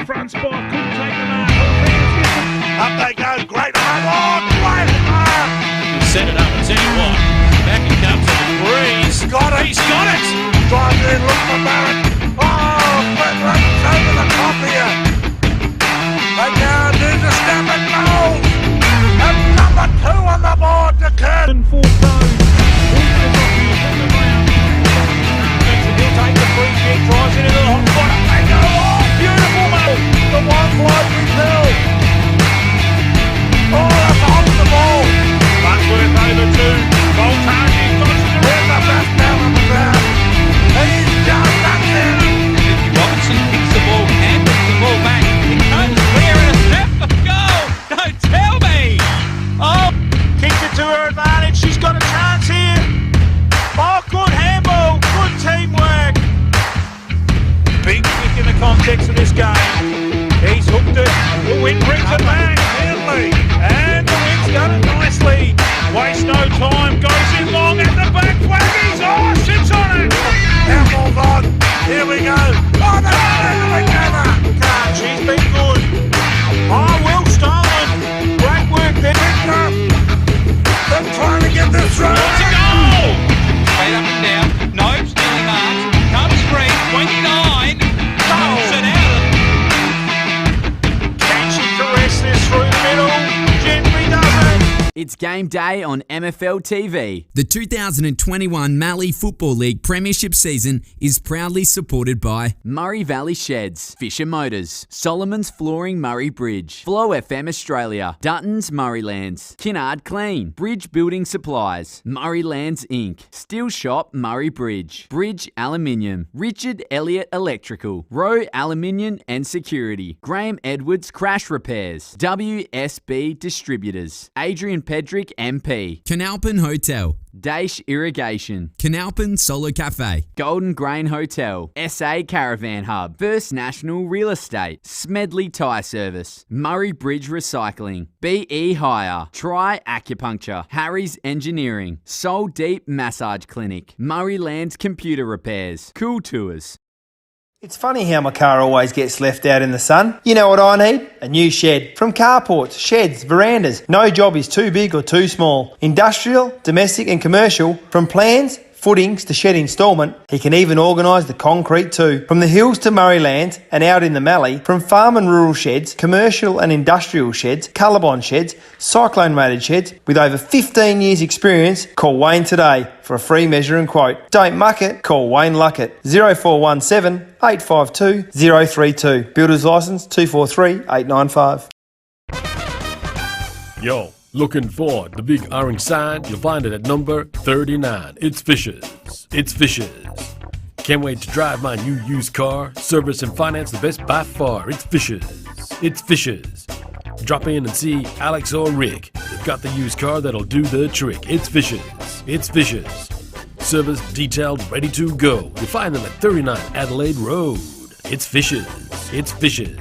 front spot, couldn't take them out. Up they go, great home. Oh, great home. He'll set it up, I'll tell you what. Back it comes to the breeze. He's got it. He's got it. Drives in, look for Barrett. Oh, Pinnaroo's over the top here. They now need to step and goal. And number 2 on the board to Kurt. Full throw. He'll take the free kick, drives it into the hot spot. They go, oh, beautiful move. The one floating hill. Oh, that's off the ball. Bunsworth over to Voltage. Here's the best down on the ground. He's just that's it. Robinson kicks the ball and puts the ball back. It comes clear and a step for goal. Don't tell me. Oh, kicks it to her advantage. She's got a chance here. Oh, good handball. Good teamwork. Big kick in the context of this game. He's hooked it. The wind brings it back. Henley. And the wind's done it nicely. Waste no time. Goes in long at the back. Waggies. Oh, sits on it. Handball's on. Here we go. Oh, they're all together. She's been good. Oh, well stolen. Great work there. They're trying to get this through. It's a goal. Straight up and down. Nobes nearly marked. Comes free. 29. Goals it out. Can she caress this through the middle? Gently does it. It's game day on MFL TV. The 2021 Mallee Football League Premiership season is proudly supported by Murray Valley Sheds, Fisher Motors, Solomon's Flooring Murray Bridge, Flow FM Australia, Dutton's Murraylands, Kinnard Clean, Bridge Building Supplies, Murraylands Inc., Steel Shop Murray Bridge, Bridge Aluminium, Richard Elliott Electrical, Rowe Aluminium and Security, Graham Edwards Crash Repairs, WSB Distributors, Adrian Pedrick MP, Canalpin Hotel, Daish Irrigation, Canalpin Solo Cafe, Golden Grain Hotel, SA Caravan Hub, First National Real Estate, Smedley Tyre Service, Murray Bridge Recycling, BE Hire, Tri Acupuncture, Harry's Engineering, Soul Deep Massage Clinic, Murraylands Computer Repairs, Cool Tours. It's funny how my car always gets left out in the sun. You know what I need? A new shed. From carports, sheds, verandas. No job is too big or too small. Industrial, domestic and commercial. From plans, footings to shed instalment, he can even organise the concrete too. From the hills to Murraylands and out in the Mallee, from farm and rural sheds, commercial and industrial sheds, Colorbond sheds, cyclone rated sheds, with over 15 years experience, call Wayne today for a free measure and quote. Don't muck it, call Wayne Luckett. 0417 852 032. Builder's licence 243895. Yo, looking for the big orange sign? You'll find it at number 39. It's Fishers. It's Fishers. Can't wait to drive my new used car. Service and finance the best by far. It's Fishers. It's Fishers. Drop in and see Alex or Rick. They've got the used car that'll do the trick. It's Fishers. It's Fishers. Service detailed, ready to go. You'll find them at 39 Adelaide Road. It's Fishers. It's Fishers.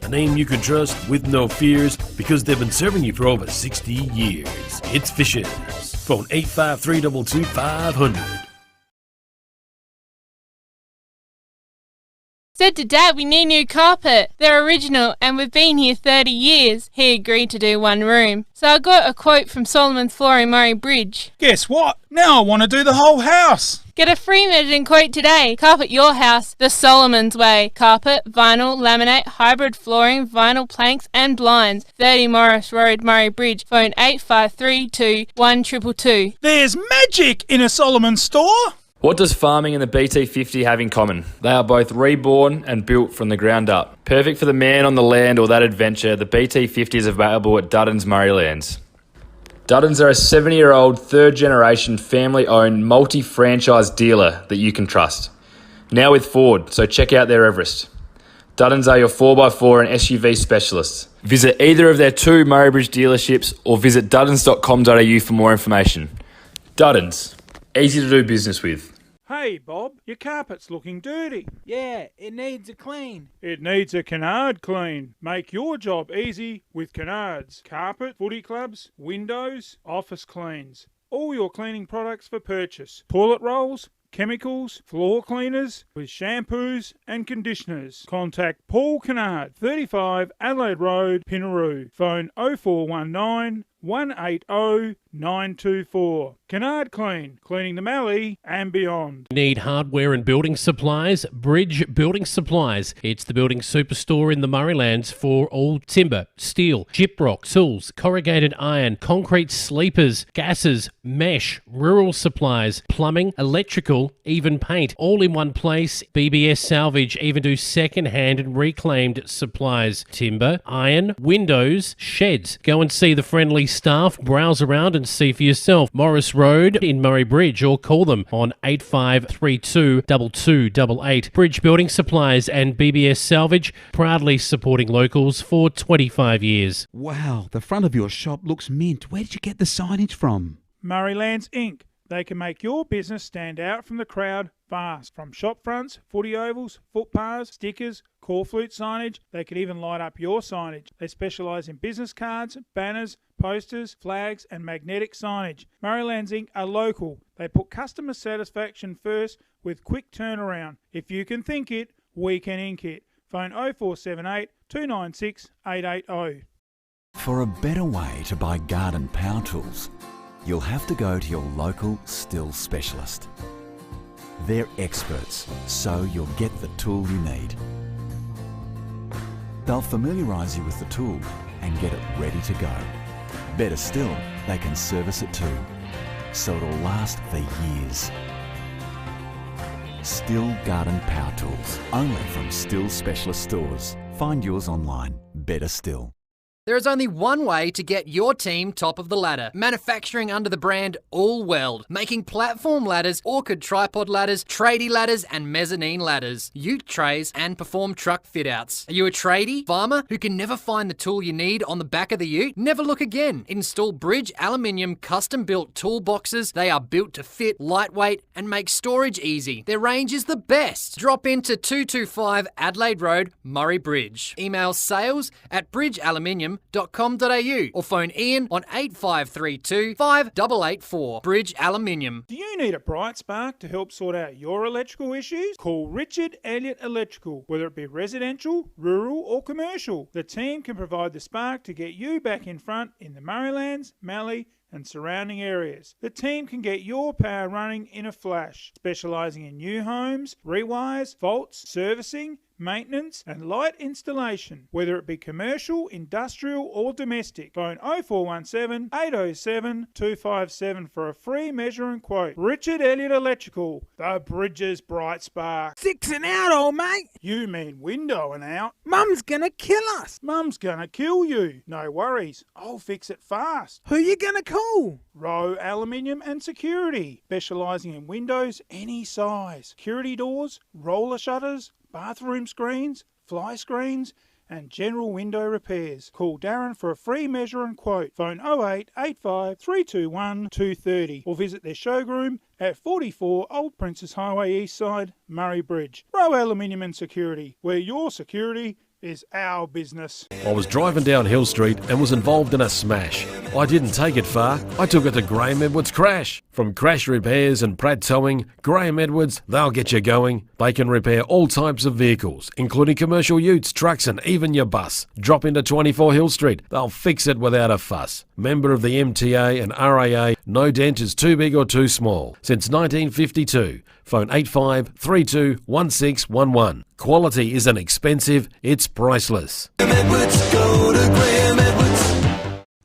A name you can trust with no fears because they've been serving you for over 60 years. It's Fishers. Phone 853-22500. Said to Dad we need new carpet. They're original and we've been here 30 years. He agreed to do one room. So I got a quote from Solomon's Flooring Murray Bridge. Guess what? Now I want to do the whole house. Get a free measuring quote today. Carpet your house the Solomon's way. Carpet, vinyl, laminate, hybrid flooring, vinyl planks and blinds. 30 Morris Road, Murray Bridge. Phone 853 1222. There's magic in a Solomon store. What does farming and the BT50 have in common? They are both reborn and built from the ground up. Perfect for the man on the land or that adventure, the BT50 is available at Dutton's Murraylands. Duttons are a 70-year-old, third-generation, family-owned, multi-franchise dealer that you can trust. Now with Ford, so check out their Everest. Duttons are your 4x4 and SUV specialists. Visit either of their 2 Murray Bridge dealerships or visit duttons.com.au for more information. Duttons. Easy to do business with. Hey Bob, your carpet's looking dirty. Yeah, it needs a clean. It needs a Kinnard clean. Make your job easy with Kinnards. Carpet, footy clubs, windows, office cleans. All your cleaning products for purchase. Toilet rolls, chemicals, floor cleaners, with shampoos and conditioners. Contact Paul Kennard, 35 Adelaide Road, Pinnaroo. Phone 0419 180 924. Kennard Clean, cleaning the Mallee and beyond. Need hardware and building supplies? Bridge Building Supplies. It's the building superstore in the Murraylands for all timber, steel, gyprock, tools, corrugated iron, concrete sleepers, gases, mesh, rural supplies, plumbing, electrical, even paint. All in one place. BBS Salvage even do second-hand and reclaimed supplies. Timber, iron, windows, sheds. Go and see the friendly staff, browse around and see for yourself. Morris Road in Murray Bridge, or call them on 8532 2288. Bridge Building Supplies and BBS Salvage, proudly supporting locals for 25 years. Wow, the front of your shop looks mint. Where did you get the signage from? Murraylands Inc. They can make your business stand out from the crowd fast. From shop fronts, footy ovals, footpaths, stickers, call flute signage, they can even light up your signage. They specialise in business cards, banners, posters, flags and magnetic signage. Murraylands Inc. are local. They put customer satisfaction first with quick turnaround. If you can think it, we can ink it. Phone 0478 296 880. For a better way to buy garden power tools, you'll have to go to your local Stihl specialist. They're experts, so you'll get the tool you need. They'll familiarise you with the tool and get it ready to go. Better still, they can service it too, so it'll last for years. Stihl Garden Power Tools, only from Stihl Specialist Stores. Find yours online. Better still. There is only one way to get your team top of the ladder. Manufacturing under the brand All Weld. Making platform ladders, orchid tripod ladders, tradie ladders and mezzanine ladders, ute trays and perform truck fit outs. Are you a tradie, farmer who can never find the tool you need on the back of the ute? Never look again. Install Bridge Aluminium custom built toolboxes. They are built to fit, lightweight and make storage easy. Their range is the best. Drop into 225 Adelaide Road, Murray Bridge. Email sales@bridgealuminium.com.au or phone Ian on 8532 5884. Bridge Aluminium. Do you need a bright spark to help sort out your electrical issues? Call Richard Elliott Electrical. Whether it be residential, rural or commercial, the team can provide the spark to get you back in front in the Murraylands, Mallee and surrounding areas. The team can get your power running in a flash, specialising in new homes, rewires, faults, servicing, maintenance and light installation, whether it be commercial, industrial or domestic. Phone 0417 807 257 for a free measure and quote. Richard Elliott Electrical, the Bridges bright spark. 6 and out, old mate. You mean window and out? Mum's gonna kill us. Mum's gonna kill you. No worries, I'll fix it fast. Who you gonna call? Rowe Aluminium and Security, specialising in windows any size, security doors, roller shutters, bathroom screens, fly screens and general window repairs. Call Darren for a free measure and quote. Phone 0885 321 230 or visit their showroom at 44 Old Princess Highway East Side, Murray Bridge. Rowe Aluminium and Security, where your security is our business. I was driving down Hill Street and was involved in a smash. I didn't take it far. I took it to Graham Edwards Crash. From crash repairs and Pratt Towing, Graham Edwards, they'll get you going. They can repair all types of vehicles, including commercial utes, trucks and even your bus. Drop into 24 Hill Street. They'll fix it without a fuss. Member of the MTA and RAA, no dent is too big or too small. Since 1952. Phone 8532 1611. Quality isn't expensive, it's priceless.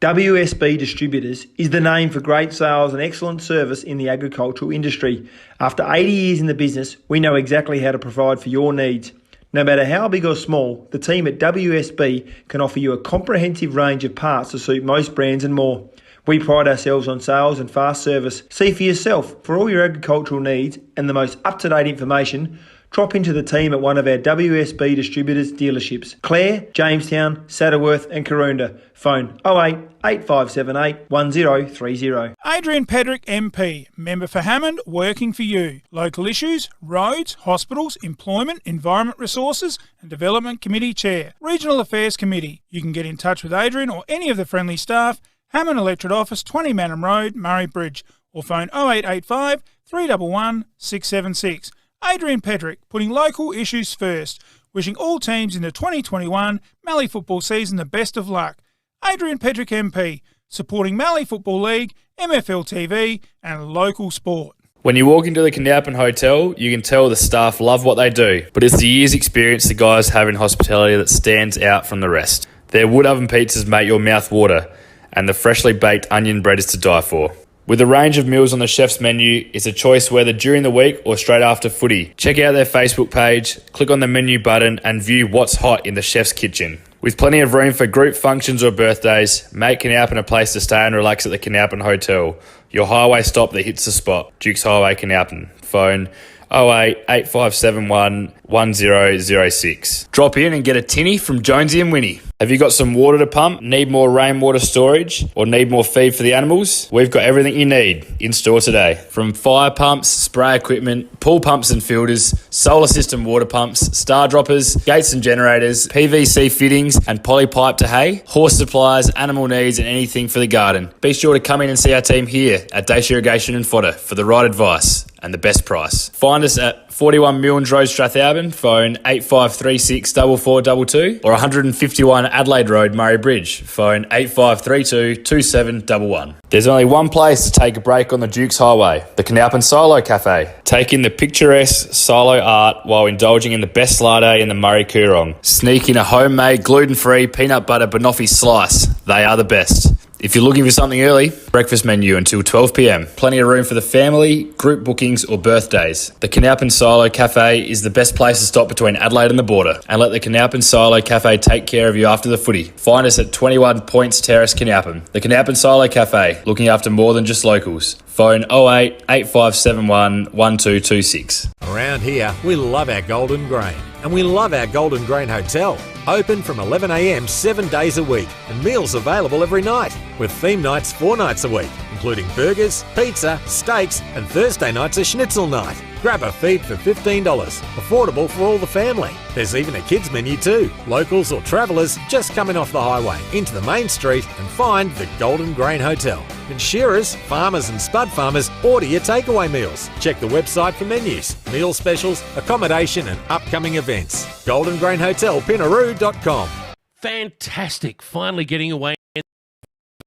WSB Distributors is the name for great sales and excellent service in the agricultural industry. After 80 years in the business, we know exactly how to provide for your needs. No matter how big or small, the team at WSB can offer you a comprehensive range of parts to suit most brands and more. We pride ourselves on sales and fast service. See for yourself. For all your agricultural needs and the most up-to-date information, drop into the team at one of our WSB Distributors dealerships. Clare, Jamestown, Saddleworth and Karoonda. Phone 08 8578 1030. Adrian Pedrick MP, member for Hammond, working for you. Local issues, roads, hospitals, employment, environment resources and development committee chair. Regional Affairs Committee. You can get in touch with Adrian or any of the friendly staff. Hammond Electorate Office, 20 Manham Road, Murray Bridge, or phone 0885 311 676. Adrian Petrick, putting local issues first, wishing all teams in the 2021 Mallee football season the best of luck. Adrian Petrick MP, supporting Mallee Football League, MFL TV and local sport. When you walk into the Canalpin Hotel, you can tell the staff love what they do, but it's the years' experience the guys have in hospitality that stands out from the rest. Their wood oven pizzas make your mouth water, and the freshly baked onion bread is to die for. With a range of meals on the chef's menu, it's a choice whether during the week or straight after footy. Check out their Facebook page, click on the menu button and view what's hot in the chef's kitchen. With plenty of room for group functions or birthdays, make Canalpin a place to stay and relax at the Canalpin Hotel, your highway stop that hits the spot. Dukes Highway, Canalpin. Phone 08 8571 1006. Drop in and get a tinny from Jonesy and Winnie. Have you got some water to pump? Need more rainwater storage? Or need more feed for the animals? We've got everything you need in store today. From fire pumps, spray equipment, pool pumps and filters, solar system water pumps, star droppers, gates and generators, PVC fittings and poly pipe to hay, horse supplies, animal needs and anything for the garden. Be sure to come in and see our team here at Dacia Irrigation and Fodder for the right advice and the best price. Find us at 41 Milnes Road, Strathalbyn, phone 8536 4422 or 151 Adelaide Road, Murray Bridge, phone 8532 2711. There's only one place to take a break on the Dukes Highway, the Canalpin Silo Cafe. Take in the picturesque silo art while indulging in the best latte in the Murray Coorong. Sneak in a homemade gluten-free peanut butter banoffee slice. They are the best. If you're looking for something early, breakfast menu until 12 p.m. Plenty of room for the family, group bookings or birthdays. The Canalpin Silo Cafe is the best place to stop between Adelaide and the border. And let the Canalpin Silo Cafe take care of you after the footy. Find us at 21 Points Terrace, Canalpin. The Canalpin Silo Cafe, looking after more than just locals. Phone 08 8571 1226. Around here, we love our Golden Grain. And we love our Golden Grain Hotel. Open from 11 a.m 7 days a week and meals available every night, with theme nights 4 nights a week, including burgers, pizza, steaks and Thursday nights a schnitzel night. Grab a feed for $15, affordable for all the family. There's even a kids menu too. Locals or travellers just coming off the highway into the main street and find the Golden Grain Hotel. And shearers, farmers and spud farmers order your takeaway meals. Check the website for menus, meal specials, accommodation and upcoming events. Golden Grain Hotel, Pinnaroo.com. Fantastic. Finally getting away in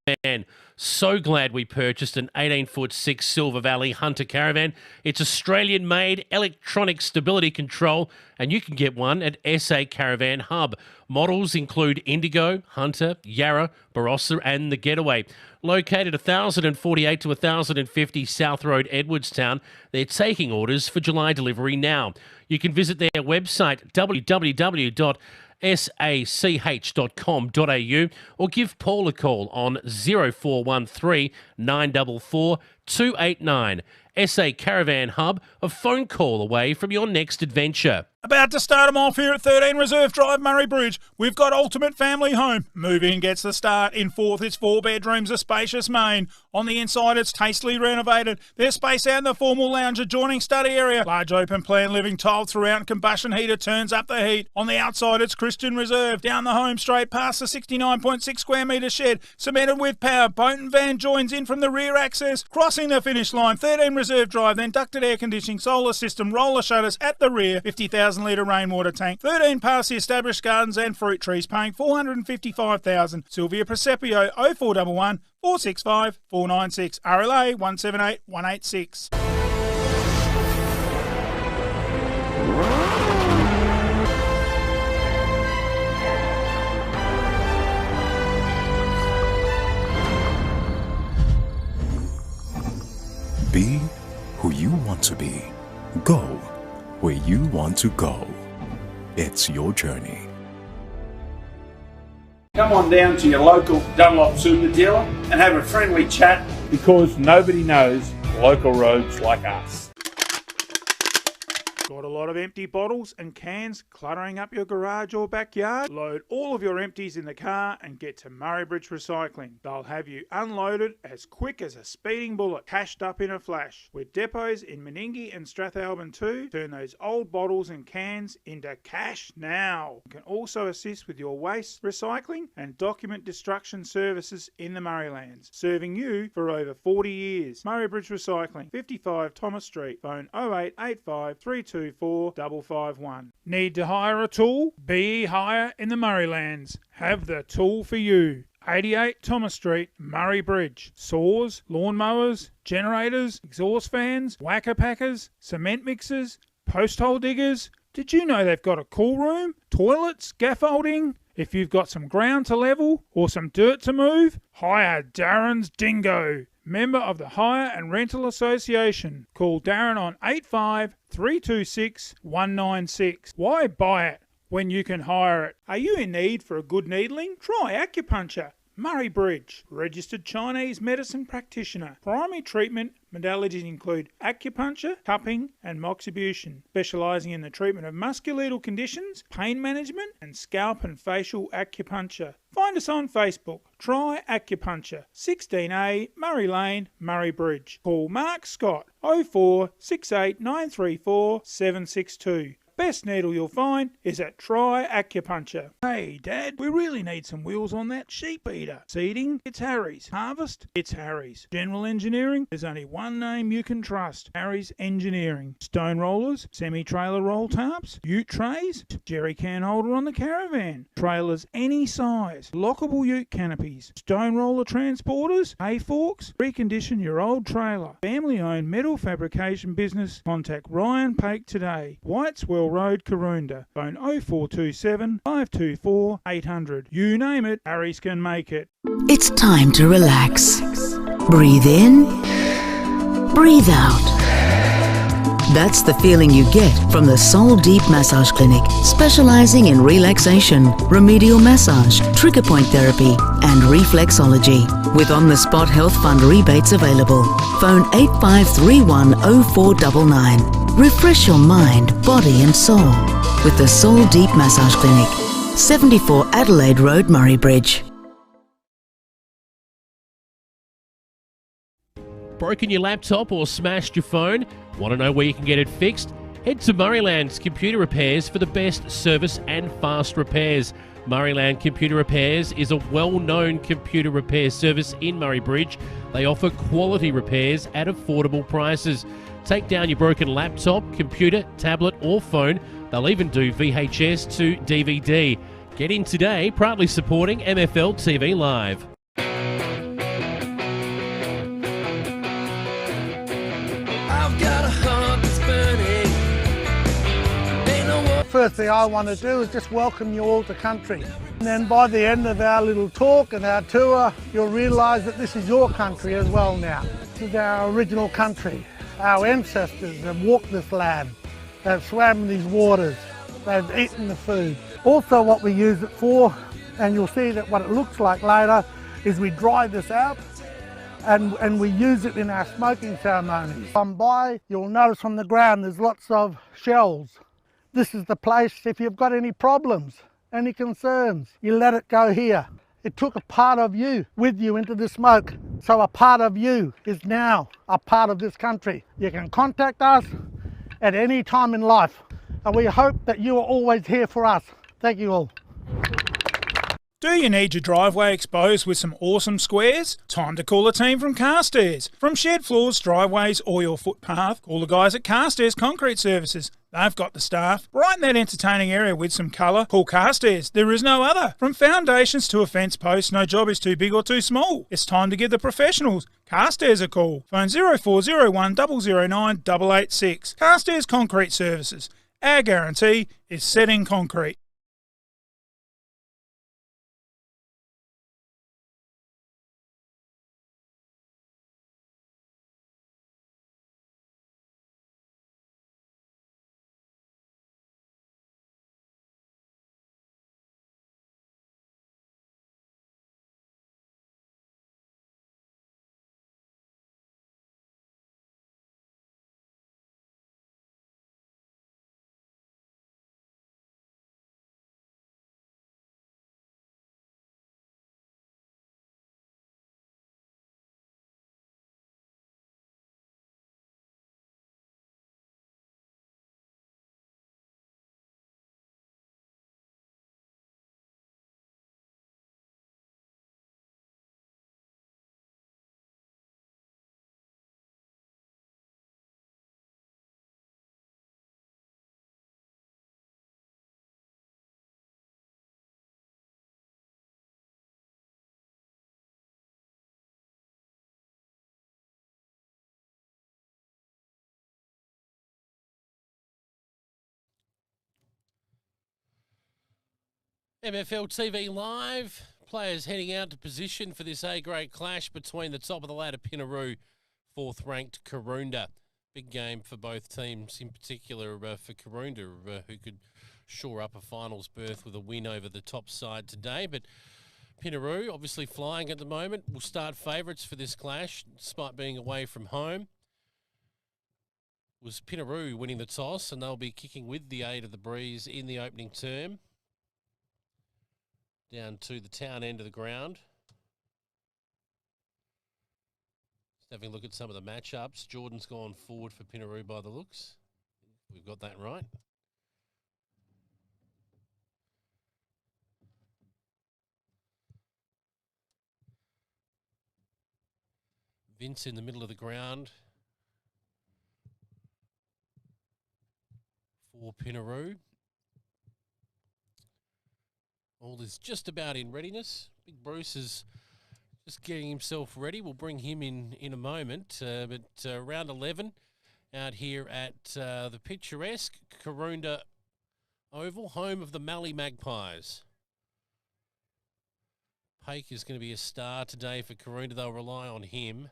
the van. So glad we purchased an 18-foot-6 Silver Valley Hunter caravan. It's Australian-made electronic stability control, and you can get one at SA Caravan Hub. Models include Indigo, Hunter, Yarra, Barossa, and the Getaway. Located 1048 to 1050 South Road, Edwardstown, they're taking orders for July delivery now. You can visit their website, www.sach.com.au, or give Paul a call on 0413 944 289. SA Caravan Hub, a phone call away from your next adventure. About to start them off here at 13 Reserve Drive, Murray Bridge. We've got Ultimate Family Home. Move-in gets the start. In Forth, it's 4 bedrooms, a spacious main. On the inside, it's tastefully renovated. There's space out in the formal lounge, adjoining study area. Large open plan living tiled throughout, and combustion heater turns up the heat. On the outside, it's Christian Reserve. Down the home straight past the 69.6 square metre shed, cemented with power. Boat and van joins in from the rear access. Crossing the finish line, 13 Reserve Drive, then ducted air conditioning, solar system, roller shutters at the rear, 50,000 litre rainwater tank, 13 past the established gardens and fruit trees, paying $455,000. Sylvia Presepio, 0411 465 496, RLA 178 186. Be who you want to be. Go where you want to go. It's your journey. Come on down to your local Dunlop Super dealer and have a friendly chat, because nobody knows local roads like us. Got a lot of empty bottles and cans cluttering up your garage or backyard? Load all of your empties in the car and get to Murray Bridge Recycling. They'll have you unloaded as quick as a speeding bullet, cashed up in a flash. With depots in Meningie and Strathalbyn too, turn those old bottles and cans into cash now. You can also assist with your waste recycling and document destruction services in the Murraylands, serving you for over 40 years. Murray Bridge Recycling, 55 Thomas Street, phone 0885 324 551. Need to hire a tool? BE Hire in the Murraylands. Have the tool for you. 88 Thomas Street, Murray Bridge. Saws, lawnmowers, generators, exhaust fans, whacker packers, cement mixers, post hole diggers. Did you know they've got a cool room, toilets, scaffolding? If you've got some ground to level or some dirt to move, hire Darren's Dingo. Member of the Hire and Rental Association. Call Darren on 85 326 196. Why buy it when you can hire it? Are you in need for a good needling? Try acupuncture. Murray Bridge. Registered Chinese medicine practitioner. Primary treatment modalities include acupuncture, cupping and moxibustion, specialising in the treatment of musculoskeletal conditions, pain management and scalp and facial acupuncture. Find us on Facebook. Try Acupuncture. 16A Murray Lane, Murray Bridge. Call Mark Scott 04 68 934 762. Best needle you'll find is at Try Acupuncture. Hey Dad, we really need some wheels on that sheep eater. Seeding? It's Harry's. Harvest? It's Harry's. General engineering? There's only one name you can trust. Harry's Engineering. Stone rollers, semi-trailer roll tarps, ute trays, jerry can holder on the caravan, trailers any size, lockable ute canopies, stone roller transporters, hay forks. Recondition your old trailer. Family owned metal fabrication business. Contact Ryan Pake today. Whiteswell Road, Karoonda. Phone 0427 524 800. You name it, Harry's can make it. It's time to relax. Breathe in, breathe out. That's the feeling you get from the Soul Deep Massage Clinic, specializing in relaxation, remedial massage, trigger point therapy, and reflexology. With on-the-spot health fund rebates available. Phone 8531 0499. Refresh your mind, body and soul with the Soul Deep Massage Clinic, 74 Adelaide Road, Murray Bridge. Broken your laptop or smashed your phone? Want to know where you can get it fixed? Head to Murrayland's Computer Repairs for the best service and fast repairs. Murrayland Computer Repairs is a well-known computer repair service in Murray Bridge. They offer quality repairs at affordable prices. Take down your broken laptop, computer, tablet or phone. They'll even do VHS to DVD. Get in today, proudly supporting MFL TV Live. I've got a heart that's burning. First thing I want to do is just welcome you all to country. And then by the end of our little talk and our tour, you'll realise that this is your country as well now. This is our original country. Our ancestors have walked this land, they've swam in these waters, they've eaten the food. Also what we use it for, and you'll see that what it looks like later, is we dry this out and we use it in our smoking ceremonies. Come by, you'll notice on the ground there's lots of shells. This is the place, if you've got any problems, any concerns, you let it go here. It took a part of you with you into the smoke. So a part of you is now a part of this country. You can contact us at any time in life. And we hope that you are always here for us. Thank you all. Do you need your driveway exposed with some awesome squares? Time to call a team from Carstairs. From shed floors, driveways or your footpath, call the guys at Carstairs Concrete Services. They've got the staff. Brighten that entertaining area with some colour. Call Carstairs. There is no other. From foundations to a fence post, no job is too big or too small. It's time to give the professionals Carstairs a call. Phone 0401 009 886. Carstairs Concrete Services. Our guarantee is set in concrete. MFL TV Live. Players heading out to position for this A-grade clash between the top of the ladder Pinnaroo, fourth-ranked Karoonda. Big game for both teams, in particular for Karoonda, who could shore up a finals berth with a win over the top side today. But Pinnaroo, obviously flying at the moment, will start favourites for this clash, despite being away from home. Was Pinnaroo winning the toss, and they'll be kicking with the aid of the breeze in the opening term. Down to the town end of the ground. Just having a look at some of the matchups. Jordan's gone forward for Pinnaroo by the looks. We've got that right. Vince in the middle of the ground for Pinnaroo. All is just about in readiness. Big Bruce is just getting himself ready. We'll bring him in a moment. But round 11 out here at the picturesque Karoonda Oval, home of the Mallee Magpies. Pake is going to be a star today for Karoonda. They'll rely on him.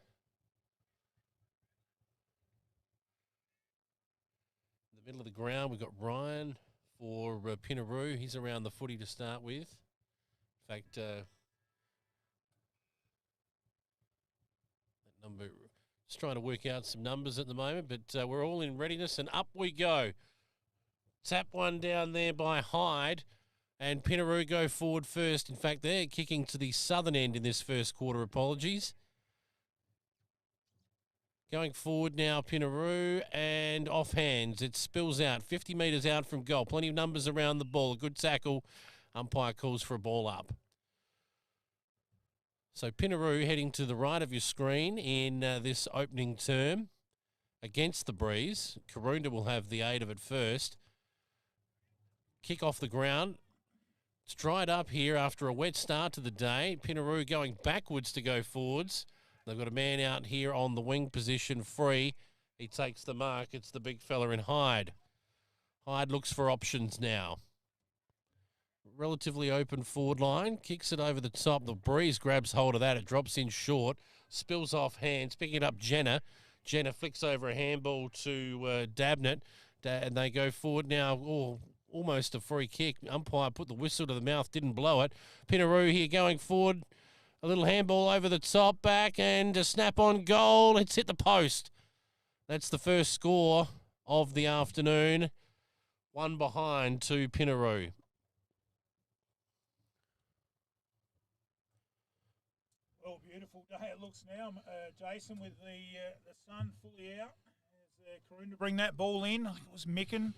In the middle of the ground, we've got Ryan for Pinnaroo. He's around the footy to start with. In fact, that number, just trying to work out some numbers at the moment, but we're all in readiness, and up we go. Tap one down there by Hyde, and Pinnaroo go forward first. In fact, they're kicking to the southern end in this first quarter. Apologies. Going forward now, Pinnaroo, and off hands. It spills out, 50 metres out from goal. Plenty of numbers around the ball. A good tackle. Umpire calls for a ball up. So Pinnaroo heading to the right of your screen in this opening term against the breeze. Karoonda will have the aid of it first. Kick off the ground. It's dried up here after a wet start to the day. Pinnaroo going backwards to go forwards. They've got a man out here on the wing position free. He takes the mark. It's the big fella in Hyde. Hyde looks for options now. Relatively open forward line. Kicks it over the top. The breeze grabs hold of that. It drops in short. Spills off hands. Picking it up Jenner. Jenner flicks over a handball to Dabnett. And they go forward now. Oh, almost a free kick. Umpire put the whistle to the mouth. Didn't blow it. Pinnaroo here going forward. A little handball over the top, back, and a snap-on goal. It's hit the post. That's the first score of the afternoon. One behind to Pinnaroo. Well, beautiful day it looks now, Jason, with the sun fully out. As Karoonda bring that ball in. I think it was Micken.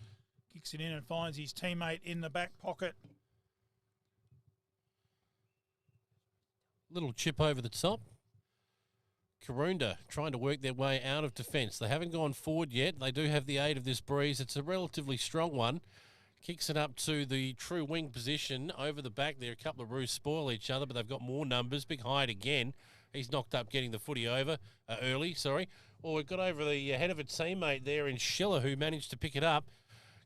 Kicks it in and finds his teammate in the back pocket. Little chip over the top. Karoonda trying to work their way out of defence. They haven't gone forward yet. They do have the aid of this breeze. It's a relatively strong one. Kicks it up to the true wing position. Over the back there, a couple of Roos spoil each other, but they've got more numbers. Big Hyde again. He's knocked up getting the footy over early. Well, we've got over the head of a teammate there in Schiller, who managed to pick it up.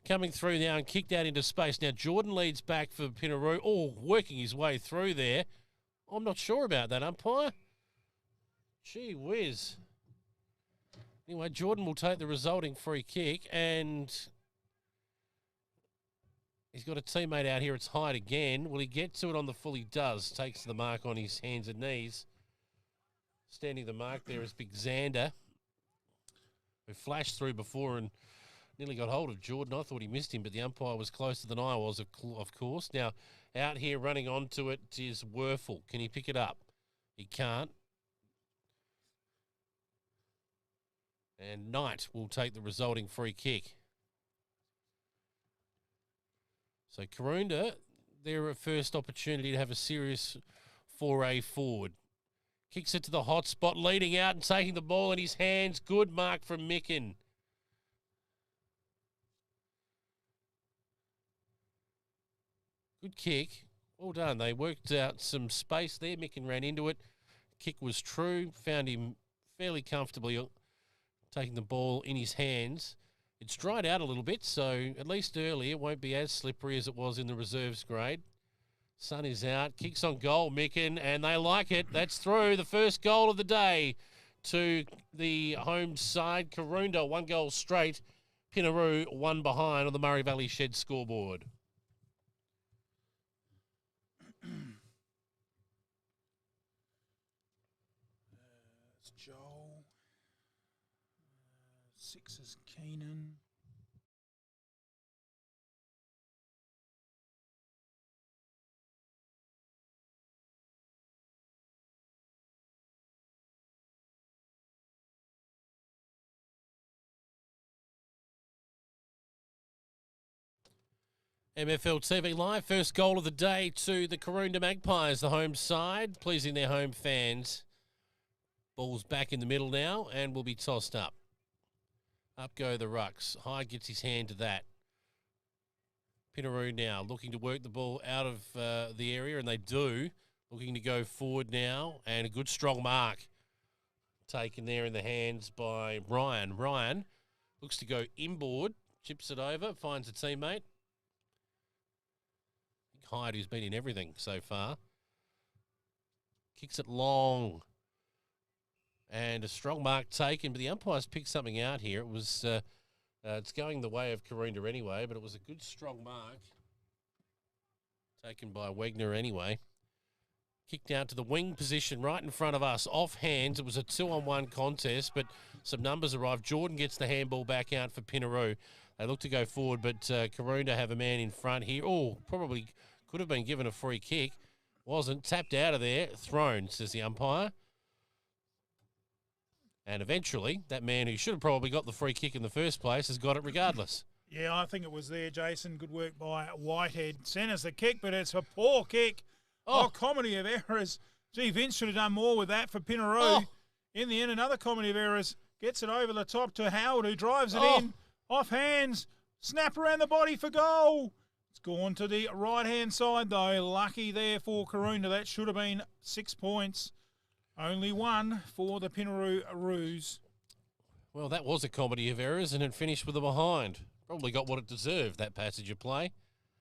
Coming through now and kicked out into space. Now Jordan leads back for Pinnaroo. Oh, working his way through there. I'm not sure about that, umpire. Gee whiz. Anyway, Jordan will take the resulting free kick, and he's got a teammate out here. It's Hyde again. Will he get to it on the full? He does. Takes the mark on his hands and knees. Standing the mark there is Big Xander, who flashed through before and nearly got hold of Jordan. I thought he missed him, but the umpire was closer than I was, of course. Now, out here running onto it is Werfel. Can he pick it up? He can't. And Knight will take the resulting free kick. So Karoonda, their first opportunity to have a serious foray forward. Kicks it to the hot spot, leading out and taking the ball in his hands. Good mark from Micken. Good kick. Well done. They worked out some space there. Micken ran into it. Kick was true. Found him fairly comfortably taking the ball in his hands. It's dried out a little bit, so at least early it won't be as slippery as it was in the reserves grade. Sun is out. Kicks on goal, Micken, and they like it. That's through. The first goal of the day to the home side. Karoonda, 1 goal straight. Pinnaroo, 1 behind on the Murray Valley Shed scoreboard. It's Joel. 6 is Keenan. MFL TV Live, first goal of the day to the Karoonda Magpies, the home side, pleasing their home fans. Ball's back in the middle now and will be tossed up. Up go the Rucks. Hyde gets his hand to that. Pinnaroo now looking to work the ball out of the area, and they do. Looking to go forward now, and a good strong mark taken there in the hands by Ryan. Ryan looks to go inboard, chips it over, finds a teammate. Hyde, who's been in everything so far. Kicks it long. And a strong mark taken, but the umpires picked something out here. It was, it's going the way of Karoonda anyway, but it was a good strong mark. Taken by Wegner anyway. Kicked out to the wing position right in front of us. Off hands. It was a 2-on-1 contest, but some numbers arrived. Jordan gets the handball back out for Pinnaroo. They look to go forward, but Karoonda have a man in front here. Oh, probably could have been given a free kick. Wasn't. Tapped out of there. Thrown, says the umpire. And eventually, that man who should have probably got the free kick in the first place has got it regardless. Yeah, I think it was there, Jason. Good work by Whitehead. Centres the kick, but it's a poor kick. Oh, comedy of errors. Gee, Vince should have done more with that for Pinnaroo. In the end, another comedy of errors. Gets it over the top to Howard, who drives it in. Off hands. Snap around the body for goal. It's gone to the right-hand side, though. Lucky there for Karoonda. That should have been 6 points. Only 1 for the Pinnaroo Roos. Well, that was a comedy of errors, and it finished with a behind. Probably got what it deserved, that passage of play.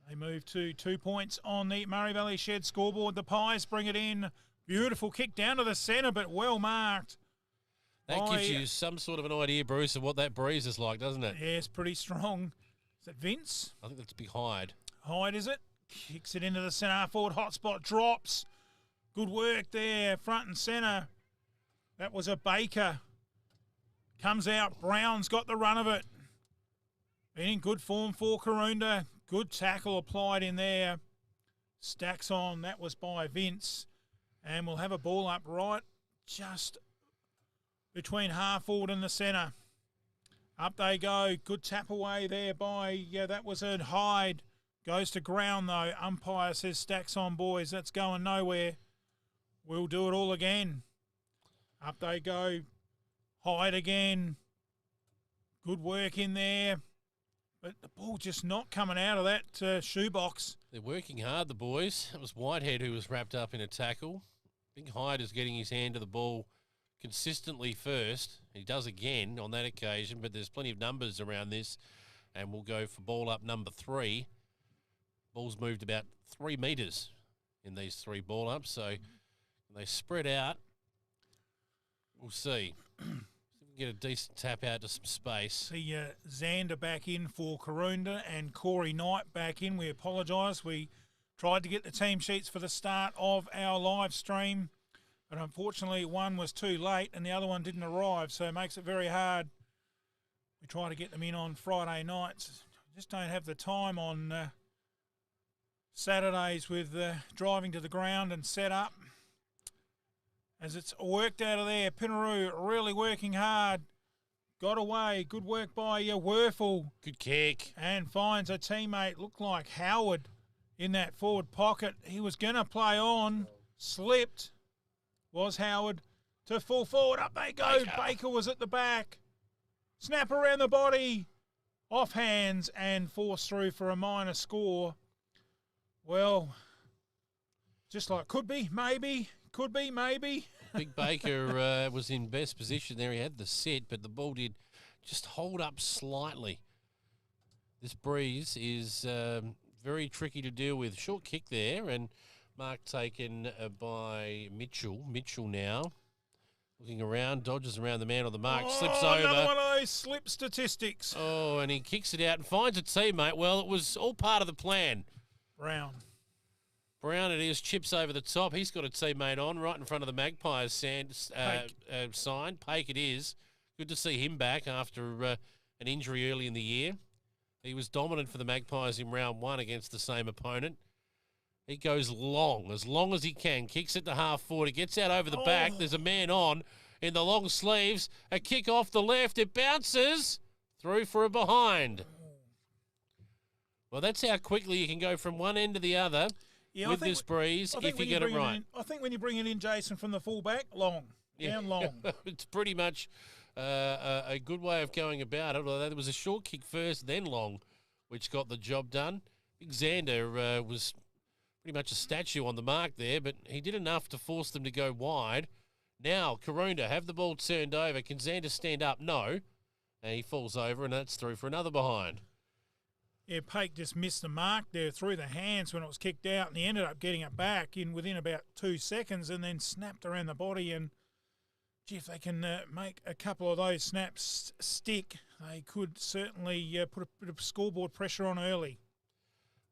They move to 2 points on the Murray Valley Shed scoreboard. The Pies bring it in. Beautiful kick down to the centre, but well marked. That gives you some sort of an idea, Bruce, of what that breeze is like, doesn't it? Yeah, it's pretty strong. Is that Vince? I think that's Big Hyde. Hyde, is it? Kicks it into the centre forward. Hotspot drops. Good work there, front and centre. That was a Baker. Comes out. Brown's got the run of it. Been in good form for Karoonda. Good tackle applied in there. Stacks on. That was by Vince. And we'll have a ball up right just between half forward and the centre. Up they go. Good tap away there by, that was a Hyde. Goes to ground though. Umpire says stacks on, boys. That's going nowhere. We'll do it all again. Up they go. Hyde again. Good work in there. But the ball just not coming out of that shoebox. They're working hard, the boys. It was Whitehead who was wrapped up in a tackle. Big Hyde is getting his hand to the ball consistently first. He does again on that occasion, but there's plenty of numbers around this. And we'll go for ball up number 3. Ball's moved about 3 metres in these 3 ball ups, so they spread out. We'll see. See if we can get a decent tap out to some space. See Xander back in for Karoonda and Corey Knight back in. We apologise. We tried to get the team sheets for the start of our live stream, but unfortunately one was too late and the other one didn't arrive, so it makes it very hard. We try to get them in on Friday nights. Just don't have the time on Saturdays with driving to the ground and set up. As it's worked out of there, Pinnaroo really working hard. Got away. Good work by Werfel. Good kick. And finds a teammate, looked like Howard, in that forward pocket. He was going to play on. Slipped. Was Howard to full forward. Up they go. Baker was at the back. Snap around the body. Off hands and forced through for a minor score. Well, just like could be, maybe. Could be, maybe. Big Baker was in best position there. He had the set, but the ball did just hold up slightly. This breeze is very tricky to deal with. Short kick there, and mark taken by Mitchell. Mitchell now looking around, dodges around the man on the mark, slips over. Another one of those slip statistics. Oh, and he kicks it out and finds a teammate. Well, it was all part of the plan. Brown it is, chips over the top. He's got a teammate on right in front of the Magpies sign. Pake it is. Good to see him back after an injury early in the year. He was dominant for the Magpies in round 1 against the same opponent. He goes long as he can. Kicks it to half forward. He gets out over the back. There's a man on in the long sleeves. A kick off the left. It bounces through for a behind. Well, that's how quickly you can go from one end to the other with this breeze if you get it right. I think when you bring it in, Jason, from the full-back, long. Down long. It's pretty much a good way of going about it, although there was a short kick first, then long, which got the job done. Big Xander was pretty much a statue on the mark there, but he did enough to force them to go wide. Now, Karoonda have the ball turned over. Can Xander stand up? No. And he falls over, and that's through for another behind. Yeah, Pake just missed the mark there through the hands when it was kicked out, and he ended up getting it back in within about 2 seconds and then snapped around the body. And, gee, if they can make a couple of those snaps stick, they could certainly put a bit of scoreboard pressure on early.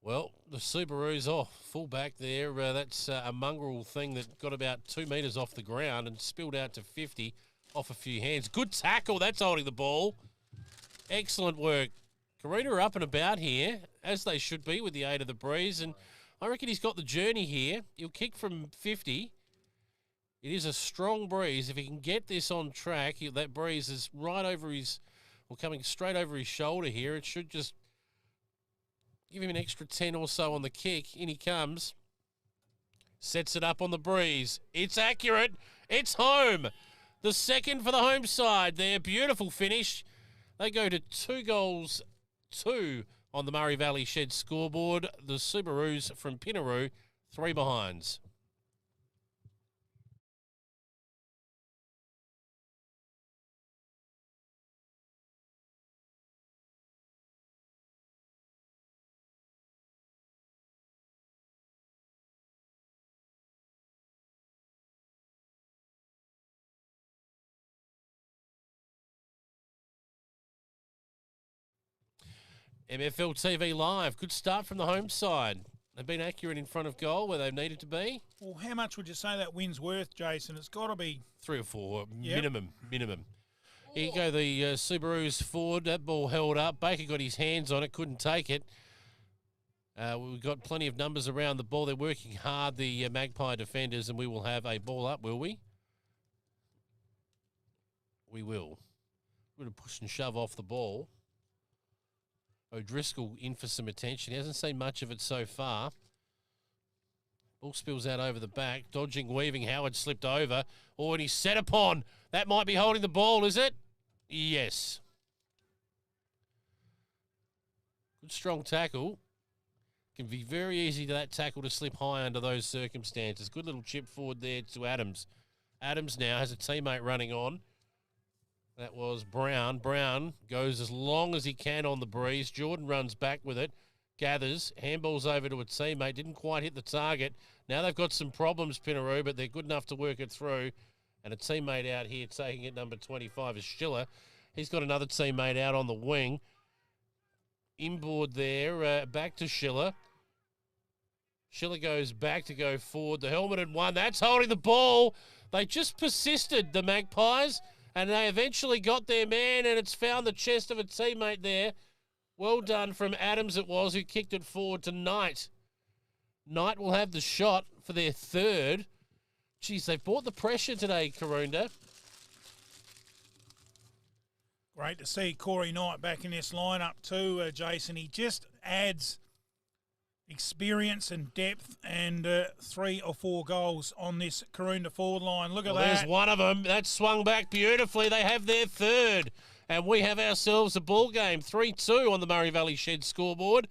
Well, the Subaru's off. Full back there. That's a mongrel thing that got about 2 metres off the ground and spilled out to 50 off a few hands. Good tackle. That's holding the ball. Excellent work. Karoonda are up and about here, as they should be with the aid of the breeze, and I reckon he's got the journey here. He'll kick from 50. It is a strong breeze. If he can get this on track, that breeze is right over his, or coming straight over his shoulder here. It should just give him an extra 10 or so on the kick. In he comes. Sets it up on the breeze. It's accurate. It's home. The second for the home side there. Beautiful finish. They go to 2-2 on the Murray Valley Shed scoreboard. The Subarus from Pinnaroo, 3 behinds. MFL TV Live. Good start from the home side. They've been accurate in front of goal where they've needed to be. Well, how much would you say that win's worth, Jason? It's got to be 3 or 4, minimum. Here you go, the Subarus forward. That ball held up. Baker got his hands on it, couldn't take it. We've got plenty of numbers around the ball. They're working hard, the Magpie defenders, and we will have a ball up, will we? We will. We're going to push and shove off the ball. O'Driscoll in for some attention. He hasn't seen much of it so far. Ball spills out over the back. Dodging, weaving. Howard slipped over. Oh, and he's set upon. That might be holding the ball, is it? Yes. Good strong tackle. Can be very easy to that tackle to slip high under those circumstances. Good little chip forward there to Adams. Adams now has a teammate running on. That was Brown. Brown goes as long as he can on the breeze. Jordan runs back with it, gathers, handballs over to a teammate, didn't quite hit the target. Now they've got some problems, Pinnaroo, but they're good enough to work it through. And a teammate out here taking it, number 25 is Schiller. He's got another teammate out on the wing. Inboard there, back to Schiller. Schiller goes back to go forward. The helmeted one, that's holding the ball. They just persisted, the Magpies. And they eventually got their man, and it's found the chest of a teammate there. Well done from Adams it was, who kicked it forward to Knight. Knight will have the shot for their third. Geez, they've brought the pressure today, Karoonda. Great to see Corey Knight back in this lineup too, Jason. He just adds experience and depth, and 3 or 4 goals on this Karoonda forward line. Look at that. There's one of them. That swung back beautifully. They have their third. And we have ourselves a ball game. 3-2 on the Murray Valley Shed scoreboard.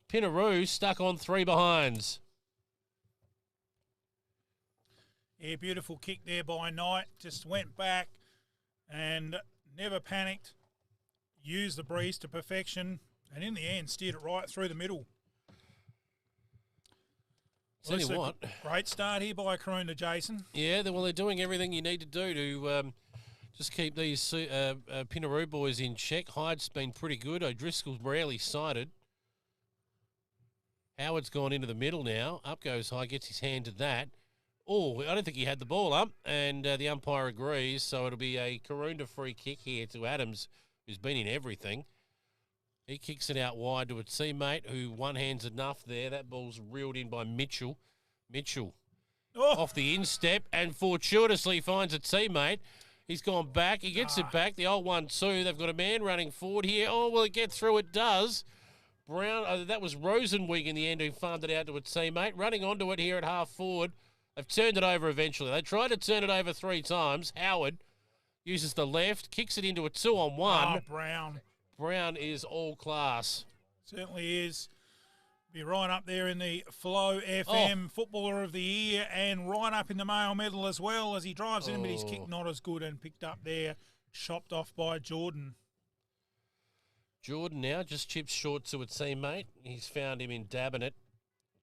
Pinnaroo stuck on 3 behinds. Yeah, beautiful kick there by Knight. Just went back and never panicked. Used the breeze to perfection. And in the end, steered it right through the middle. Tell you what. Great start here by Karoonda, Jason. Yeah, well, they're doing everything you need to do to just keep these Pinnaroo boys in check. Hyde's been pretty good. O'Driscoll's rarely sighted. Howard's gone into the middle now. Up goes Hyde, gets his hand to that. Oh, I don't think he had the ball up, and the umpire agrees, so it'll be a Karoonda free kick here to Adams, who's been in everything. He kicks it out wide to a teammate who one hand's enough there. That ball's reeled in by Mitchell. Mitchell off the instep and fortuitously finds a teammate. He's gone back. He gets it back. The old 1-2. They've got a man running forward here. Oh, will it get through? It does. Brown, that was Rosenwig in the end who farmed it out to a teammate. Running onto it here at half forward. They've turned it over eventually. They tried to turn it over 3 times. Howard uses the left, kicks it into a 2-on-1. Oh, Brown. Brown is all class. Certainly is. Be right up there in the Flow FM Footballer of the Year and right up in the male medal as well as he drives in, but his kick not as good and picked up there, chopped off by Jordan. Jordan now just chips short to a teammate. He's found him in Dabinet.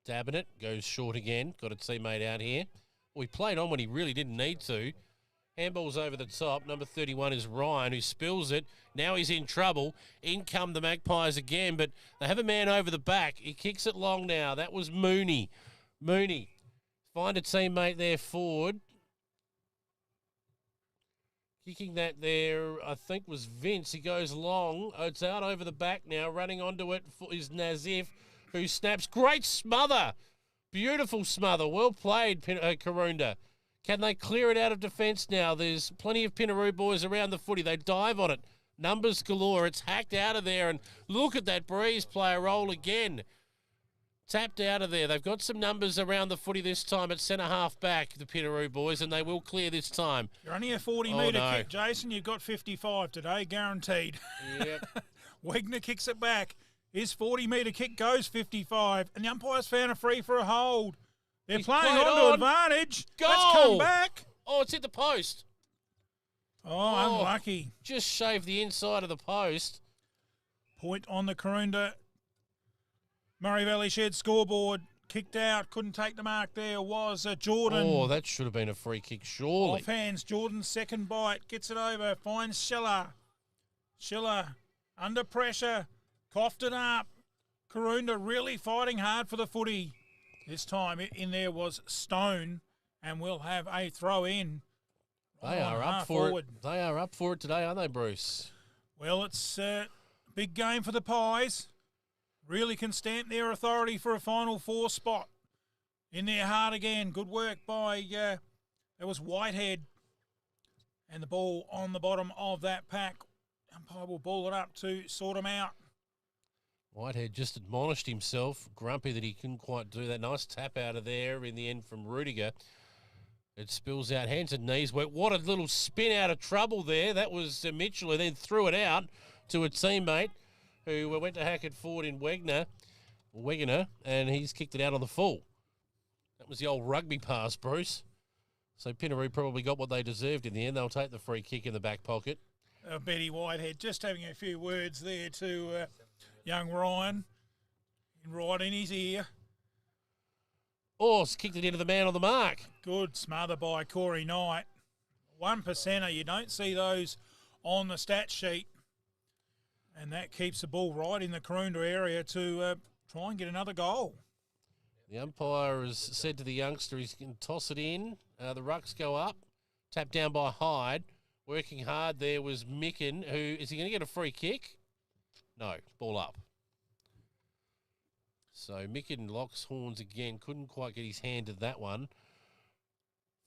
Dabinet goes short again. Got a teammate out here. Well, he played on when he really didn't need to. Handball's over the top. Number 31 is Ryan, who spills it. Now he's in trouble. In come the Magpies again, but they have a man over the back. He kicks it long now. That was Mooney. Mooney. Find a teammate there forward. Kicking that there, I think, was Vince. He goes long. Oh, it's out over the back now. Running onto it is Nazif, who snaps. Great smother. Beautiful smother. Well played, Karoonda. Can they clear it out of defence now? There's plenty of Pinnaroo boys around the footy. They dive on it. Numbers galore. It's hacked out of there. And look at that Breeze player roll again. Tapped out of there. They've got some numbers around the footy this time at centre half back, the Pinnaroo boys, and they will clear this time. You're only a 40-metre kick, Jason. You've got 55 today, guaranteed. Yep. Wegner kicks it back. His 40-metre kick goes 55, and the umpire's found a free for a hold. They're playing on to advantage. Goal! Let's come back. Oh, it's hit the post. Oh, unlucky. Just shaved the inside of the post. Point on the Karoonda Murray Valley Shed scoreboard. Kicked out. Couldn't take the mark there. Was Jordan. Oh, that should have been a free kick, surely. Off hands. Jordan's second bite. Gets it over. Finds Schiller. Schiller under pressure. Coughed it up. Karoonda really fighting hard for the footy. This time in there was Stone, and we'll have a throw in. They are up for it. They are up for it today, aren't they, Bruce? Well, it's a big game for the Pies. Really can stamp their authority for a Final Four spot. In their heart again. Good work by, that was Whitehead. And the ball on the bottom of that pack. Umpire will ball it up to sort them out. Whitehead just admonished himself, grumpy that he couldn't quite do that. Nice tap out of there in the end from Rudiger. It spills out, hands and knees work. What a little spin out of trouble there. That was Mitchell, who then threw it out to a teammate who went to hack it forward in Wegener, and he's kicked it out on the full. That was the old rugby pass, Bruce. So Pinnaroo probably got what they deserved in the end. They'll take the free kick in the back pocket. Betty Whitehead just having a few words there to young Ryan, right in his ear. Oh, it's kicked it into the man on the mark. Good smother by Corey Knight. 1%er, you don't see those on the stat sheet. And that keeps the ball right in the Karoonda area to try and get another goal. The umpire has said to the youngster he's going to toss it in. The rucks go up. Tapped down by Hyde. Working hard there was Micken, who, is he going to get a free kick? No, ball up. So Micken locks horns again. Couldn't quite get his hand to that one.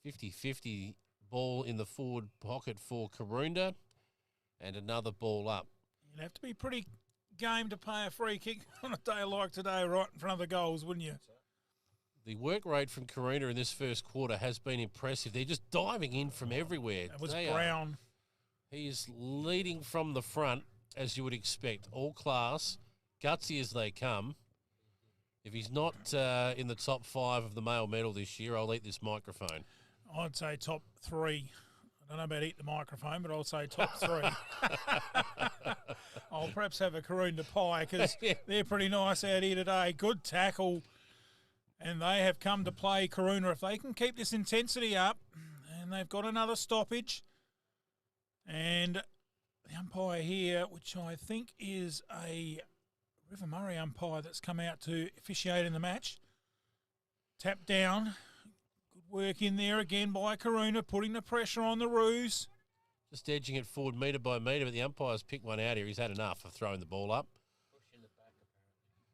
50-50 ball in the forward pocket for Karoonda. And another ball up. You'd have to be pretty game to play a free kick on a day like today right in front of the goals, wouldn't you? The work rate from Karoonda in this first quarter has been impressive. They're just diving in from everywhere. That was Brown. He's leading from the front, as you would expect. All class, gutsy as they come. If he's not in the top 5 of the male medal this year, I'll eat this microphone. I'd say top 3. I don't know about eat the microphone, but I'll say top 3. I'll perhaps have a Karoonda pie because they're pretty nice out here today. Good tackle. And they have come to play Karoonda. If they can keep this intensity up, and they've got another stoppage, and the umpire here, which I think is a River Murray umpire that's come out to officiate in the match, tap down. Good work in there again by Karoonda, putting the pressure on the Roos. Just edging it forward metre by metre, but the umpire's picked one out here. He's had enough of throwing the ball up.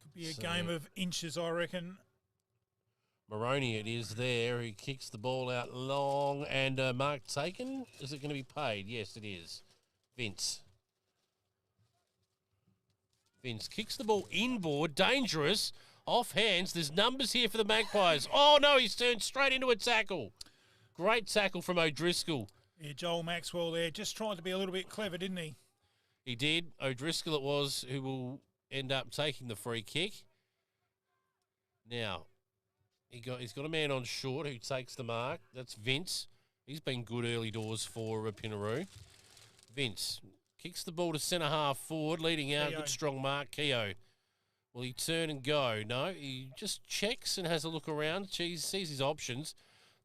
Could be a game of inches, I reckon. Maroney it is there. He kicks the ball out long, and mark taken. Is it going to be paid? Yes, it is. Vince kicks the ball inboard. Dangerous. Off hands. There's numbers here for the Magpies. Oh, no, he's turned straight into a tackle. Great tackle from O'Driscoll. Yeah, Joel Maxwell there just tried to be a little bit clever, didn't he? He did. O'Driscoll it was who will end up taking the free kick. Now, he's got a man on short who takes the mark. That's Vince. He's been good early doors for Pinnaroo. Vince kicks the ball to centre half forward, leading out. Good strong mark, Keogh. Will he turn and go? No, he just checks and has a look around. Sees his options.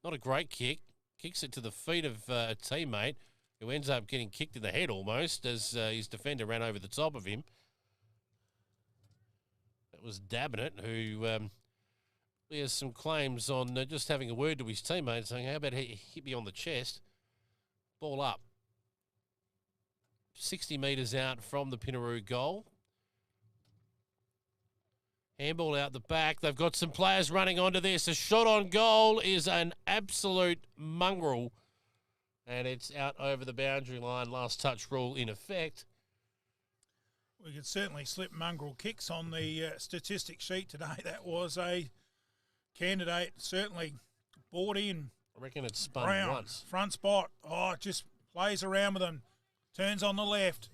Not a great kick. Kicks it to the feet of a teammate who ends up getting kicked in the head almost as his defender ran over the top of him. That was Dabinet, who has some claims on just having a word to his teammate, saying, how about he hit me on the chest? Ball up. 60 metres out from the Pinnaroo goal. Handball out the back. They've got some players running onto this. A shot on goal is an absolute mongrel. And it's out over the boundary line. Last touch rule in effect. We could certainly slip mongrel kicks on the statistic sheet today. That was a candidate, certainly bought in. I reckon it's spun Brown, once. Front spot. Oh, it just plays around with them. Turns on the left.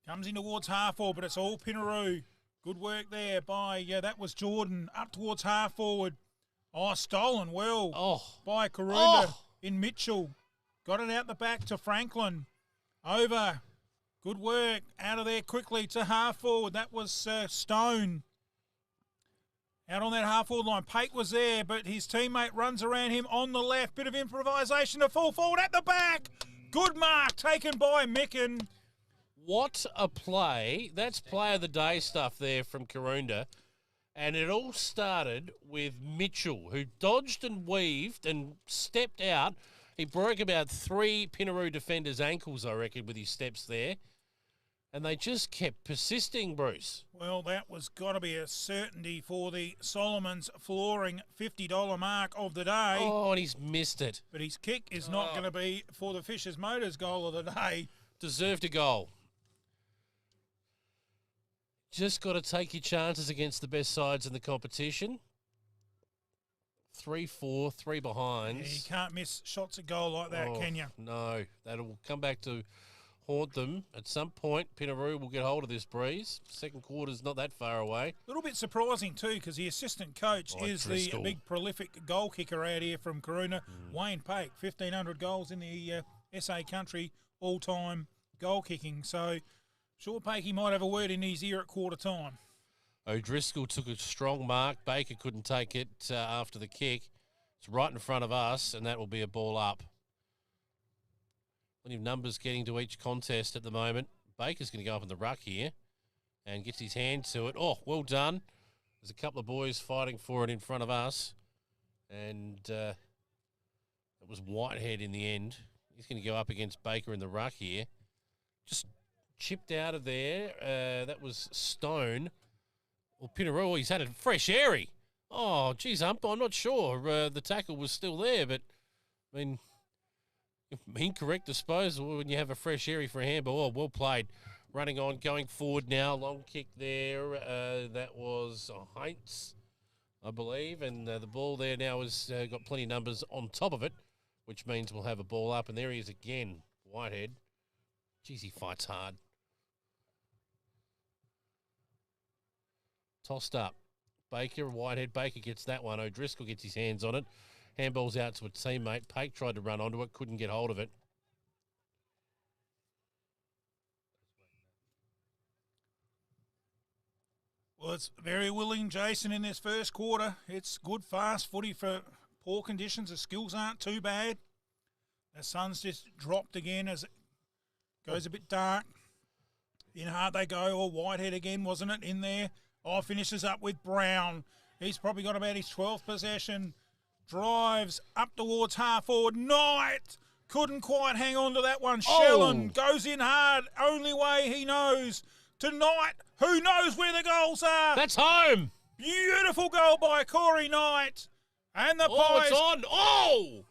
Comes in towards half forward, but it's all Pinnaroo. Good work there by, that was Jordan, up towards half forward. Oh, stolen well by Karoonda in Mitchell. Got it out the back to Franklin. Over. Good work. Out of there quickly to half forward. That was Stone. Out on that half forward line. Pate was there, but his teammate runs around him on the left. Bit of improvisation to full forward at the back. Good mark taken by Micken. What a play. That's play of the day stuff there from Karoonda. And it all started with Mitchell, who dodged and weaved and stepped out. He broke about 3 Pinnaroo defenders' ankles, I reckon, with his steps there. And they just kept persisting, Bruce. Well, that was got to be a certainty for the Solomon's Flooring $50 mark of the day. Oh, and he's missed it. But his kick is not going to be for the Fishers Motors goal of the day. Deserved a goal. Just got to take your chances against the best sides in the competition. 3-4, 3 behinds. Yeah, you can't miss shots at goal like that, can you? No, that'll come back to haunt them. At some point, Pinnaroo will get hold of this breeze. Second quarter's not that far away. A little bit surprising too, because the assistant coach is Driscoll. the big prolific goal kicker out here from Karoonda, Wayne Pake, 1,500 goals in the SA country all-time goal kicking. So sure, Pakey might have a word in his ear at quarter time. O'Driscoll took a strong mark. Baker couldn't take it after the kick. It's right in front of us, and that will be a ball up. Plenty of numbers getting to each contest at the moment. Baker's going to go up in the ruck here and gets his hand to it. Oh, well done. There's a couple of boys fighting for it in front of us. And it was Whitehead in the end. He's going to go up against Baker in the ruck here. Just chipped out of there. That was Stone. Well, Pinnaroo, he's had a fresh airy. Oh, geez, I'm not sure. The tackle was still there, but, I mean, incorrect disposal when you have a fresh airy for a handball. Oh, well played. Running on, going forward now. Long kick there. That was Heinz, I believe. And the ball there now has got plenty of numbers on top of it, which means we'll have a ball up. And there he is again, Whitehead. Geez, he fights hard. Tossed up. Baker, Whitehead. Baker gets that one. O'Driscoll gets his hands on it. Handball's out to a teammate. Pake tried to run onto it, couldn't get hold of it. Well, it's very willing, Jason, in this first quarter. It's good, fast footy for poor conditions. The skills aren't too bad. The sun's just dropped again as it goes a bit dark. In hard they go, or Whitehead again, wasn't it, in there? Oh, finishes up with Brown. He's probably got about his 12th possession. Drives up towards half forward. Knight couldn't quite hang on to that one. Shellen goes in hard. Only way he knows. To Knight. Who knows where the goals are? That's home. Beautiful goal by Corey Knight. And the Pies. It's on. Oh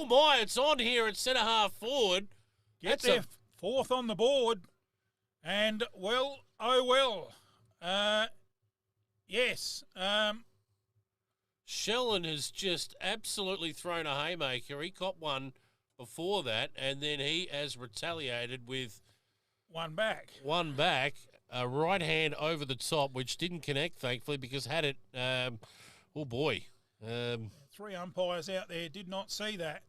my, it's on here at centre half forward. Get their fourth on the board. And, well, yes. Shellen has just absolutely thrown a haymaker. He caught one before that, and then he has retaliated with one back. A right hand over the top, which didn't connect, thankfully, because had it, Three umpires out there did not see that.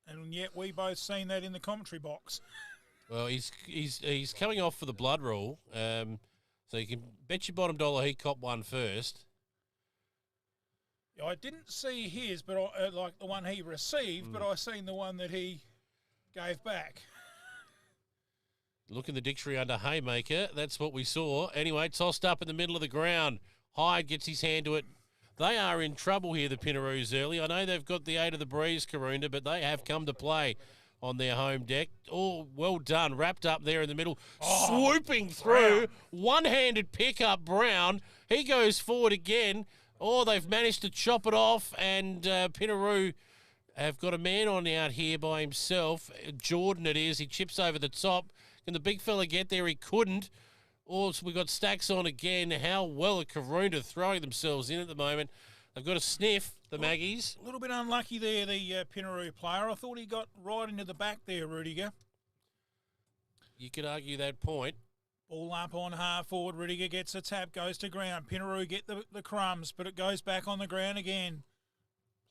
And yet we both seen that in the commentary box. Well, he's coming off for the blood rule, so you can bet your bottom dollar he copped one first. I didn't see his, but like the one he received, but I seen the one that he gave back. Look in the dictionary under haymaker. That's what we saw. Anyway, tossed up in the middle of the ground. Hyde gets his hand to it. They are in trouble here, the Pinnaroos, early. I know they've got the 8 of the breeze, Karoonda, but they have come to play on their home deck. Oh, well done. Wrapped up there in the middle. Swooping through. One-handed pick-up, Brown. He goes forward again. Oh, they've managed to chop it off, and Pinnaroo have got a man on out here by himself. Jordan it is. He chips over the top. Can the big fella get there? He couldn't. Also, we've got Stacks on again. How well are Karoonda throwing themselves in at the moment? They've got a sniff, the Maggies. A little bit unlucky there, the Pinnaroo player. I thought he got right into the back there, Rudiger. You could argue that point. Ball up on half forward. Rudiger gets a tap, goes to ground. Pinnaroo get the crumbs, but it goes back on the ground again.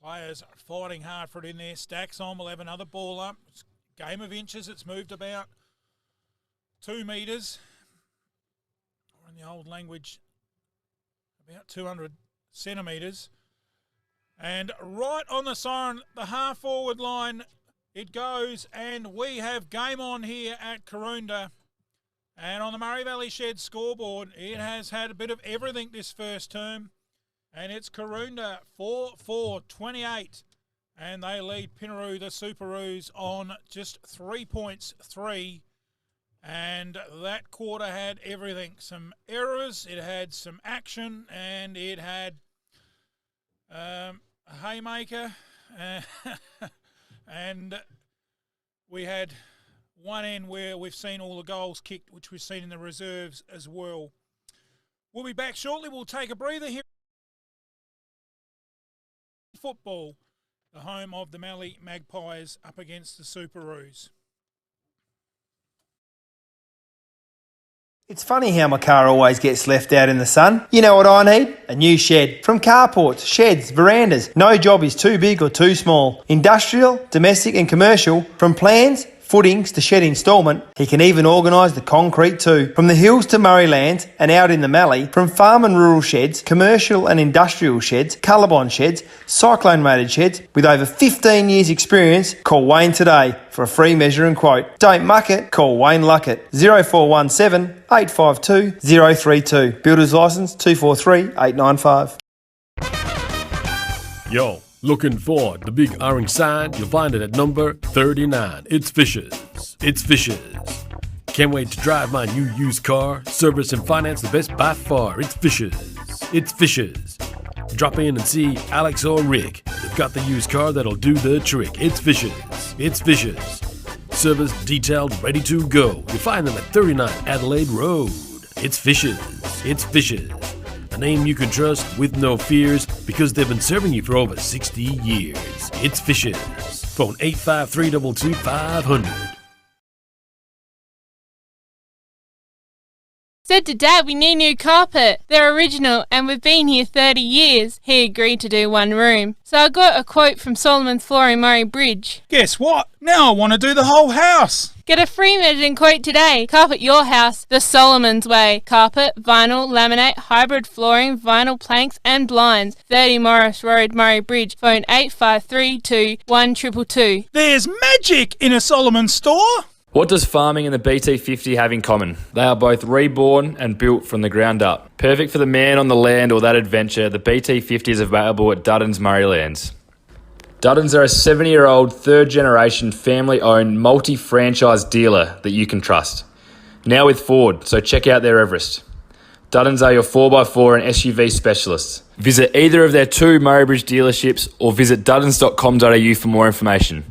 Players are fighting hard for it in there. Stacks on. We'll have another ball up. It's a game of inches. It's moved about 2 metres. Or in the old language, about 200 centimetres. And right on the siren, the half-forward line, it goes, and we have game on here at Karoonda. And on the Murray Valley Shed scoreboard, it has had a bit of everything this first term. And it's Karoonda 4-4-28. And they lead Pinnaroo, the Superoos, on just 3 points, 3. And that quarter had everything. Some errors, it had some action, and it had a haymaker. And we had one end where we've seen all the goals kicked, which we've seen in the reserves as well. We'll be back shortly. We'll take a breather here. Football, the home of the Mallee Magpies up against the Superoos. It's funny how my car always gets left out in the sun. You know what I need? A new shed. From carports, sheds, verandas. No job is too big or too small. Industrial, domestic and commercial. From plans, footings to shed instalment, he can even organise the concrete too. From the hills to Murraylands and out in the Mallee, from farm and rural sheds, commercial and industrial sheds, Colorbond sheds, cyclone rated sheds, with over 15 years experience, call Wayne today for a free measure and quote. Don't muck it, call Wayne Luckett. 0417 852 032. Builder's licence 243 895. Yo, looking for the big orange sign? You'll find it at number 39. It's Fishes. It's Fishes. Can't wait to drive my new used car. Service and finance the best by far. It's Fishes. It's Fishes. Drop in and see Alex or Rick. They've got the used car that'll do the trick. It's Fishes. It's Fishes. Service detailed, ready to go. You'll find them at 39 Adelaide Road. It's Fishes. It's Fishes. A name you can trust with no fears because they've been serving you for over 60 years. It's Fishes. Phone 853-22500. Said to Dad we need new carpet. They're original and we've been here 30 years. He agreed to do one room. So I got a quote from Solomon's Flooring Murray Bridge. Guess what? Now I want to do the whole house. Get a free measuring quote today. Carpet your house the Solomon's way. Carpet, vinyl, laminate, hybrid flooring, vinyl planks and blinds. 30 Morris Road, Murray Bridge. Phone 8532 1222. There's magic in a Solomon store. What does farming and the BT50 have in common? They are both reborn and built from the ground up. Perfect for the man on the land or that adventure, the BT50 is available at Duddon's Murray Lands. Duddon's are a 70-year-old, third-generation, family-owned, multi-franchise dealer that you can trust. Now with Ford, so check out their Everest. Duddon's are your 4x4 and SUV specialists. Visit either of their 2 Murray Bridge dealerships or visit duddons.com.au for more information.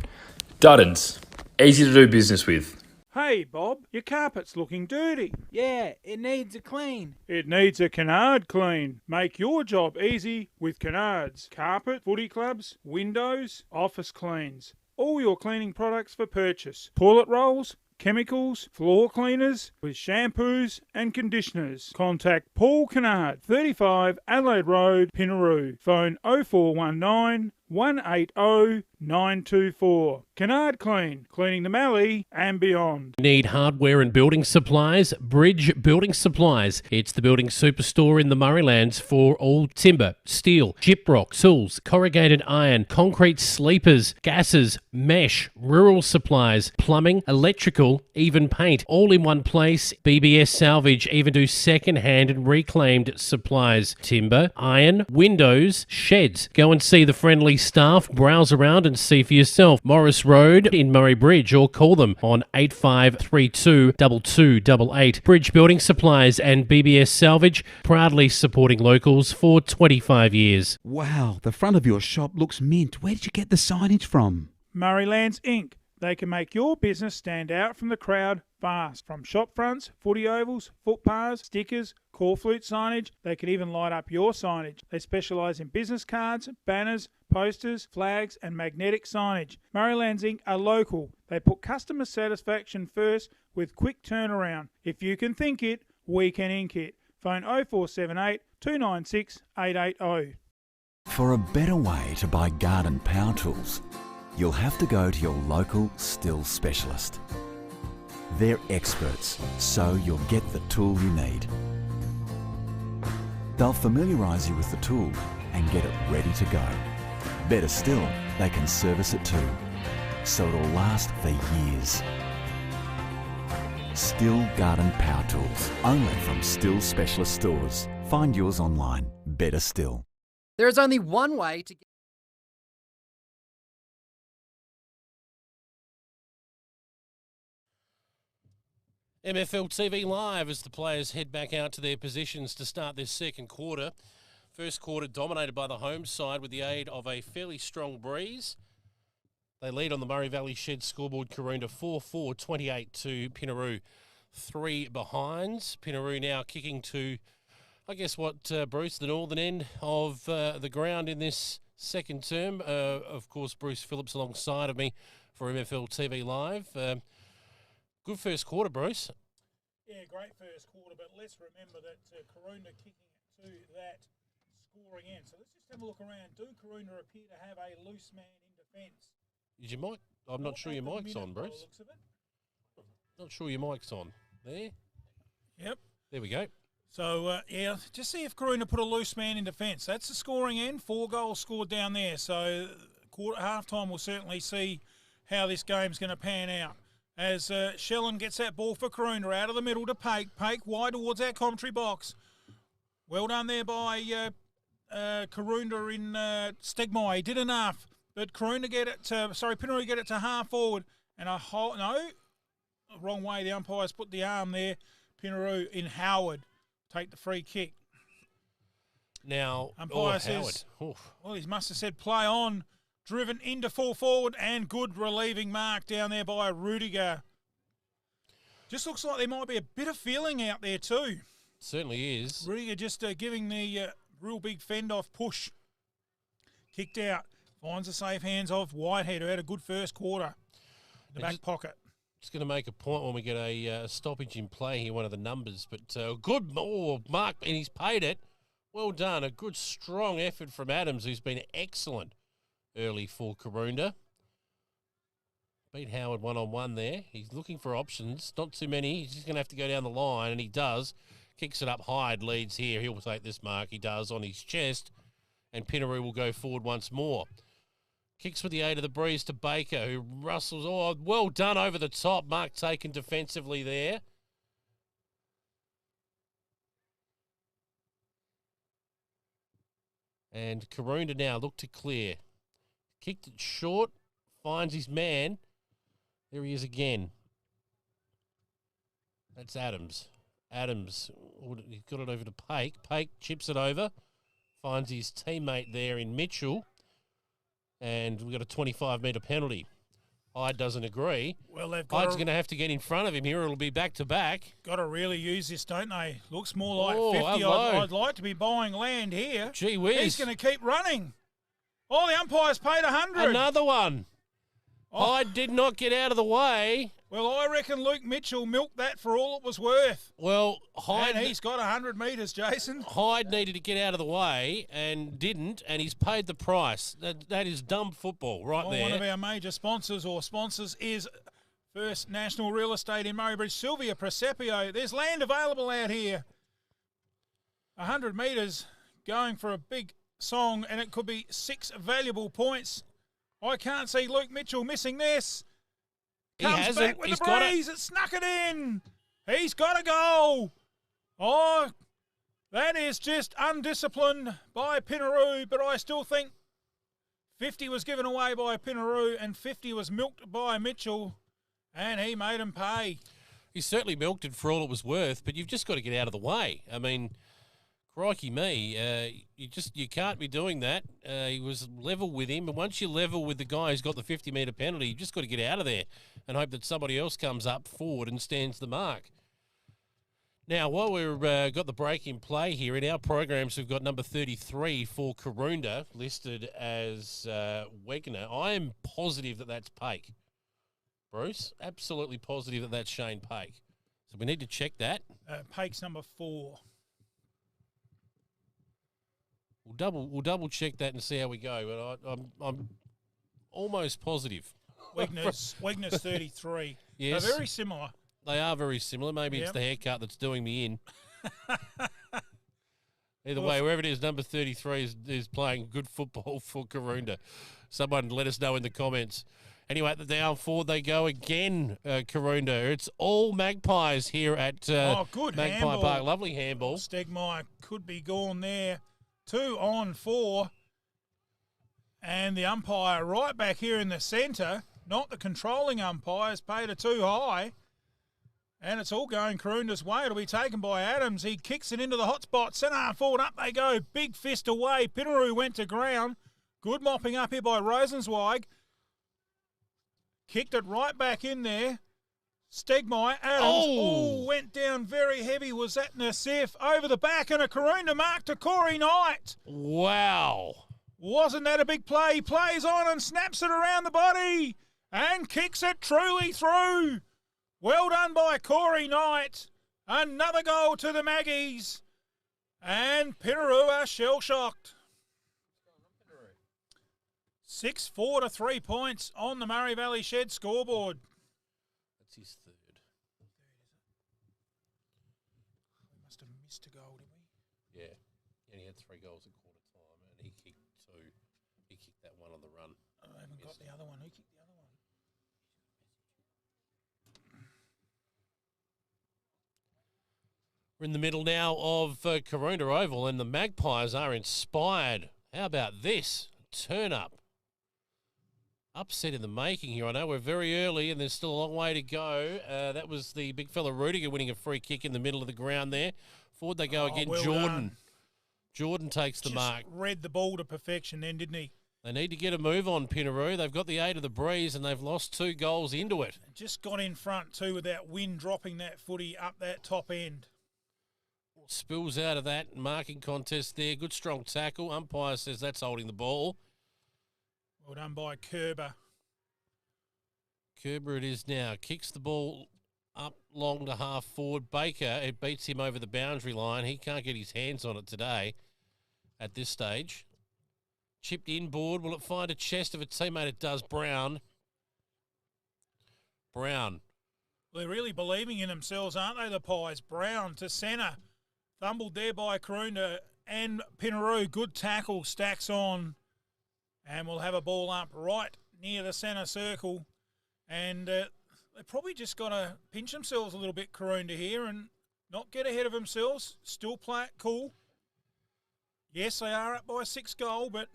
Duddon's, easy to do business with. Hey Bob, your carpet's looking dirty. Yeah, it needs a clean. It needs a canard clean. Make your job easy with canards. Carpet, footy clubs, windows, office cleans. All your cleaning products for purchase. Toilet rolls, chemicals, floor cleaners with shampoos and conditioners. Contact Paul Canard, 35 Adelaide Road, Pinnaroo. Phone 0419 180 924. Canard Clean, cleaning the Mallee and beyond. Need hardware and building supplies? Bridge Building Supplies. It's the building superstore in the Murraylands for all timber, steel, gyprock, tools, corrugated iron, concrete sleepers, gases, mesh, rural supplies, plumbing, electrical, even paint, all in one place. BBS Salvage even do second-hand and reclaimed supplies. Timber, iron, windows, sheds. Go and see the friendly staff, browse around and see for yourself. Morris Road in Murray Bridge, or call them on 8532 2288. Bridge Building Supplies and BBS Salvage, proudly supporting locals for 25 years. Wow, the front of your shop looks mint. Where did you get the signage from? Murraylands Inc. They can make your business stand out from the crowd fast. From shop fronts, footy ovals, footpaths, stickers, call flute signage, they can even light up your signage. They specialise in business cards, banners, posters, flags and magnetic signage. Murraylands Inc. are local. They put customer satisfaction first with quick turnaround. If you can think it, we can ink it. Phone 0478 296 880. For a better way to buy garden power tools, you'll have to go to your local Still specialist. They're experts, so you'll get the tool you need. They'll familiarise you with the tool and get it ready to go. Better still, they can service it too, so it'll last for years. Still Garden Power Tools, only from Still Specialist Stores. Find yours online. Better still. There is only one way to get... MFL TV Live as the players head back out to their positions to start their second quarter. First quarter dominated by the home side with the aid of a fairly strong breeze. They lead on the Murray Valley Shed scoreboard, Karoonda 4-4, 28 to Pinnaroo. 3 behinds. Pinnaroo now kicking to, I guess what, Bruce, the northern end of the ground in this second term. Of course, Bruce Phillips alongside of me for MFL TV Live. Good first quarter, Bruce. Yeah, great first quarter, but let's remember that Karoonda kicking it to that scoring end. So let's just have a look around. Do Karoonda appear to have a loose man in defence? Is your mic? I'm not sure your mic's on, Bruce. Not sure your mic's on. There? Yep. There we go. So, yeah, just see if Karoonda put a loose man in defence. That's the scoring end. 4 goals scored down there. So, half-time we'll certainly see how this game's going to pan out. As Shellen gets that ball for Karoonda out of the middle to Pake. Pake wide towards our commentary box. Well done there by Karoonda in Stegmaier. He did enough. But Pinnaroo get it to half forward. And wrong way. The umpires put the arm there. Pinnaroo in Howard. Take the free kick. Now, umpire says, well, he must have said play on. Driven into full forward and good relieving mark down there by Rudiger. Just looks like there might be a bit of feeling out there too. Certainly is. Rudiger just giving the real big fend-off push. Kicked out. Finds the safe hands of Whitehead, who had a good first quarter. The back pocket. Just going to make a point when we get a stoppage in play here, one of the numbers. But good mark, and he's paid it. Well done. A good, strong effort from Adams, who's been excellent early for Karoonda. Beat Howard one-on-one there. He's looking for options. Not too many. He's just going to have to go down the line, and he does. Kicks it up. Hyde leads here. He'll take this mark. He does on his chest. And Pinnaroo will go forward once more. Kicks with the aid of the breeze to Baker, who rustles. Oh, well done over the top. Mark taken defensively there. And Karoonda now look to clear. Kicked it short. Finds his man. There he is again. That's Adams. Adams, he's got it over to Pake. Pake chips it over. Finds his teammate there in Mitchell. And we've got a 25-metre penalty. Hyde doesn't agree. Well, they've got Hyde's going to have to get in front of him here. It'll be back-to-back. Got to really use this, don't they? Looks more like 50. Hello. I'd like to be buying land here. Gee whiz. He's going to keep running. Oh, the umpire's paid 100. Another one. Hyde did not get out of the way. Well, I reckon Luke Mitchell milked that for all it was worth. Well, Hyde... And he's got 100 metres, Jason. Hyde needed to get out of the way and didn't, and he's paid the price. That is dumb football right there. One of our major sponsors is First National Real Estate in Murray Bridge. Sylvia Presepio. There's land available out here. 100 metres going for a big song, and it could be 6 valuable points. I can't see Luke Mitchell missing this. Comes back with the breeze. It snuck it in. He's got a goal. Oh, that is just undisciplined by Pinnaroo, but I still think 50 was given away by Pinnaroo and 50 was milked by Mitchell, and he made him pay. He certainly milked it for all it was worth, but you've just got to get out of the way. I mean, crikey me, you can't be doing that. He was level with him, and once you're level with the guy who's got the 50-metre penalty, you've just got to get out of there and hope that somebody else comes up forward and stands the mark. Now, while we've got the break in play here, in our programs we've got number 33 for Karoonda listed as Wegner. I am positive that that's Pake. Bruce, absolutely positive that that's Shane Pake. So we need to check that. Pake's number 4. We'll double check that and see how we go. But I'm almost positive. Wegner's 33. Yes, they're very similar. They are very similar. Maybe it's the haircut that's doing me in. Either way, wherever it is, number 33 is playing good football for Karoonda. Someone let us know in the comments. Anyway, down forward they go again, Karoonda. It's all Magpies here at good Magpie handball. Park. Lovely handball. Stegmeyer could be gone there. 2 on 4. And the umpire right back here in the centre, not the controlling umpire, has paid it too high. And it's all going Karoonda's way. It'll be taken by Adams. He kicks it into the hot spot. Centre half forward, up they go. Big fist away. Pinnaroo went to ground. Good mopping up here by Rosenzweig. Kicked it right back in there. Stegmeyer, Adams, went down very heavy. Was that Nassif? Over the back and a Karoonda mark to Corey Knight. Wow. Wasn't that a big play? He plays on and snaps it around the body and kicks it truly through. Well done by Corey Knight. Another goal to the Maggies. And Pinnaroo are shell-shocked. 6-4 to 3 points on the Murray Valley Shed scoreboard. That's his third. We must have missed a goal, did we? Yeah. And he had 3 goals at quarter time, and he kicked 2. He kicked that one on the run. I haven't got the other one. Who kicked the other one? We're in the middle now of Karoonda Oval, and the Magpies are inspired. How about this? Turn up. Upset in the making here. I know we're very early and there's still a long way to go. That was the big fella Rudiger winning a free kick in the middle of the ground there. Forward they go again. Well Jordan. done. Jordan takes the mark. Read the ball to perfection then, didn't he? They need to get a move on, Pinnaroo. They've got the aid of the breeze and they've lost 2 goals into it. Just got in front too with that wind dropping that footy up that top end. Spills out of that marking contest there. Good strong tackle. Umpire says that's holding the ball. Well done by Kerber. Kerber it is now. Kicks the ball up long to half forward. Baker, it beats him over the boundary line. He can't get his hands on it today at this stage. Chipped inboard. Will it find a chest of a teammate? It does. Brown. Well, they're really believing in themselves, aren't they, the Pies? Brown to centre. Thumbled there by Karoonda and Pinnaroo. Good tackle. Stacks on. And we'll have a ball up right near the centre circle. And they probably just got to pinch themselves a little bit, Karoonda, here, and not get ahead of themselves. Still play it cool. Yes, they are up by 6 goal, but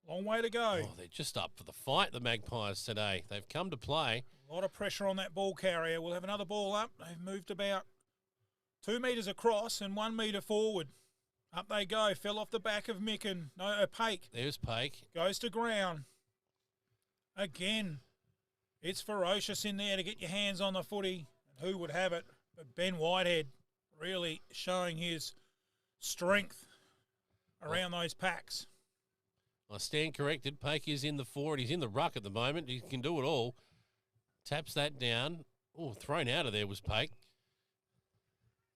long way to go. Oh, they're just up for the fight, the Magpies, today. They've come to play. A lot of pressure on that ball carrier. We'll have another ball up. They've moved about 2 metres across and 1 metre forward. Up they go. Fell off the back of Micken. No, Pake. There's Pake. Goes to ground. Again, it's ferocious in there to get your hands on the footy. And who would have it? But Ben Whitehead really showing his strength around those packs. I stand corrected. Pake is in the forward. He's in the ruck at the moment. He can do it all. Taps that down. Oh, thrown out of there was Pake.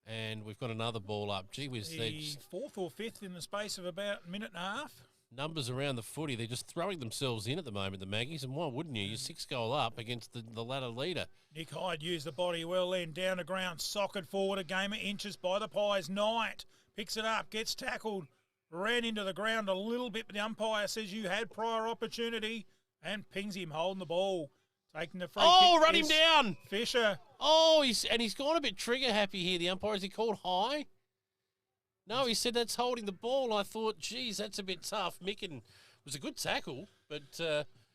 And we've got another ball up. Gee whiz, The 4th or 5th in the space of about a minute and a half. Numbers around the footy. They're just throwing themselves in at the moment, the Maggies. And why wouldn't you? You're 6 goal up against the ladder leader. Nick Hyde used the body well then. Down to ground. Socket forward a game of inches by the Pies. Knight picks it up. Gets tackled. Ran into the ground a little bit, but the umpire says you had prior opportunity and pings him holding the ball. Taking the free kick. Run him down. Fisher. Oh, he's gone a bit trigger happy here, the umpire. Is he called high? No, he said that's holding the ball. I thought, geez, that's a bit tough. Micken was a good tackle, but...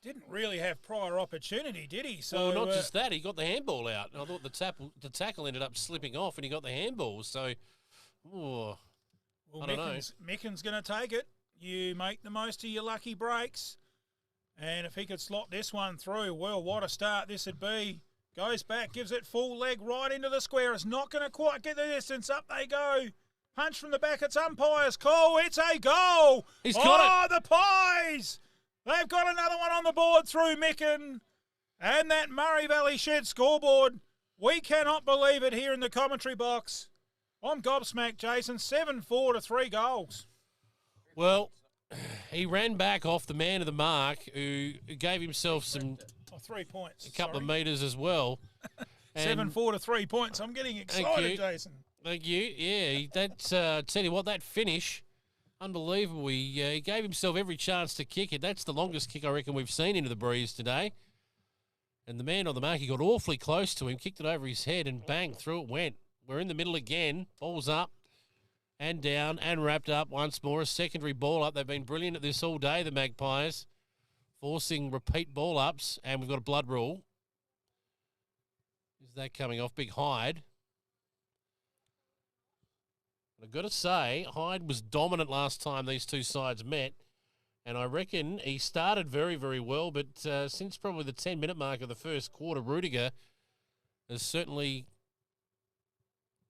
didn't really have prior opportunity, did he? So not just that, he got the handball out. I thought the tackle ended up slipping off and he got the handball. So, well, I don't know. Micken's going to take it. You make the most of your lucky breaks. And if he could slot this one through, well, what a start this would be. Goes back, gives it full leg right into the square. It's not going to quite get the distance. Up they go. Punch from the back. It's umpire's call. It's a goal. He's got it. The Pies. They've got another one on the board through Micken. And that Murray Valley Shed scoreboard. We cannot believe it here in the commentary box. I'm gobsmacked, Jason. 7-4 to 3 goals. Well, he ran back off the man of the mark who gave himself 3 points. A couple of metres as well. 7-4 to 3 points. I'm getting excited, Jason. Thank you. Yeah, that's tell you what, that finish, unbelievable. He gave himself every chance to kick it. That's the longest kick I reckon we've seen into the breeze today. And the man on the mark, he got awfully close to him, kicked it over his head, and bang, through it went. We're in the middle again. Ball's up and down and wrapped up once more. A secondary ball up. They've been brilliant at this all day, the Magpies, forcing repeat ball ups, and we've got a blood rule. Is that coming off? Big Hyde. I've got to say, Hyde was dominant last time these two sides met, and I reckon he started very, very well, but since probably the 10-minute mark of the first quarter, Rudiger has certainly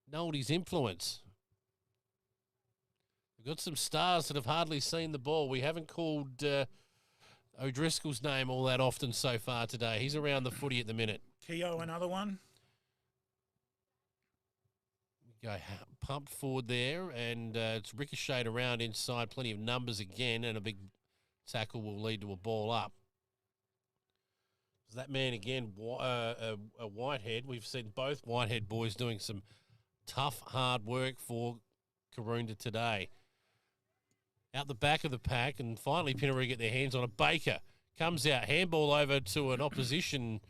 known his influence. We've got some stars that have hardly seen the ball. We haven't called O'Driscoll's name all that often so far today. He's around the footy at the minute. Keogh, another one. Go pumped forward there, and it's ricocheted around inside. Plenty of numbers again, and a big tackle will lead to a ball up. That man again, a Whitehead. We've seen both Whitehead boys doing some tough, hard work for Karoonda today. Out the back of the pack, and finally Pinnaroo get their hands on a Baker. Comes out, handball over to an opposition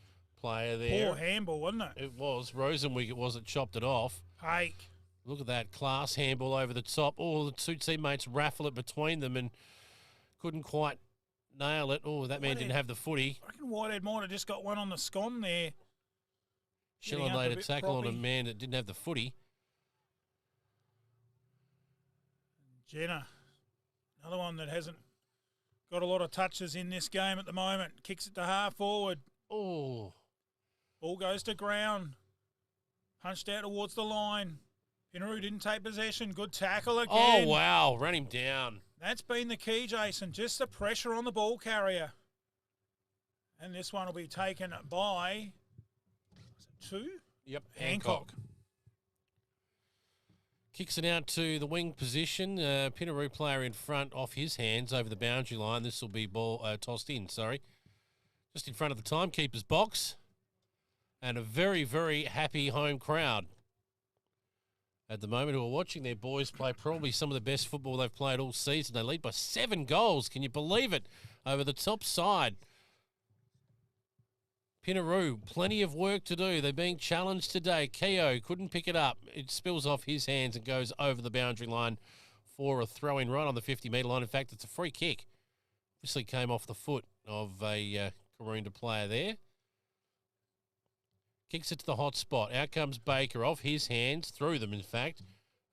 player there. Poor handball, wasn't it? It was. Rosenwig it was that chopped it off. Pake. Look at that class handball over the top. Oh, the two teammates raffle it between them and couldn't quite nail it. Oh, that man didn't have the footy. I reckon Whitehead might have just got one on the scone there. Shillon laid a tackle on a man that didn't have the footy. Jenner, another one that hasn't got a lot of touches in this game at the moment. Kicks it to half forward. Oh. Ball goes to ground. Punched out towards the line. Pinnaroo didn't take possession. Good tackle again. Oh, wow. Run him down. That's been the key, Jason. Just the pressure on the ball carrier. And this one will be taken by to Hancock. Kicks it out to the wing position. Pinnaroo player in front off his hands over the boundary line. This will be ball tossed in, just in front of the timekeeper's box. And a very, very happy home crowd at the moment who are watching their boys play probably some of the best football they've played all season. They lead by 7 goals. Can you believe it? Over the top side. Pinnaroo, plenty of work to do. They're being challenged today. Keogh couldn't pick it up. It spills off his hands and goes over the boundary line for a throw-in right on the 50-metre line. In fact, it's a free kick. Obviously came off the foot of a Karoonda player there. Kicks it to the hot spot. Out comes Baker off his hands, through them in fact,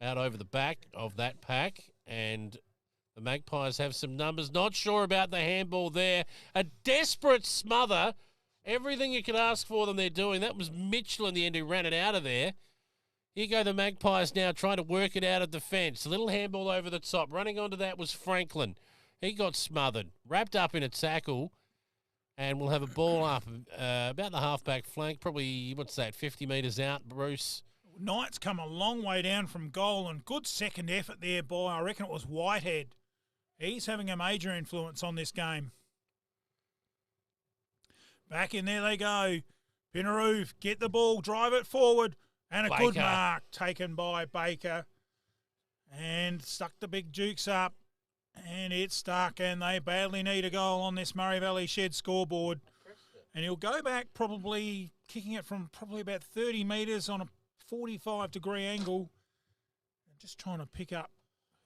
out over the back of that pack. And the Magpies have some numbers. Not sure about the handball there. A desperate smother. Everything you could ask for them, they're doing. That was Mitchell in the end who ran it out of there. Here go the Magpies now trying to work it out of defence. A little handball over the top. Running onto that was Franklin. He got smothered, wrapped up in a tackle, and we'll have a ball up about the halfback flank, probably, 50 metres out, Bruce. Knight's come a long way down from goal, and good second effort there by, I reckon it was Whitehead. He's having a major influence on this game. Back in there they go. Pinnaroo, get the ball, drive it forward, and a good mark taken by Baker. And stuck the big Dukes up, and it's stuck, and they badly need a goal on this Murray Valley Shed scoreboard. And he'll go back probably, kicking it from probably about 30 metres on a 45-degree angle. Just trying to pick up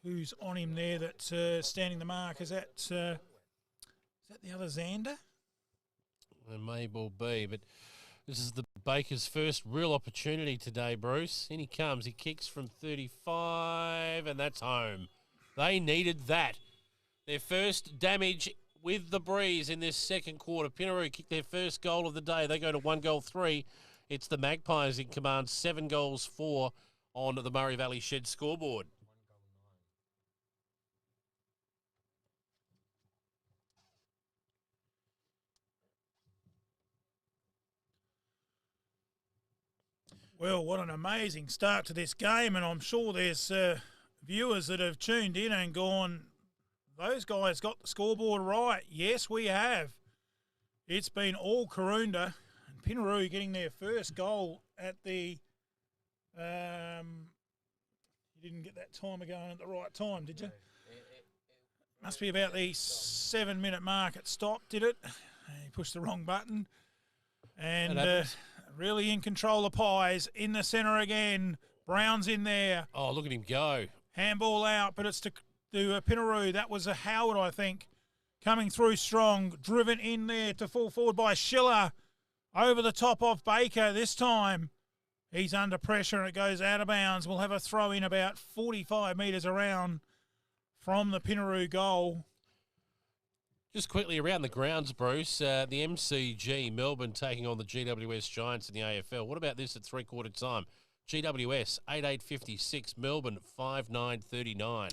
who's on him there that's standing the mark. Is that the other Xander? It may well be, but this is the Baker's first real opportunity today, Bruce. In he comes. He kicks from 35, and that's home. They needed that. Their first damage with the breeze in this second quarter. Pinnaroo kicked their first goal of the day. They go to 1-3. It's the Magpies in command, 7-4 on the Murray Valley Shed scoreboard. Well, what an amazing start to this game, and I'm sure there's viewers that have tuned in and gone, those guys got the scoreboard right. Yes, we have. It's been all Karoonda, and Pinnaroo getting their first goal at the you didn't get that timer going at the right time, did you? Must be about the 7-minute mark it stopped, did it? He pushed the wrong button. And really in control of Pies. In the centre again. Brown's in there. Oh, look at him go. Handball out, but it's to Pinnaroo. That was a Howard, I think, coming through strong. Driven in there to full forward by Schiller. Over the top of Baker this time. He's under pressure and it goes out of bounds. We'll have a throw in about 45 metres around from the Pinnaroo goal. Just quickly around the grounds, Bruce, the MCG, Melbourne taking on the GWS Giants in the AFL. What about this at three-quarter time? GWS, 8-8-56, Melbourne, 5-9-39.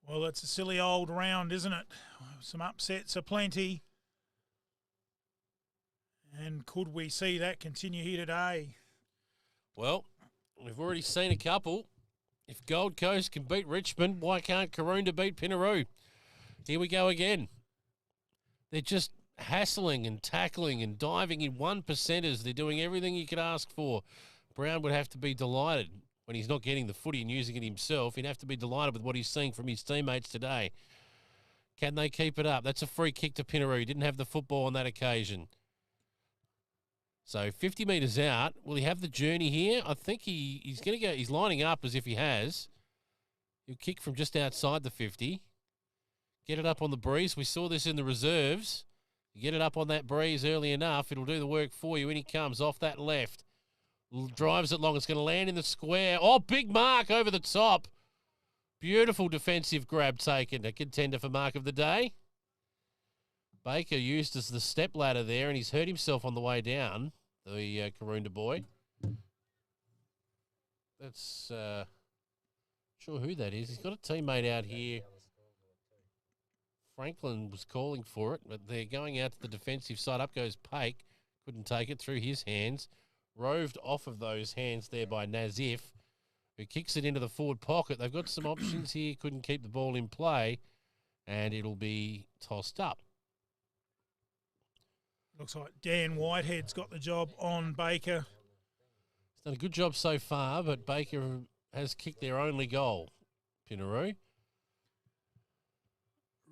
Well, it's a silly old round, isn't it? Some upsets aplenty. And could we see that continue here today? Well, we've already seen a couple. If Gold Coast can beat Richmond, why can't Karoonda beat Pinnaroo? Here we go again. They're just hassling and tackling and diving in 1%ers. They're doing everything you could ask for. Brown would have to be delighted when he's not getting the footy and using it himself. He'd have to be delighted with what he's seeing from his teammates today. Can they keep it up? That's a free kick to Pinnaroo. He didn't have the football on that occasion. So 50 metres out. Will he have the journey here? I think he's going to go. He's lining up as if he has. He'll kick from just outside the 50. Get it up on the breeze. We saw this in the reserves. You get it up on that breeze early enough, it'll do the work for you. In he comes off that left. Drives it long. It's going to land in the square. Oh, big mark over the top. Beautiful defensive grab taken. A contender for mark of the day. Baker used as the step ladder there, and he's hurt himself on the way down, the Karoonda boy. That's sure who that is. He's got a teammate out here. Franklin was calling for it, but they're going out to the defensive side. Up goes Pake. Couldn't take it through his hands. roved off of those hands there by Nazif, who kicks it into the forward pocket. They've got some options here. Couldn't keep the ball in play, and it'll be tossed up. Looks like Dan Whitehead's got the job on Baker. He's done a good job so far, but Baker has kicked their only goal, Pinnaroo.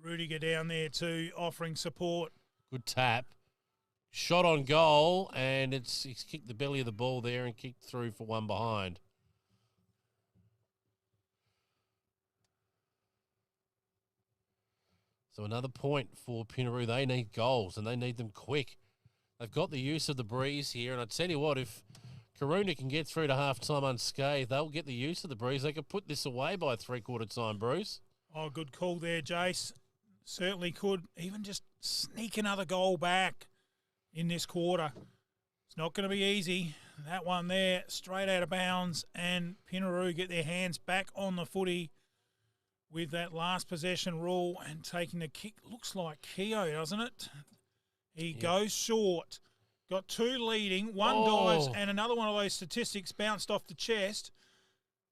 Rudiger down there too, offering support. Good tap. Shot on goal, and he's kicked the belly of the ball there and kicked through for one behind. So another point for Pinnaroo. They need goals, and they need them quick. They've got the use of the breeze here, and I tell you what, if Karoonda can get through to half-time unscathed, they'll get the use of the breeze. They could put this away by three-quarter time, Bruce. Oh, good call there, Jace. Certainly could even just sneak another goal back in this quarter. It's not going to be easy. That one there, straight out of bounds, and Pinnaroo get their hands back on the footy with that last possession rule and taking the kick. Looks like Keogh, doesn't it? He goes short. Got two leading. One dives and another one of those statistics bounced off the chest.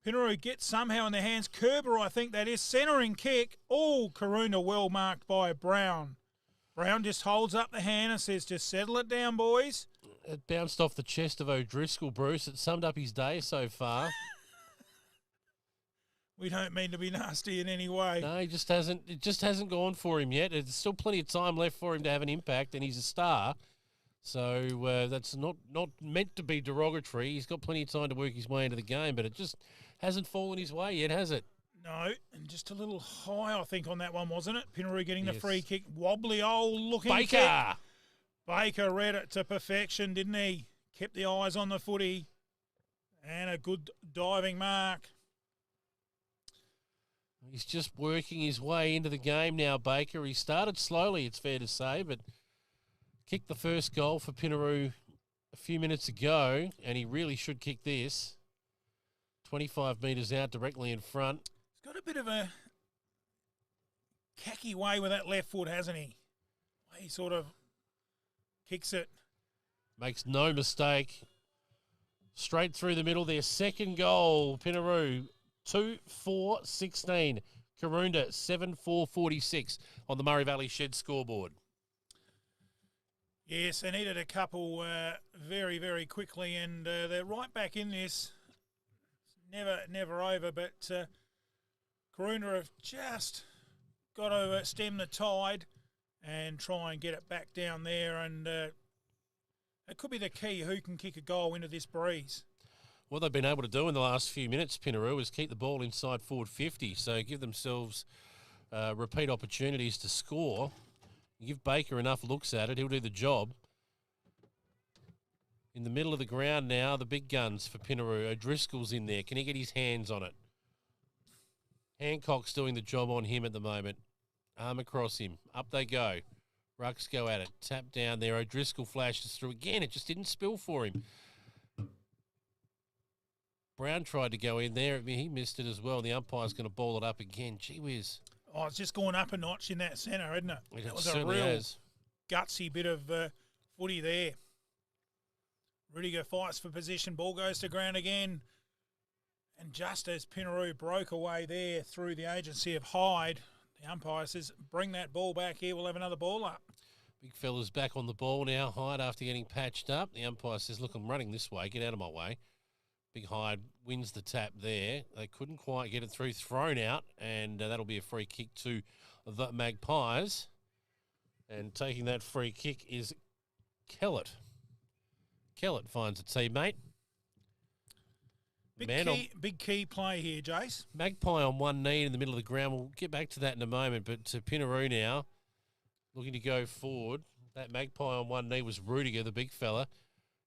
Pinnaroo gets somehow in their hands. Kerber, I think that is, centering kick. Oh, Karoonda well marked by Brown. Brown just holds up the hand and says, just settle it down, boys. It bounced off the chest of O'Driscoll, Bruce. It summed up his day so far. We don't mean to be nasty in any way. No, it just hasn't gone for him yet. There's still plenty of time left for him to have an impact, and he's a star. So that's not meant to be derogatory. He's got plenty of time to work his way into the game, but it just hasn't fallen his way yet, has it? No, and just a little high, I think, on that one, wasn't it? Pinnaroo getting the free kick. Wobbly old looking Baker. kick. Baker read it to perfection, didn't he? Kept the eyes on the footy. And a good diving mark. He's just working his way into the game now, Baker. He started slowly, it's fair to say, but kicked the first goal for Pinnaroo a few minutes ago, and he really should kick this. 25 metres out, directly in front. He's got a bit of a khaki way with that left foot, hasn't he? He sort of kicks it. Makes no mistake. Straight through the middle. Their second goal, Pinnaroo. 2-4-16. Karoonda 7-4-46 on the Murray Valley Shed scoreboard. Yes, they needed a couple very, very quickly, and they're right back in this. Never over, but Karoonda have just got to stem the tide and try and get it back down there, and it could be the key who can kick a goal into this breeze. What they've been able to do in the last few minutes, Pinnaroo, is keep the ball inside forward 50, so give themselves repeat opportunities to score. Give Baker enough looks at it, he'll do the job. In the middle of the ground now, the big guns for Pinnaroo. O'Driscoll's in there. Can he get his hands on it? Hancock's doing the job on him at the moment. Arm across him. Up they go. Rucks go at it. Tap down there. O'Driscoll flashes through again. It just didn't spill for him. Brown tried to go in there. He missed it as well. The umpire's going to ball it up again. Gee whiz. Oh, it's just gone up a notch in that centre, isn't it? It was certainly a real has. gutsy bit of footy there. Rudiger fights for position. Ball goes to ground again. And just as Pinnaroo broke away there through the agency of Hyde, the umpire says, bring that ball back here. We'll have another ball up. Big fella's back on the ball now. Hyde after getting patched up. The umpire says, look, I'm running this way. Get out of my way. Big Hyde wins the tap there. They couldn't quite get it through. Thrown out. And that'll be a free kick to the Magpies. And taking that free kick is Kellett. Kellett finds a teammate. Big key play here, Jace. Magpie on one knee in the middle of the ground. We'll get back to that in a moment. But to Pinnaroo now, looking to go forward. That Magpie on one knee was Rudiger, the big fella.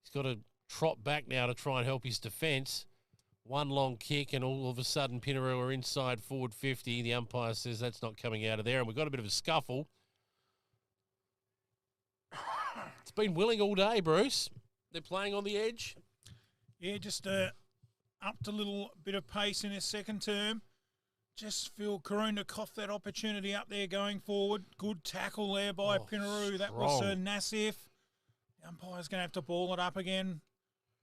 He's got to trot back now to try and help his defence. One long kick, and all of a sudden Pinnaroo are inside forward 50. The umpire says that's not coming out of there, and we've got a bit of a scuffle. It's been willing all day, Bruce. They're playing on the edge. Yeah, just upped a little bit of pace in his second term. Just feel Karoonda coughed that opportunity up there going forward. Good tackle there by Pinnaroo. That was Nassif. The umpire's going to have to ball it up again.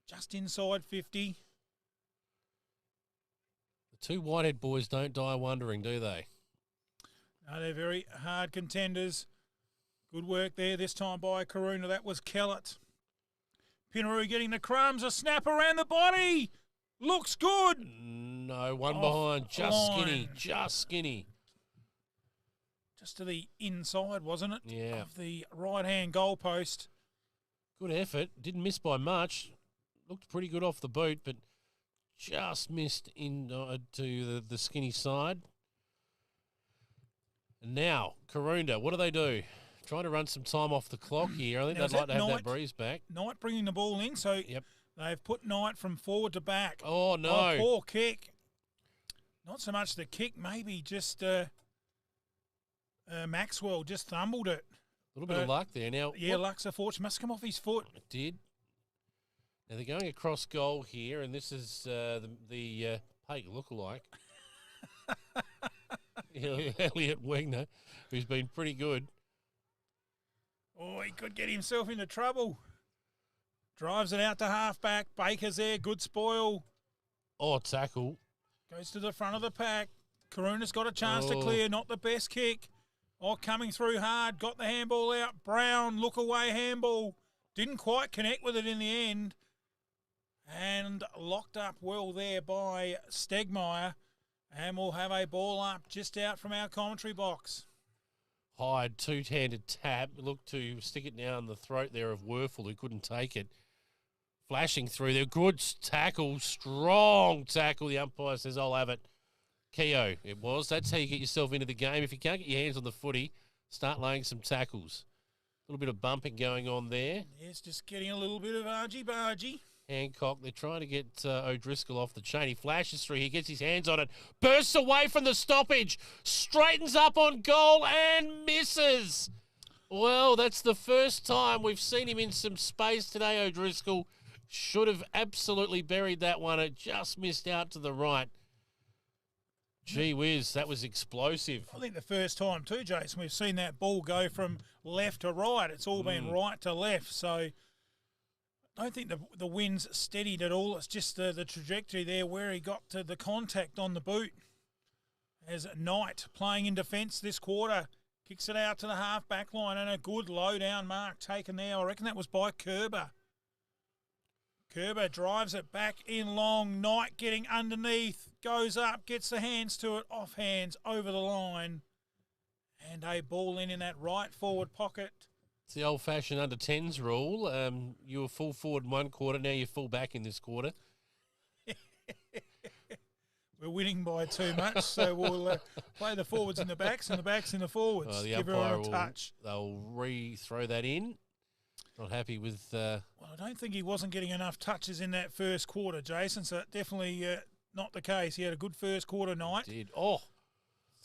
just inside 50. The two Whitehead boys don't die wondering, do they? No, they're very hard contenders. Good work there this time by Karoonda. That was Kellett. Pinnaroo getting the crumbs. A snap around the body. Looks good. No, one behind. Just skinny. Just skinny. Just to the inside, wasn't it? Yeah. Of the right-hand goal post. Good effort. Didn't miss by much. Looked pretty good off the boot, but just missed in to the skinny side. And now, Karoonda, what do? Trying to run some time off the clock here. I think they'd like to have that breeze back. Knight bringing the ball in, so they've put Knight from forward to back. Oh, no. Oh, poor kick. Not so much the kick, maybe just Maxwell just thumbled it. A little bit of luck there. Now, yeah, luck's a fortune. Must come off his foot. It did. Now they're going across goal here, and this is the Pake lookalike. Elliot Wegner, who's been pretty good. Oh, he could get himself into trouble. Drives it out to halfback. Baker's there. Good spoil. Oh, tackle. Goes to the front of the pack. Karoonda's got a chance to clear. Not the best kick. Oh, coming through hard. Got the handball out. Brown, look away handball. Didn't quite connect with it in the end. And locked up well there by Stegmaier. And we'll have a ball up just out from our commentary box. Hyde, two-handed tap. Looked to stick it down the throat there of Werfel, who couldn't take it. Flashing through there. Good tackle. Strong tackle. The umpire says, I'll have it. Keogh, it was. That's how you get yourself into the game. If you can't get your hands on the footy, start laying some tackles. A little bit of bumping going on there. Yes, just getting a little bit of argy-bargy. Hancock, they're trying to get O'Driscoll off the chain. He flashes through. He gets his hands on it. Bursts away from the stoppage. Straightens up on goal and misses. Well, that's the first time we've seen him in some space today, O'Driscoll. Should have absolutely buried that one. It just missed out to the right. Gee whiz, that was explosive. I think the first time too, Jason, we've seen that ball go from left to right. It's all been right to left, so I don't think the wind's steadied at all. It's just the trajectory there where he got to the contact on the boot. As Knight playing in defence this quarter, kicks it out to the half-back line and a good low-down mark taken there. I reckon that was by Kerber. Kerber drives it back in long. Knight getting underneath, goes up, gets the hands to it, off hands, over the line. And a ball in that right forward pocket. It's the old-fashioned under-10s rule. You were full forward in one quarter, now you're full back in this quarter. We're winning by too much, so we'll play the forwards in the backs and the backs in the forwards. The Give umpire everyone a touch. They'll re-throw that in. Not happy with... Well, I don't think he wasn't getting enough touches in that first quarter, Jason, so definitely not the case. He had a good first quarter night. He did. Oh!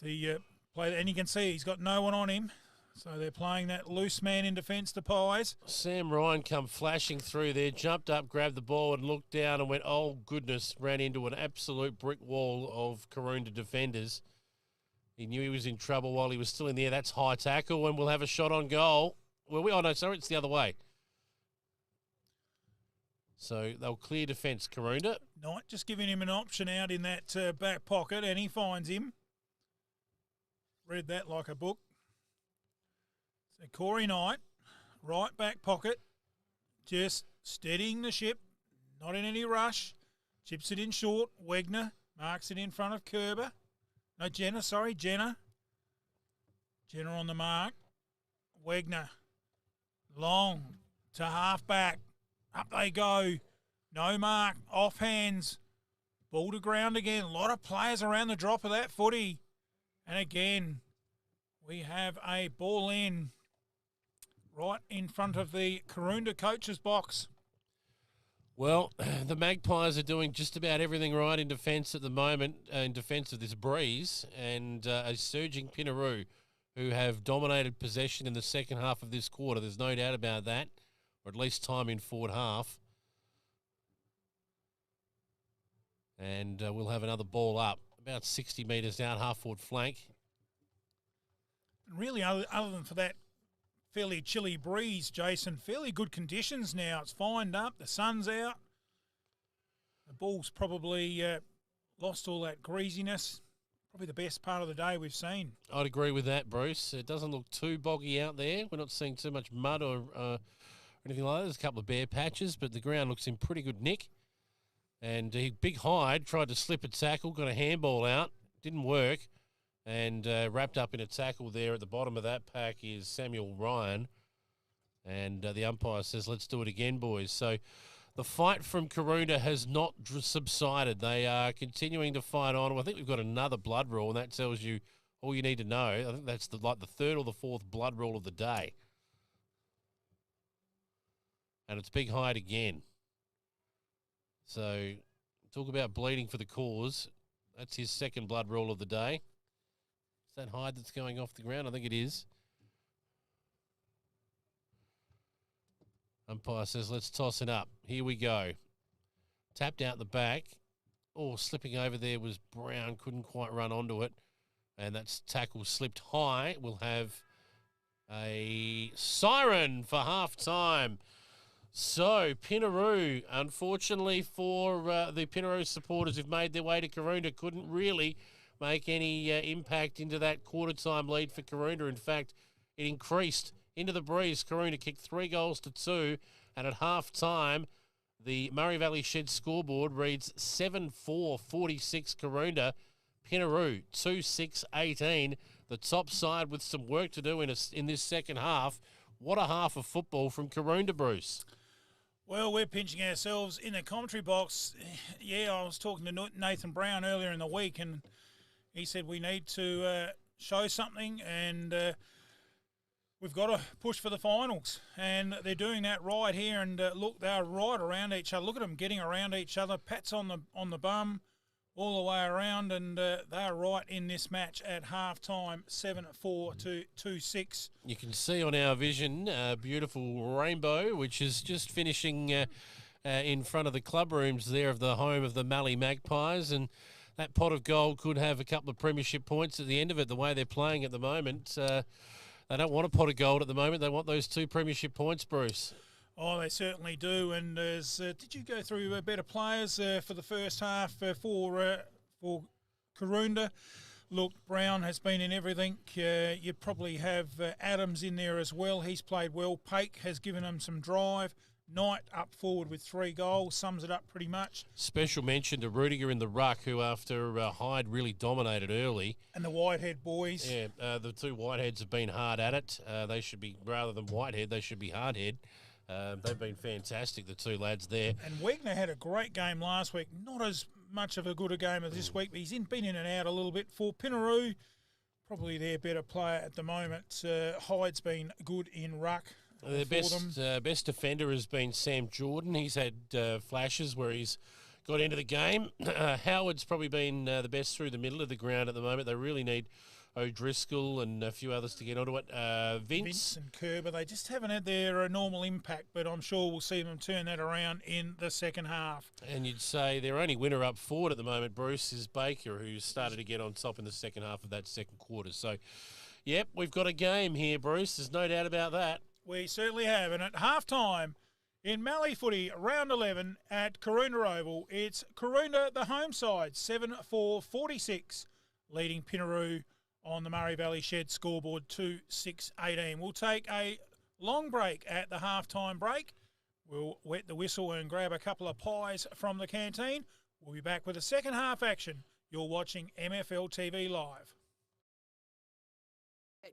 He played, and you can see he's got no one on him. So they're playing that loose man in defence to Pies. Sam Ryan come flashing through there, jumped up, grabbed the ball and looked down and went, oh, goodness, ran into an absolute brick wall of Karoonda defenders. He knew he was in trouble while he was still in there. That's high tackle, and we'll have a shot on goal. Well, oh, no, sorry, it's the other way. So they'll clear defence, Karoonda. Knight just giving him an option out in that back pocket, and he finds him. Read that like a book. So Corey Knight, right back pocket, just steadying the ship, not in any rush. Chips it in short. Wegner marks it in front of Kerber. No, Jenner, sorry, Jenner. Jenner on the mark. Wegner. Long to half back. Up they go. No mark. Off hands. Ball to ground again. A lot of players around the drop of that footy. And again, we have a ball in right in front of the Karoonda coach's box. Well, the Magpies are doing just about everything right in defence at the moment, in defence of this breeze, and a surging Pinnaroo, who have dominated possession in the second half of this quarter. There's no doubt about that, or at least time in forward half. And we'll have another ball up, about 60 metres out, half-forward flank. Really, other than for that fairly chilly breeze, Jason, fairly good conditions now. It's fined up, the sun's out. The ball's probably lost all that greasiness. Probably the best part of the day we've seen. I'd agree with that, Bruce. It doesn't look too boggy out there. We're not seeing too much mud or anything like that. There's a couple of bare patches, but the ground looks in pretty good nick. And Big Hyde tried to slip a tackle, got a handball out, didn't work, and wrapped up in a tackle there at the bottom of that pack is Samuel Ryan. And the umpire says, let's do it again, boys. So the fight from Karoonda has not subsided. They are continuing to fight on. I think we've got another blood rule, and that tells you all you need to know. I think that's the third or the fourth blood rule of the day. And it's Big Hyde again. So talk about bleeding for the cause. That's his second blood rule of the day. Is that Hyde that's going off the ground? I think it is. Umpire says, let's toss it up. Here we go. Tapped out the back. Oh, slipping over there was Brown. Couldn't quite run onto it. And that's tackle slipped high. We'll have a siren for half-time. So, Pinnaroo, unfortunately for the Pinnaroo supporters who've made their way to Karoonda, couldn't really make any impact into that quarter-time lead for Karoonda. In fact, it increased into the breeze. Karoonda kicked 3-2, and at half-time, the Murray Valley Shed scoreboard reads 7-4-46 Karoonda. Pinnaroo 2-6-18. The top side with some work to do in this second half. What a half of football from Karoonda, Bruce. Well, we're pinching ourselves in the commentary box. Yeah, I was talking to Nathan Brown earlier in the week, and he said we need to show something, and we've got to push for the finals. And they're doing that right here, and look, they're right around each other. Look at them getting around each other. Pats on the bum all the way around, and they're right in this match at half-time, 7-4-2-6. You can see on our vision a beautiful rainbow, which is just finishing in front of the club rooms there of the home of the Mallee Magpies, and that pot of gold could have a couple of premiership points at the end of it, the way they're playing at the moment. They don't want a pot of gold at the moment. They want those 2 premiership points, Bruce. Oh, they certainly do. And did you go through better players for the first half for Karoonda? Look, Brown has been in everything. You probably have Adams in there as well. He's played well. Pake has given him some drive. Knight up forward with 3 goals, sums it up pretty much. Special mention to Rudiger in the ruck, who after Hyde really dominated early. And the Whitehead boys. Yeah, the 2 Whiteheads have been hard at it. They should be, rather than Whitehead, they should be Hardhead. They've been fantastic, the 2 lads there. And Wegner had a great game last week. Not as much of a good a game as this week, but he's been in and out a little bit. For Pinnaroo, probably their better player at the moment. Hyde's been good in ruck. Their best defender has been Sam Jordan. He's had flashes where he's got into the game. Howard's probably been the best through the middle of the ground at the moment. They really need O'Driscoll and a few others to get onto it. Vince and Kerber, they just haven't had their normal impact, but I'm sure we'll see them turn that around in the second half. And you'd say their only winner up forward at the moment, Bruce, is Baker, who started to get on top in the second half of that second quarter. So, yep, we've got a game here, Bruce. There's no doubt about that. We certainly have. And at half-time in Mallee footy, round 11 at Karoonda Oval, it's Karoonda, the home side, 7-4-46, leading Pinnaroo on the Murray Valley Shed scoreboard 2-6-18. We'll take a long break at the half-time break. We'll wet the whistle and grab a couple of pies from the canteen. We'll be back with the second half action. You're watching MFL TV Live.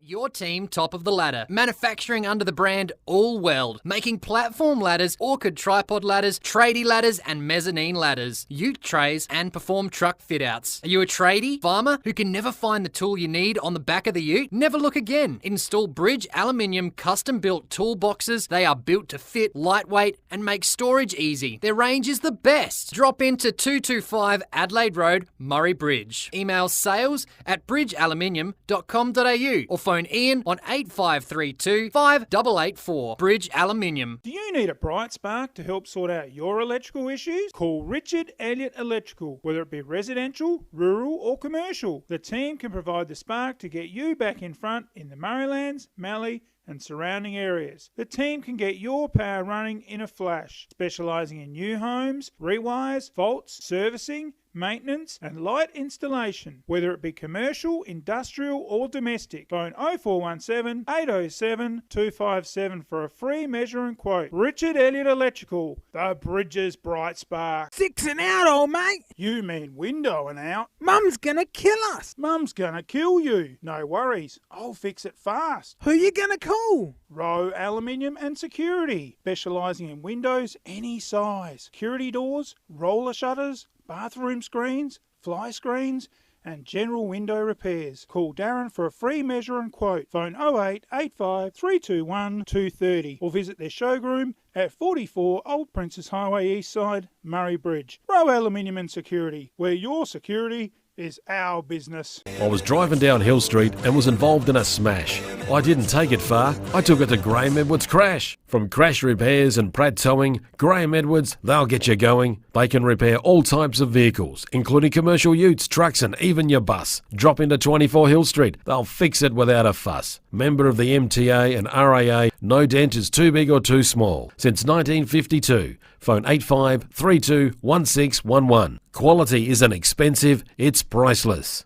Your team top of the ladder. Manufacturing under the brand All Weld. Making platform ladders, orchid tripod ladders, tradie ladders and mezzanine ladders. Ute trays and perform truck fit outs. Are you a tradie? Farmer who can never find the tool you need on the back of the ute? Never look again. Install Bridge Aluminium custom built toolboxes. They are built to fit, lightweight and make storage easy. Their range is the best. Drop into 225 Adelaide Road, Murray Bridge. Email sales@bridgealuminium.com.au or phone Ian on 8532 5884. Bridge Aluminium. Do you need a bright spark to help sort out your electrical issues? Call Richard Elliott Electrical. Whether it be residential, rural or commercial, the team can provide the spark to get you back in front in the Murraylands, Mallee and surrounding areas. The team can get your power running in a flash, specialising in new homes, rewires, faults, servicing, maintenance and light installation, whether it be commercial, industrial or domestic. Phone 0417 807 257 for a free measure and quote. Richard Elliott Electrical, the Bridges Bright Spark. 6 and out, old mate. You mean window and out? Mum's gonna kill us. Mum's gonna kill you. No worries, I'll fix it fast. Who you gonna call? Rowe Aluminium and Security, specialising in windows any size, security doors, roller shutters, bathroom screens, fly screens and general window repairs. Call Darren for a free measure and quote. Phone 0885 321 230 or visit their showroom at 44 Old Princess Highway East Side, Murray Bridge. Rowe Aluminium and Security, where your security is our business. I was driving down Hill Street and was involved in a smash. I didn't take it far. I took it to Graham Edwards Crash. From crash repairs and Pratt Towing, Graham Edwards, they'll get you going. They can repair all types of vehicles, including commercial utes, trucks and even your bus. Drop into 24 Hill Street. They'll fix it without a fuss. Member of the MTA and RAA, no dent is too big or too small. Since 1952. Phone 8532 1611. Quality isn't expensive, it's priceless.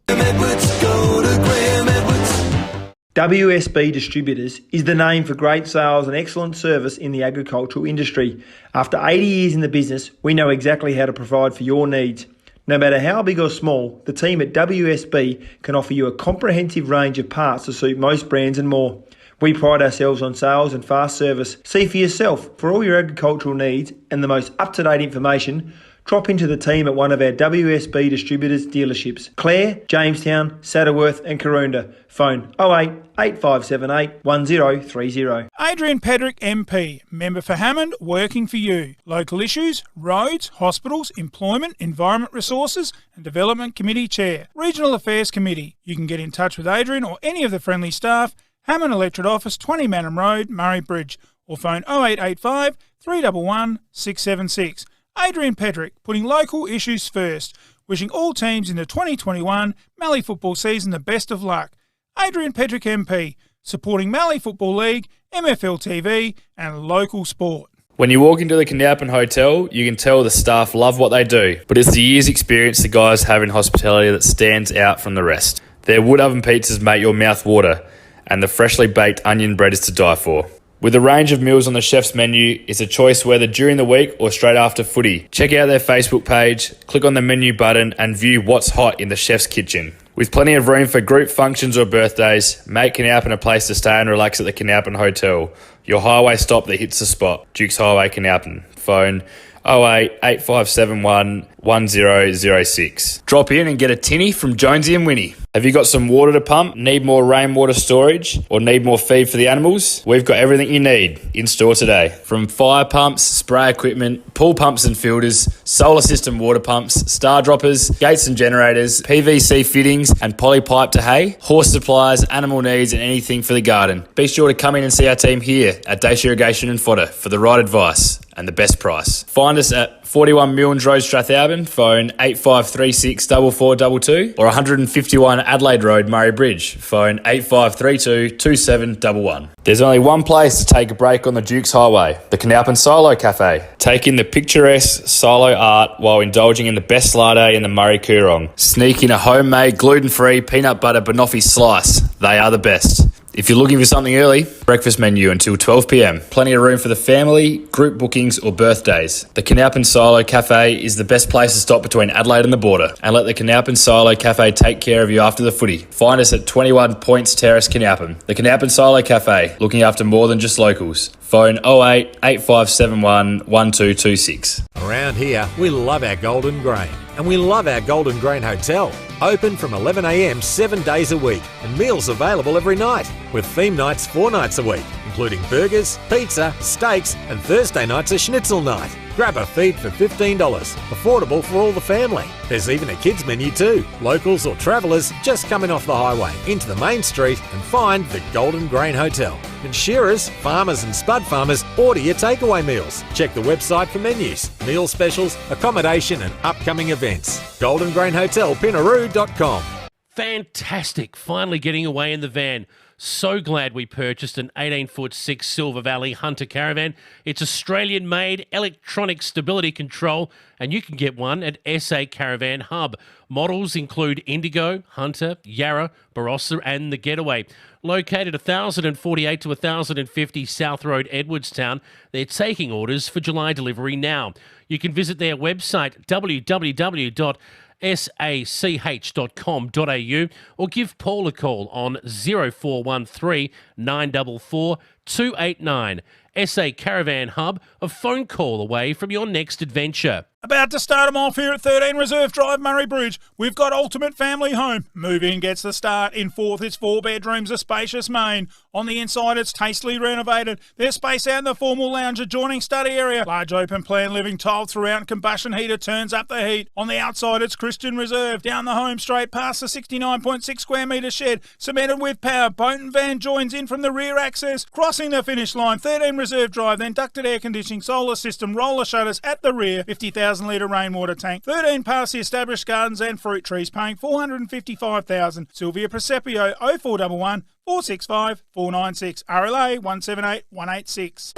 WSB Distributors is the name for great sales and excellent service in the agricultural industry. After 80 years in the business, we know exactly how to provide for your needs. No matter how big or small, the team at WSB can offer you a comprehensive range of parts to suit most brands and more. We pride ourselves on sales and fast service. See for yourself for all your agricultural needs and the most up-to-date information. Drop into the team at one of our WSB Distributors dealerships. Clare, Jamestown, Saddleworth and Karoonda. Phone 08 8578 1030. Adrian Pedrick MP, member for Hammond, working for you. Local issues, roads, hospitals, employment, environment resources and development committee chair. Regional Affairs Committee. You can get in touch with Adrian or any of the friendly staff. Hammond Electorate Office, 20 Manham Road, Murray Bridge, or phone 0885 311 676. Adrian Pedrick, putting local issues first, wishing all teams in the 2021 Mallee football season the best of luck. Adrian Pedrick MP, supporting Mallee Football League, MFL TV and local sport. When you walk into the Canalpin Hotel, you can tell the staff love what they do, but it's the years' experience the guys have in hospitality that stands out from the rest. Their wood oven pizzas make your mouth water, and the freshly baked onion bread is to die for. With a range of meals on the chef's menu, it's a choice whether during the week or straight after footy. Check out their Facebook page, click on the menu button and view what's hot in the chef's kitchen. With plenty of room for group functions or birthdays, make Canalpin a place to stay and relax at the Canalpin Hotel, your highway stop that hits the spot. Dukes Highway, Canalpin. Phone 08 8571 1006. Drop in and get a tinny from Jonesy and Winnie. Have you got some water to pump, need more rainwater storage, or need more feed for the animals? We've got everything you need in store today. From fire pumps, spray equipment, pool pumps and filters, solar system water pumps, star droppers, gates and generators, PVC fittings and poly pipe to hay, horse supplies, animal needs and anything for the garden. Be sure to come in and see our team here at Dace Irrigation and Fodder for the right advice and the best price. Find us at 41 Milnes Road, Strathalbyn, phone 8536 4422 or 151 Adelaide Road, Murray Bridge, phone 8532 2711. There's only one place to take a break on the Dukes Highway, the Canalpin Silo Cafe. Take in the picturesque silo art while indulging in the best latte in the Murray Coorong. Sneak in a homemade gluten-free peanut butter banoffee slice. They are the best. If you're looking for something early, breakfast menu until 12 p.m. Plenty of room for the family, group bookings or birthdays. The Canalpin Silo Cafe is the best place to stop between Adelaide and the border, and let the Canalpin Silo Cafe take care of you after the footy. Find us at 21 Points Terrace, Canalpin. The Canalpin Silo Cafe, looking after more than just locals. Phone 08 8571 1226. Around here, we love our golden grain, and we love our Golden Grain Hotel. Open from 11am 7 days a week and meals available every night, with theme nights 4 nights a week, including burgers, pizza, steaks, and Thursday nights a schnitzel night. Grab a feed for $15, affordable for all the family. There's even a kids menu too. Locals or travellers just coming off the highway into the main street and find the Golden Grain Hotel. And shearers, farmers and spud farmers order your takeaway meals. Check the website for menus, meal specials, accommodation and upcoming events. Golden Grain Hotel, Pinnaroo.com. Fantastic. Finally getting away in the van. So glad we purchased an 18-foot-6 Silver Valley Hunter caravan. It's Australian-made electronic stability control, and you can get one at SA Caravan Hub. Models include Indigo, Hunter, Yarra, Barossa, and the Getaway. Located 1048 to 1050 South Road, Edwardstown, they're taking orders for July delivery now. You can visit their website, www.sach.com.au, or give Paul a call on 0413 944 289. SA Caravan Hub, a phone call away from your next adventure. About to start them off here at 13 Reserve Drive, Murray Bridge. We've got Ultimate Family Home. Move-in gets the start. In fourth, it's 4 bedrooms, a spacious main. On the inside, it's tastily renovated. There's space out in the formal lounge, adjoining study area. Large open plan living tiled throughout, combustion heater turns up the heat. On the outside, it's Christian Reserve. Down the home straight past the 69.6 square metre shed, cemented with power. Boat and van joins in from the rear access. Crossing the finish line, 13 Reserve Drive, then ducted air conditioning, solar system, roller shutters at the rear, 50,000 litre rainwater tank, 13 past the established gardens and fruit trees, paying $455,000. Sylvia Presepio, 0411 465 496, RLA 178 186.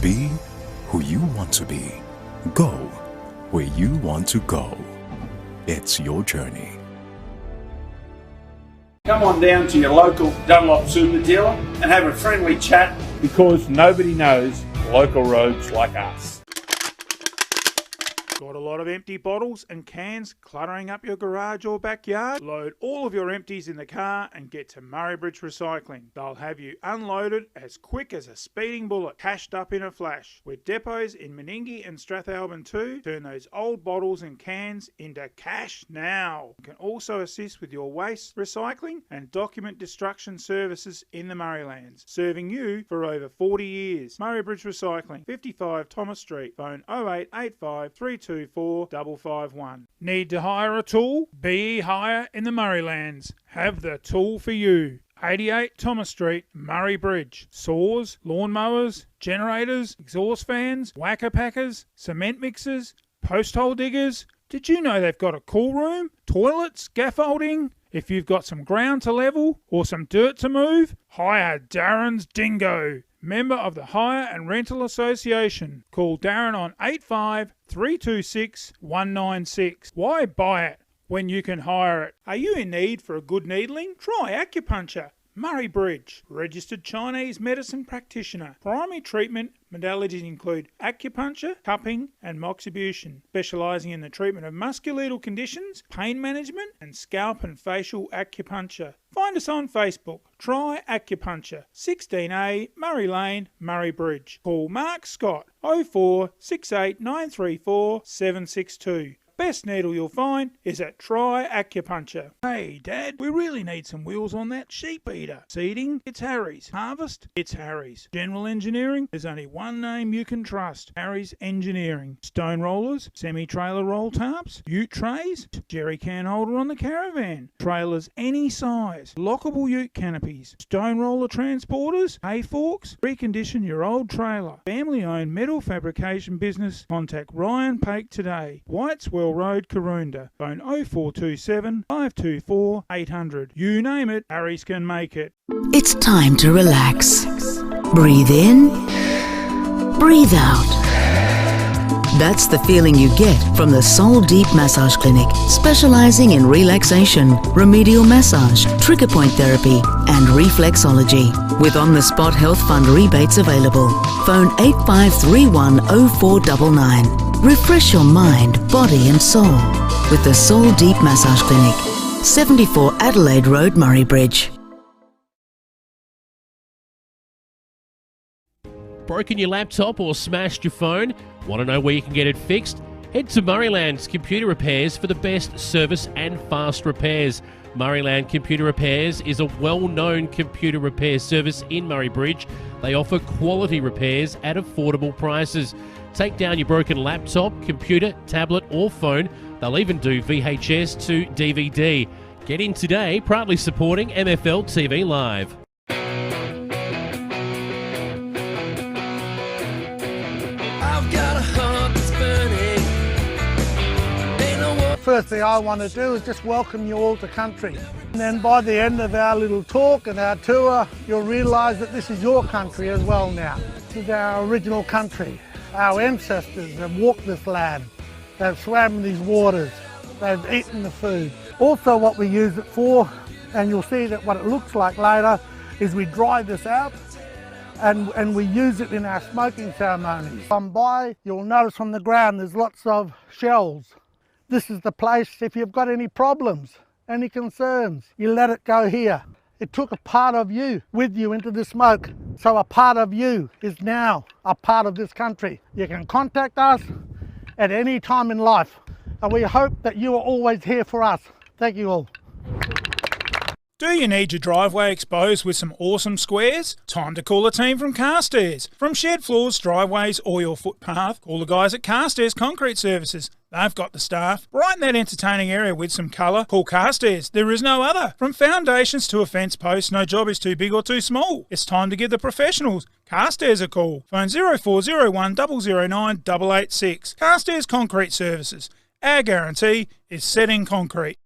Be who you want to be. Go where you want to go. It's your journey. Come on down to your local Dunlop Super dealer and have a friendly chat, because nobody knows local roads like us. Got a lot of empty bottles and cans cluttering up your garage or backyard? Load all of your empties in the car and get to Murray Bridge Recycling. They'll have you unloaded as quick as a speeding bullet, cashed up in a flash. With depots in Meningie and Strathalbyn too, turn those old bottles and cans into cash now. You can also assist with your waste recycling and document destruction services in the Murraylands, serving you for over 40 years. Murray Bridge Recycling, 55 Thomas Street, phone 0885 324 551. Need to hire a tool? BE Hire in the Murraylands. Have the tool for you. 88 Thomas Street, Murray Bridge. Saws, lawnmowers, generators, exhaust fans, whacker packers, cement mixers, post hole diggers. Did you know they've got a cool room, toilets, scaffolding? If you've got some ground to level or some dirt to move, hire Darren's Dingo. Member of the Hire and Rental Association. Call Darren on 85 326 196. Why buy it when you can hire it? Are you in need for a good needling? Try acupuncture. Murray Bridge. Registered Chinese medicine practitioner. Primary treatment modalities include acupuncture, cupping and moxibustion, specialising in the treatment of musculoskeletal conditions, pain management and scalp and facial acupuncture. Find us on Facebook. Try Acupuncture. 16A Murray Lane, Murray Bridge. Call Mark Scott 04 68 934 762. Best needle you'll find is at Try Acupuncture. Hey Dad, we really need some wheels on that sheep eater. Seeding? It's Harry's. Harvest? It's Harry's. General engineering? There's only one name you can trust. Harry's Engineering. Stone rollers, semi-trailer roll tarps, ute trays, jerry can holder on the caravan, trailers any size, lockable ute canopies, stone roller transporters, hay forks. Recondition your old trailer. Family owned metal fabrication business. Contact Ryan Pake today. Whiteswell Road, Karoonda. Phone 0427 524 800. You name it, Harry's can make it. It's time to relax. Breathe in, breathe out. That's the feeling you get from the Soul Deep Massage Clinic, specializing in relaxation, remedial massage, trigger point therapy, and reflexology. With on-the-spot health fund rebates available. Phone 8531 0499. Refresh your mind, body and soul with the Soul Deep Massage Clinic. 74 Adelaide Road, Murray Bridge. Broken your laptop or smashed your phone? Want to know where you can get it fixed? Head to Murrayland's Computer Repairs for the best service and fast repairs. Murrayland Computer Repairs is a well-known computer repair service in Murray Bridge. They offer quality repairs at affordable prices. Take down your broken laptop, computer, tablet or phone. They'll even do VHS to DVD. Get in today, proudly supporting MFL TV Live. I've got a heart that's burning. Ain't no First thing I want to do is just welcome you all to country. And then by the end of our little talk and our tour, you'll realise that this is your country as well now. This is our original country. Our ancestors have walked this land. They've swam in these waters. They've eaten the food. Also what we use it for, and you'll see that what it looks like later, is we dry this out and we use it in our smoking ceremonies. Come by, you'll notice on the ground there's lots of shells. This is the place, if you've got any problems, any concerns, you let it go here. It took a part of you with you into the smoke. So a part of you is now a part of this country. You can contact us at any time in life. And we hope that you are always here for us. Thank you all. Do you need your driveway exposed with some awesome squares? Time to call a team from Carstairs. From shed floors, driveways or your footpath, call the guys at Carstairs Concrete Services. They've got the staff. Brighten that entertaining area with some colour. Call Carstairs. There is no other. From foundations to a fence post, no job is too big or too small. It's time to give the professionals Carstairs a call. Phone 0401 009 886. Carstairs Concrete Services. Our guarantee is set in concrete.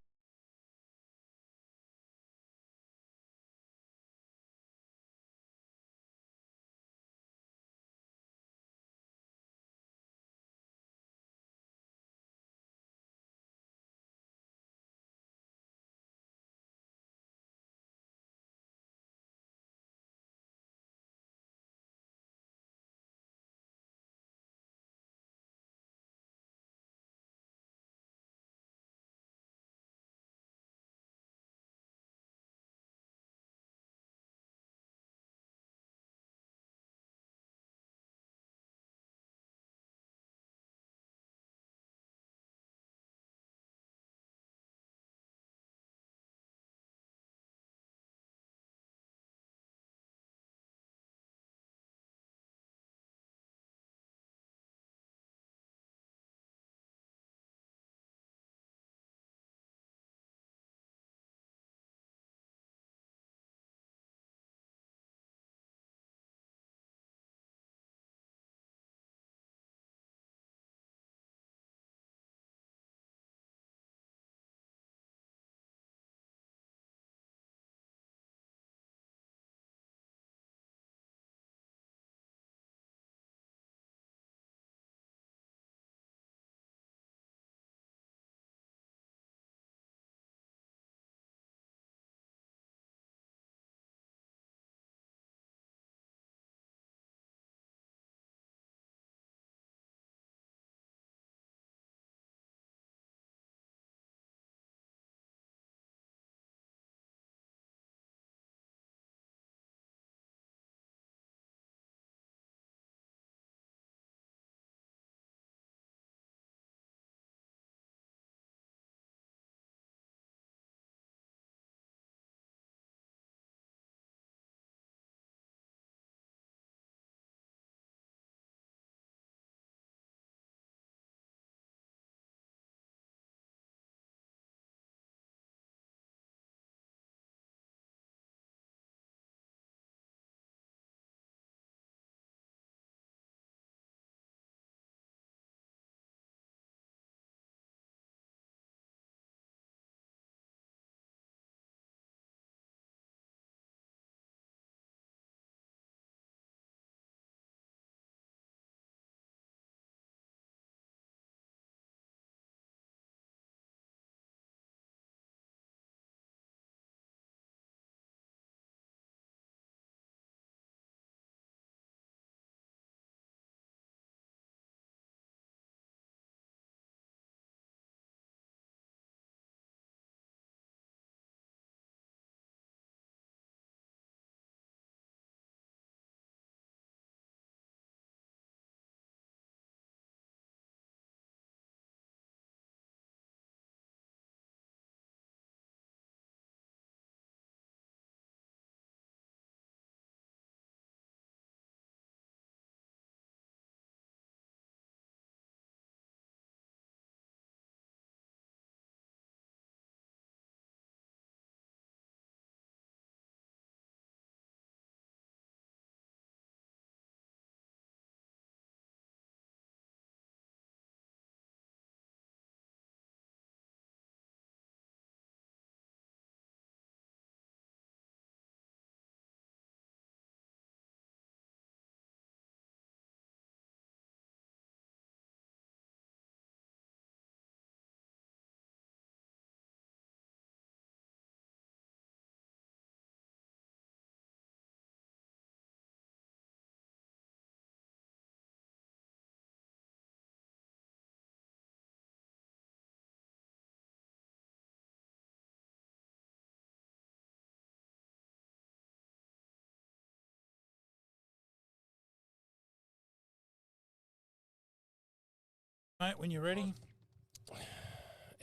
Mate, when you're ready.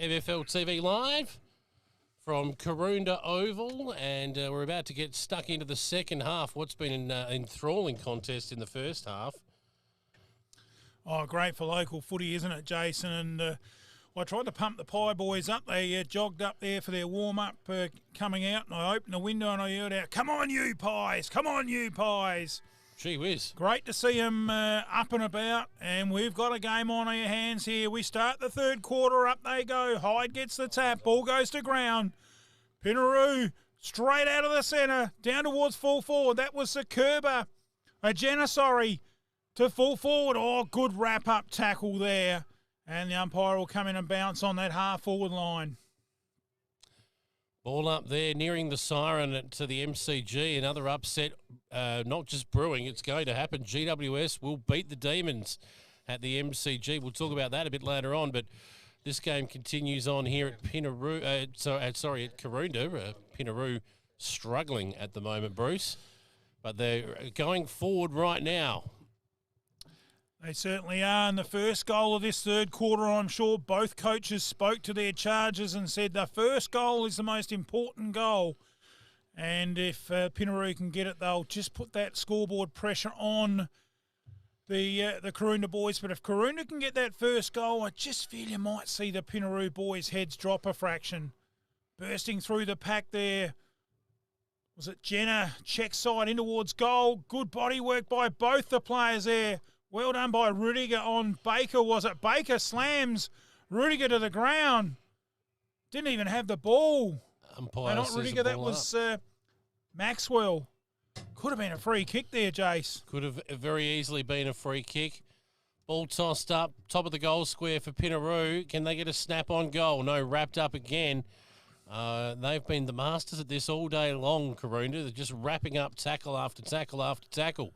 MFL TV Live from Karoonda Oval, and we're about to get stuck into the second half. What's been an enthralling contest in the first half. Oh, great for local footy, isn't it, Jason? And I tried to pump the Pie boys up. They jogged up there for their warm-up coming out, and I opened the window and I yelled out, "Come on, you Pies! Come on, you Pies!" Gee whiz. Great to see them up and about, and we've got a game on our hands here. We start the third quarter, up they go. Hyde gets the tap, ball goes to ground. Pinnaroo straight out of the centre, down towards full forward. That was the Kerber. A Janissary to full forward. Oh, good wrap-up tackle there. And the umpire will come in and bounce on that half-forward line. Ball up there, nearing the siren to the MCG. Another upset, not just brewing, it's going to happen. GWS will beat the Demons at the MCG. We'll talk about that a bit later on, but this game continues on here at Pinnaroo. At Karoonda. Pinnaroo struggling at the moment, Bruce. But they're going forward right now. They certainly are. And the first goal of this third quarter, I'm sure both coaches spoke to their charges and said the first goal is the most important goal. And if Pinnaroo can get it, they'll just put that scoreboard pressure on the Karoonda boys. But if Karoonda can get that first goal, I just feel you might see the Pinnaroo boys' heads drop a fraction. Bursting through the pack there. Was it Jenner? Check side in towards goal. Good body work by both the players there. Well done by Rudiger on Baker, was it? Baker slams Rudiger to the ground. Didn't even have the ball. Umpire not says Rudiger, the that ball was up. Maxwell. Could have been a free kick there, Jace. Could have very easily been a free kick. Ball tossed up, top of the goal square for Pinnaroo. Can they get a snap-on goal? No, wrapped up again. They've been the masters at this all day long, Karoonda. They're just wrapping up tackle after tackle after tackle.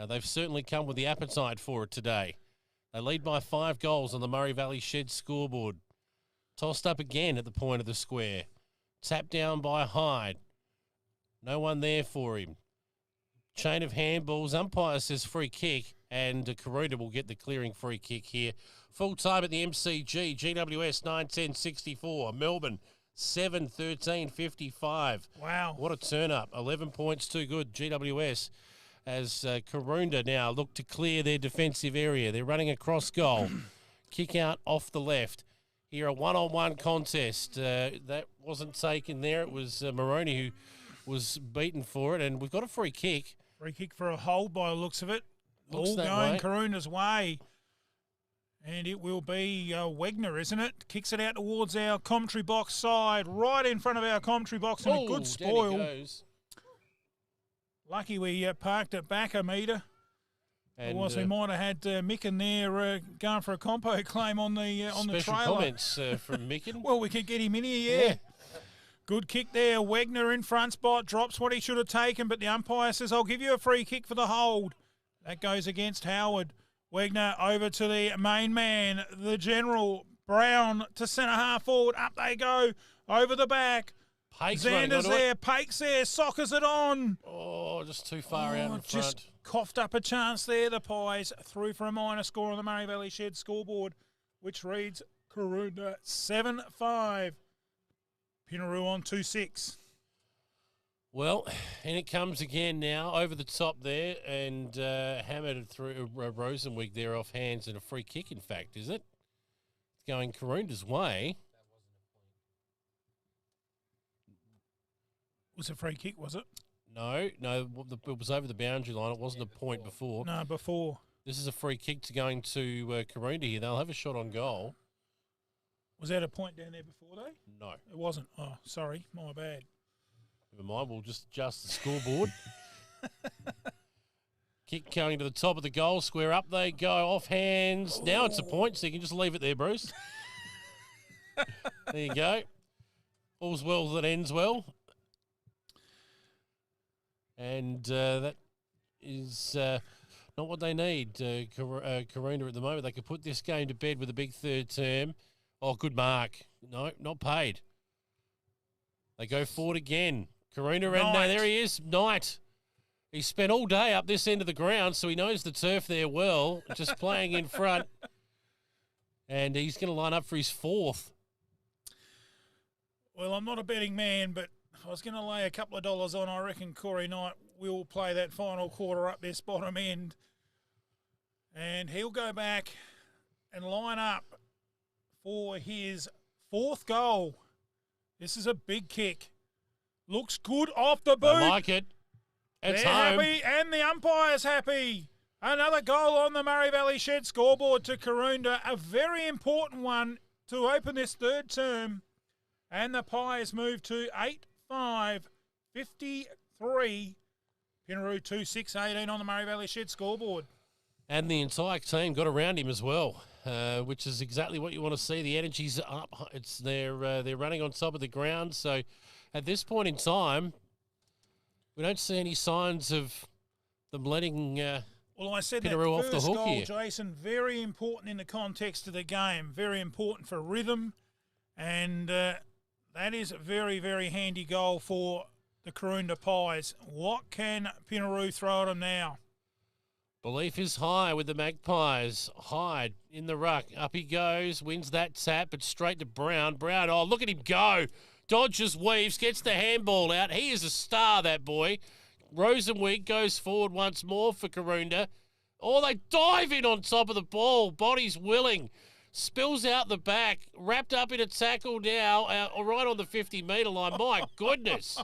They've certainly come with the appetite for it today. They lead by 5 goals on the Murray Valley Shed scoreboard. Tossed up again at the point of the square. Tapped down by Hyde. No one there for him. Chain of handballs. Umpire says free kick, and Karoonda will get the clearing free kick here. Full time at the MCG. GWS 9:10:64. Melbourne 7:13:55. Wow. What a turn up. 11 points too good. GWS. As Karoonda now look to clear their defensive area. They're running across goal. Kick out off the left. Here, a one-on-one contest. That wasn't taken there. It was Moroney who was beaten for it, and we've got a free kick. Free kick for a hold by the looks of it. Looks all that going way. Karoonda's way. And it will be Wegner, isn't it? Kicks it out towards our commentary box side, right in front of our commentary box, and a good spoil. Down he goes. Lucky we parked it back a metre. And, Otherwise, we might have had Micken there going for a compo claim on the trailer. Special comments from Micken. Well, we could get him in here, yeah. Good kick there. Wegner in front spot, drops what he should have taken, but the umpire says, I'll give you a free kick for the hold. That goes against Howard. Wegner over to the main man, the general. Brown to centre half forward. Up they go, over the back. Xander's there, Pake's there, soccers it on. Oh, just too far out in front. Just coughed up a chance there, the Pies. Through for a minor score on the Murray Valley Shed scoreboard, which reads Karoonda 7-5. Pinnaroo on 2-6. Well, and it comes again now, over the top there, and hammered through Rosenwig there off hands, and a free kick, in fact, is it? It's going Karoonda's way. Was it a free kick, was it? No, it was over the boundary line. It wasn't a point before. No, before. This is a free kick to going to Karoonda here. They'll have a shot on goal. Was that a point down there before, though? No. It wasn't. Oh, sorry. My bad. Never mind. We'll just adjust the scoreboard. Kick going to the top of the goal square. Up they go, off hands. Oh. Now it's a point, so you can just leave it there, Bruce. There you go. All's well that ends well. And that is not what they need, Karoonda at the moment. They could put this game to bed with a big third term. Oh, good mark. No, not paid. They go forward again. Karoonda, and there he is, Knight. He spent all day up this end of the ground, so he knows the turf there well, just playing in front. And he's going to line up for his fourth. Well, I'm not a betting man, but if I was going to lay a couple of dollars on, I reckon Corey Knight will play that final quarter up this bottom end. And he'll go back and line up for his fourth goal. This is a big kick. Looks good off the boot. I like it. It's They're home. happy, and the umpire's happy. Another goal on the Murray Valley Shed scoreboard to Karoonda. A very important one to open this third term. And the Pies move to 8-5, 53. Pinnaroo 2-6-18 on the Murray Valley Shed scoreboard. And the entire team got around him as well, which is exactly what you want to see. The energy's up. They're running on top of the ground. So at this point in time, we don't see any signs of them letting Well, I said Pinnaroo that off the first hook goal, here. Jason, very important in the context of the game. Very important for rhythm. And that is a very, very handy goal for the Karoonda Pies. What can Pinnaroo throw at them now? Belief is high with the Magpies. Hyde in the ruck. Up he goes. Wins that tap, but straight to Brown. Brown, oh, look at him go. Dodges, weaves, gets the handball out. He is a star, that boy. Rosenweek goes forward once more for Karoonda. Oh, they dive in on top of the ball. Body's willing. Spills out the back. Wrapped up in a tackle now, right on the 50-metre line. My goodness.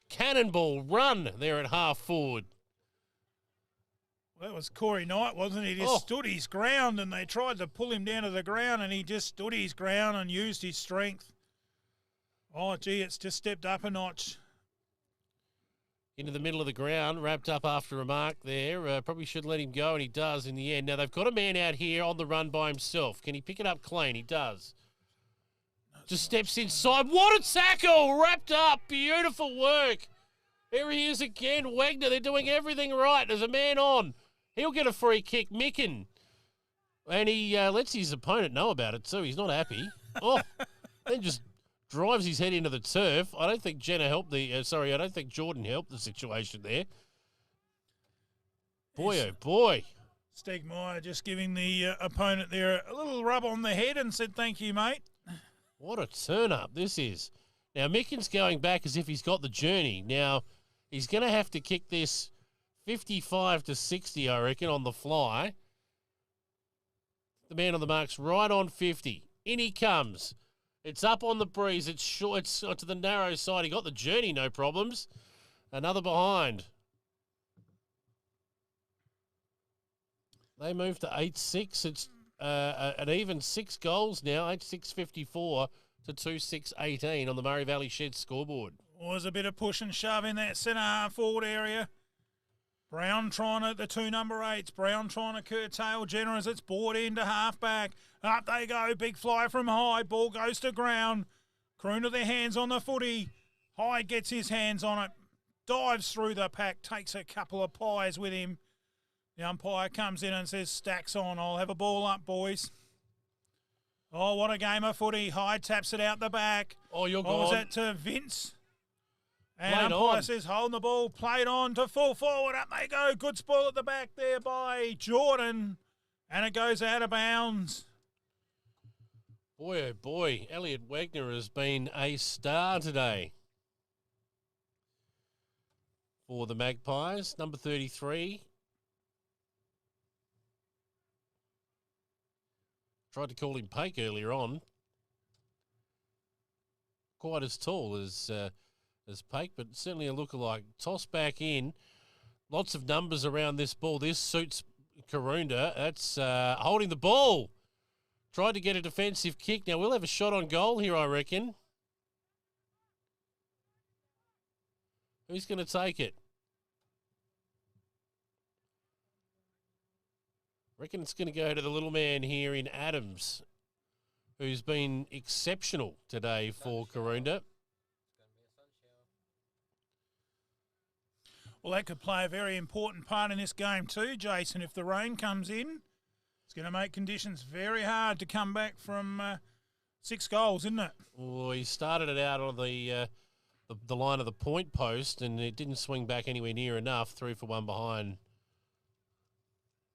Cannonball run there at half forward. Well, that was Corey Knight, wasn't he? He just stood his ground, and they tried to pull him down to the ground, and he just stood his ground and used his strength. Oh, gee, it's just stepped up a notch. Into the middle of the ground, wrapped up after a mark there. Probably should let him go, and he does in the end. Now, they've got a man out here on the run by himself. Can he pick it up clean? He does. Just steps inside. What a tackle! Wrapped up. Beautiful work. Here he is again. Wagner, they're doing everything right. There's a man on. He'll get a free kick. Micken. And he lets his opponent know about it, too. He's not happy. Oh, then just drives his head into the turf. I don't think Jenna helped I don't think Jordan helped the situation there. Boy, oh boy. Stegmaier just giving the opponent there a little rub on the head and said, thank you, mate. What a turn-up this is. Now, Micken's going back as if he's got the journey. Now, he's going to have to kick this 55-60, I reckon, on the fly. The man on the mark's right on 50. In he comes. It's up on the breeze. It's short. It's to the narrow side. He got the journey, no problems. Another behind. They move to 8-6. It's an even 6 goals now. 8-6-54 to 2-6-18 on the Murray Valley Shed scoreboard. Was a bit of push and shove in that centre half forward area. Brown trying to, the 2 number 8s. Brown trying to curtail Jenner as it's bored into half-back. Up they go. Big fly from Hyde. Ball goes to ground. Karoonda their hands on the footy. Hyde gets his hands on it. Dives through the pack. Takes a couple of pies with him. The umpire comes in and says, stacks on. I'll have a ball up, boys. Oh, what a game of footy. Hyde taps it out the back. Oh, you're gone. Was that to Vince? And umpire says, holding the ball, played on to full forward. Up they go. Good spoil at the back there by Jordan. And it goes out of bounds. Boy, oh boy. Elliot Wagner has been a star today for the Magpies. Number 33. Tried to call him Pake earlier on. Quite as tall as Pake, but certainly a lookalike. Toss back in. Lots of numbers around this ball. This suits Karoonda. That's holding the ball. Tried to get a defensive kick. Now we'll have a shot on goal here, I reckon. Who's going to take it? I reckon it's going to go to the little man here in Adams, who's been exceptional today for Karoonda. Well, that could play a very important part in this game too, Jason. If the rain comes in, it's going to make conditions very hard to come back from 6 goals, isn't it? Well, he started it out on the line of the point post, and it didn't swing back anywhere near enough. 3 for 1 behind.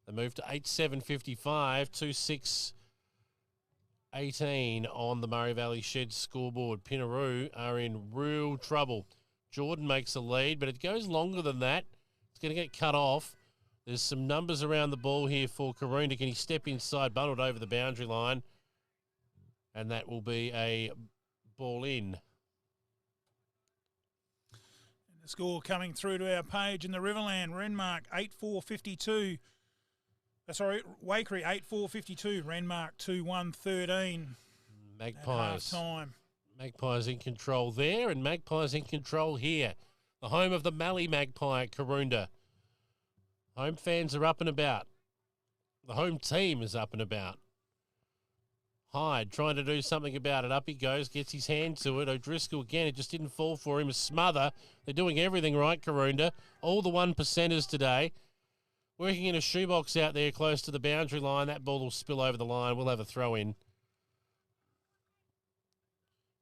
They moved to 8-7-55, 18 on the Murray Valley Shed scoreboard. Pinnaroo are in real trouble. Jordan makes a lead, but it goes longer than that. It's going to get cut off. There's some numbers around the ball here for Karoonda. Can he step inside, bundled over the boundary line? And that will be a ball in. The score coming through to our page in the Riverland. Renmark 8-4-52. Wakery 8-4-52. Renmark 2-1-13. Magpies. At half-time. Magpies in control there, and Magpies in control here. The home of the Mallee Magpie at Karoonda. Home fans are up and about. The home team is up and about. Hyde trying to do something about it. Up he goes, gets his hand to it. O'Driscoll again, it just didn't fall for him. A smother. They're doing everything right, Karoonda. All the 1%ers today. Working in a shoebox out there close to the boundary line. That ball will spill over the line. We'll have a throw in.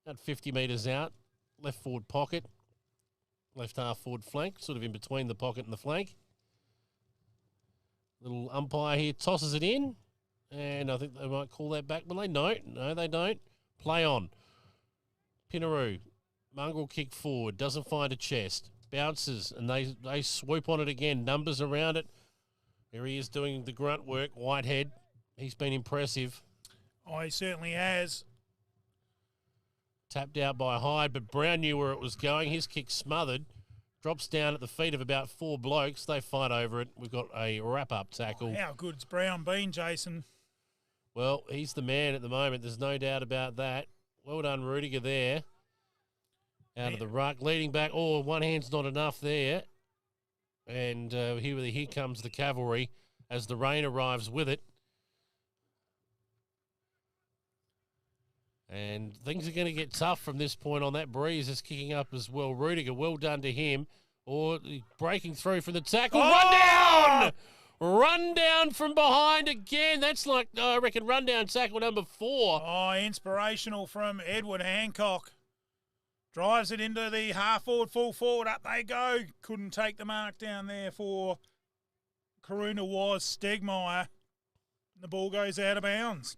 About 50 metres out. Left forward pocket. Left half forward flank. Sort of in between the pocket and the flank. Little umpire here tosses it in. And I think they might call that back. Well, they don't. No, they don't. Play on. Pinnaroo. Mongrel kick forward. Doesn't find a chest. Bounces. And they swoop on it again. Numbers around it. There he is doing the grunt work. Whitehead. He's been impressive. Oh, he certainly has. Tapped out by Hyde, but Brown knew where it was going. His kick smothered. Drops down at the feet of about 4 blokes. They fight over it. We've got a wrap-up tackle. Oh, how good's Brown been, Jason? Well, he's the man at the moment. There's no doubt about that. Well done, Rudiger, there. Out of the ruck. Leading back. Oh, one hand's not enough there. And here comes the cavalry as the rain arrives with it. And things are going to get tough from this point on. That breeze is kicking up as well. Rudiger, well done to him. Or breaking through from the tackle. Oh! Run down! Run down from behind again. That's like, I reckon, run down tackle number 4. Oh, inspirational from Edward Hancock. Drives it into the half forward, full forward. Up they go. Couldn't take the mark down there for Karoonda was Stegmeyer. The ball goes out of bounds.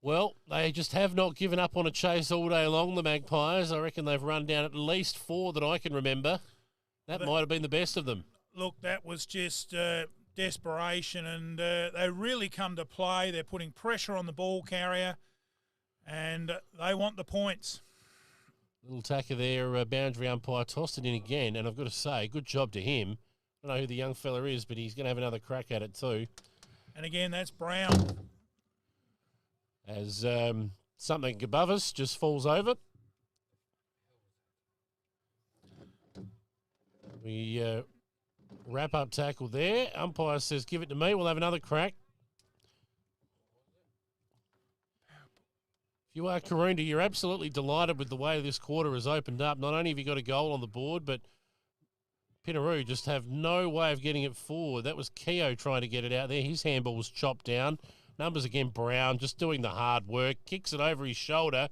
Well, they just have not given up on a chase all day long, the Magpies. I reckon they've run down at least 4 that I can remember. That might have been the best of them. Look, that was just desperation, and they really come to play. They're putting pressure on the ball carrier, and they want the points. Little tacker there, boundary umpire tossed it in again, and I've got to say, good job to him. I don't know who the young fella is, but he's going to have another crack at it too. And again, that's Brown. As something above us just falls over. We wrap up tackle there. Umpire says, give it to me. We'll have another crack. If you are Karoonda, you're absolutely delighted with the way this quarter has opened up. Not only have you got a goal on the board, but Pinnaroo just have no way of getting it forward. That was Keogh trying to get it out there. His handball was chopped down. Numbers again, Brown, just doing the hard work. Kicks it over his shoulder.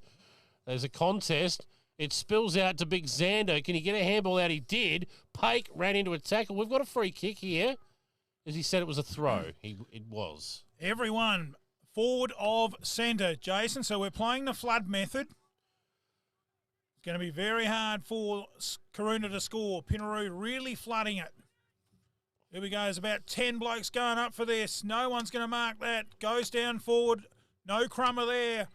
There's a contest. It spills out to Big Xander. Can he get a handball out? He did. Pake ran into a tackle. We've got a free kick here. As he said, it was a throw. It was. Everyone forward of centre, Jason. So we're playing the flood method. It's going to be very hard for Karoonda to score. Pinnaroo really flooding it. Here we go. There's about 10 blokes going up for this. No one's going to mark that. Goes down forward. No crummer there.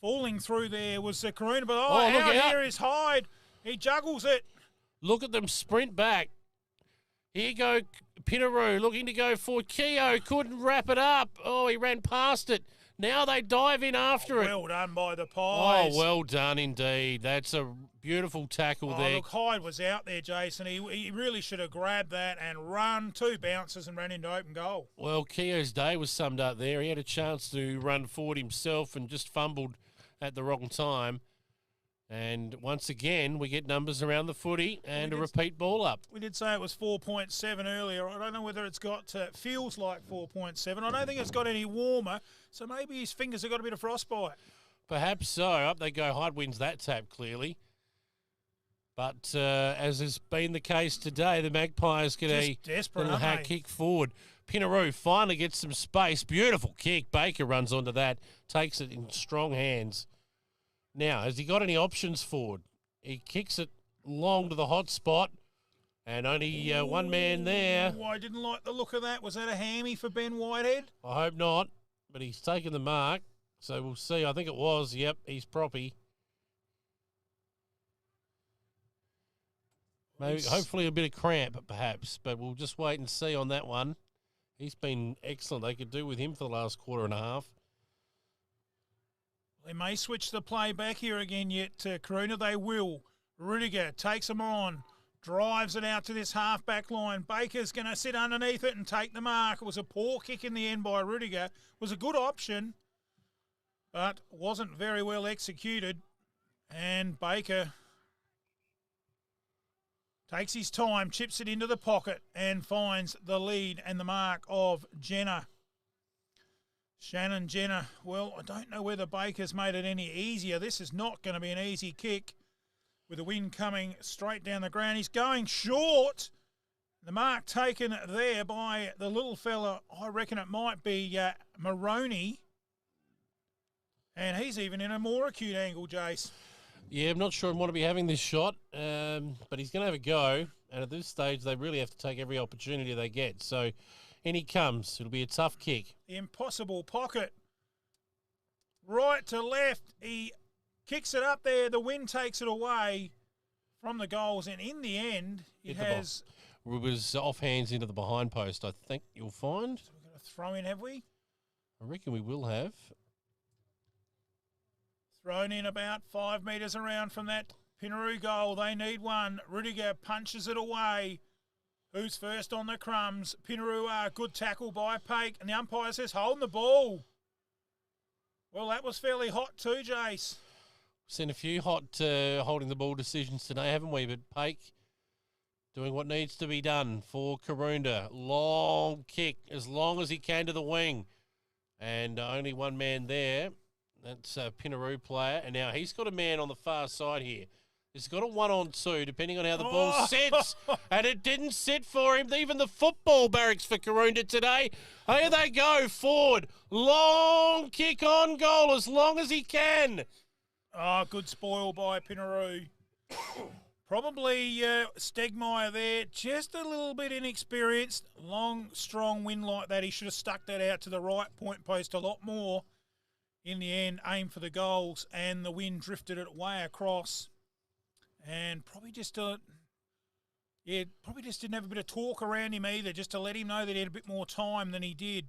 Falling through there was Karoonda. But look out. Here is Hyde. He juggles it. Look at them sprint back. Here go Pinnaroo looking to go forward. Keogh couldn't wrap it up. Oh, he ran past it. Now they dive in after it. Well done by the Pies. Oh, well done indeed. That's a beautiful tackle there. Look, Hyde was out there, Jason. He really should have grabbed that and run 2 bounces and ran into open goal. Well, Keogh's day was summed up there. He had a chance to run forward himself and just fumbled at the wrong time. And once again, we get numbers around the footy and a repeat ball up. We did say it was 4.7 earlier. I don't know whether it's got, feels like 4.7. I don't think it's got any warmer, so maybe his fingers have got a bit of frostbite. Perhaps so. Up they go. Hyde wins that tap, clearly. But as has been the case today, the Magpies get a little hack kick forward. Pinnaroo finally gets some space. Beautiful kick. Baker runs onto that, takes it in strong hands. Now, has he got any options forward? He kicks it long to the hot spot, and only one man there. Oh, I didn't like the look of that. Was that a hammy for Ben Whitehead? I hope not, but he's taken the mark, so we'll see. I think it was. Yep, he's proppy. Maybe, hopefully a bit of cramp, perhaps, but we'll just wait and see on that one. He's been excellent. They could do with him for the last quarter and a half. They may switch the play back here again yet. Karoonda, they will. Rudiger takes him on, drives it out to this half-back line. Baker's going to sit underneath it and take the mark. It was a poor kick in the end by Rudiger. It was a good option, but wasn't very well executed. And Baker takes his time, chips it into the pocket, and finds the lead and the mark of Jenner. Shannon Jenner. Well, I don't know whether Baker's made it any easier. This is not going to be an easy kick with the wind coming straight down the ground. He's going short. The mark taken there by the little fella, I reckon it might be Maroney. And he's even in a more acute angle, Jace. Yeah, I'm not sure I want to be having this shot, but he's going to have a go. And at this stage, they really have to take every opportunity they get. So in he comes. It'll be a tough kick. The impossible pocket. Right to left. He kicks it up there. The wind takes it away from the goals. And in the end, it has... It was off hands into the behind post, I think you'll find. So we're going to throw in, have we? I reckon we will have. Thrown in about 5 metres around from that Pinnaroo goal. They need one. Rudiger punches it away. Who's first on the crumbs? Pinnaroo. Good tackle by Pake. And the umpire says, holding the ball. Well, that was fairly hot too, Jace. Seen a few hot holding the ball decisions today, haven't we? But Pake doing what needs to be done for Karoonda. Long kick, as long as he can to the wing. And only one man there. That's a Pinnaroo player. And now he's got a man on the far side here. He's got a 1-on-2, depending on how the ball sits. And it didn't sit for him. Even the football barracks for Karoonda today. Here they go, forward. Long kick on goal, as long as he can. Oh, good spoil by Pinnaroo. Probably Stegmaier there, just a little bit inexperienced. Long, strong wind like that. He should have stuck that out to the right point post a lot more. In the end, aimed for the goals, and the wind drifted it way across. And probably just didn't have a bit of talk around him either, just to let him know that he had a bit more time than he did.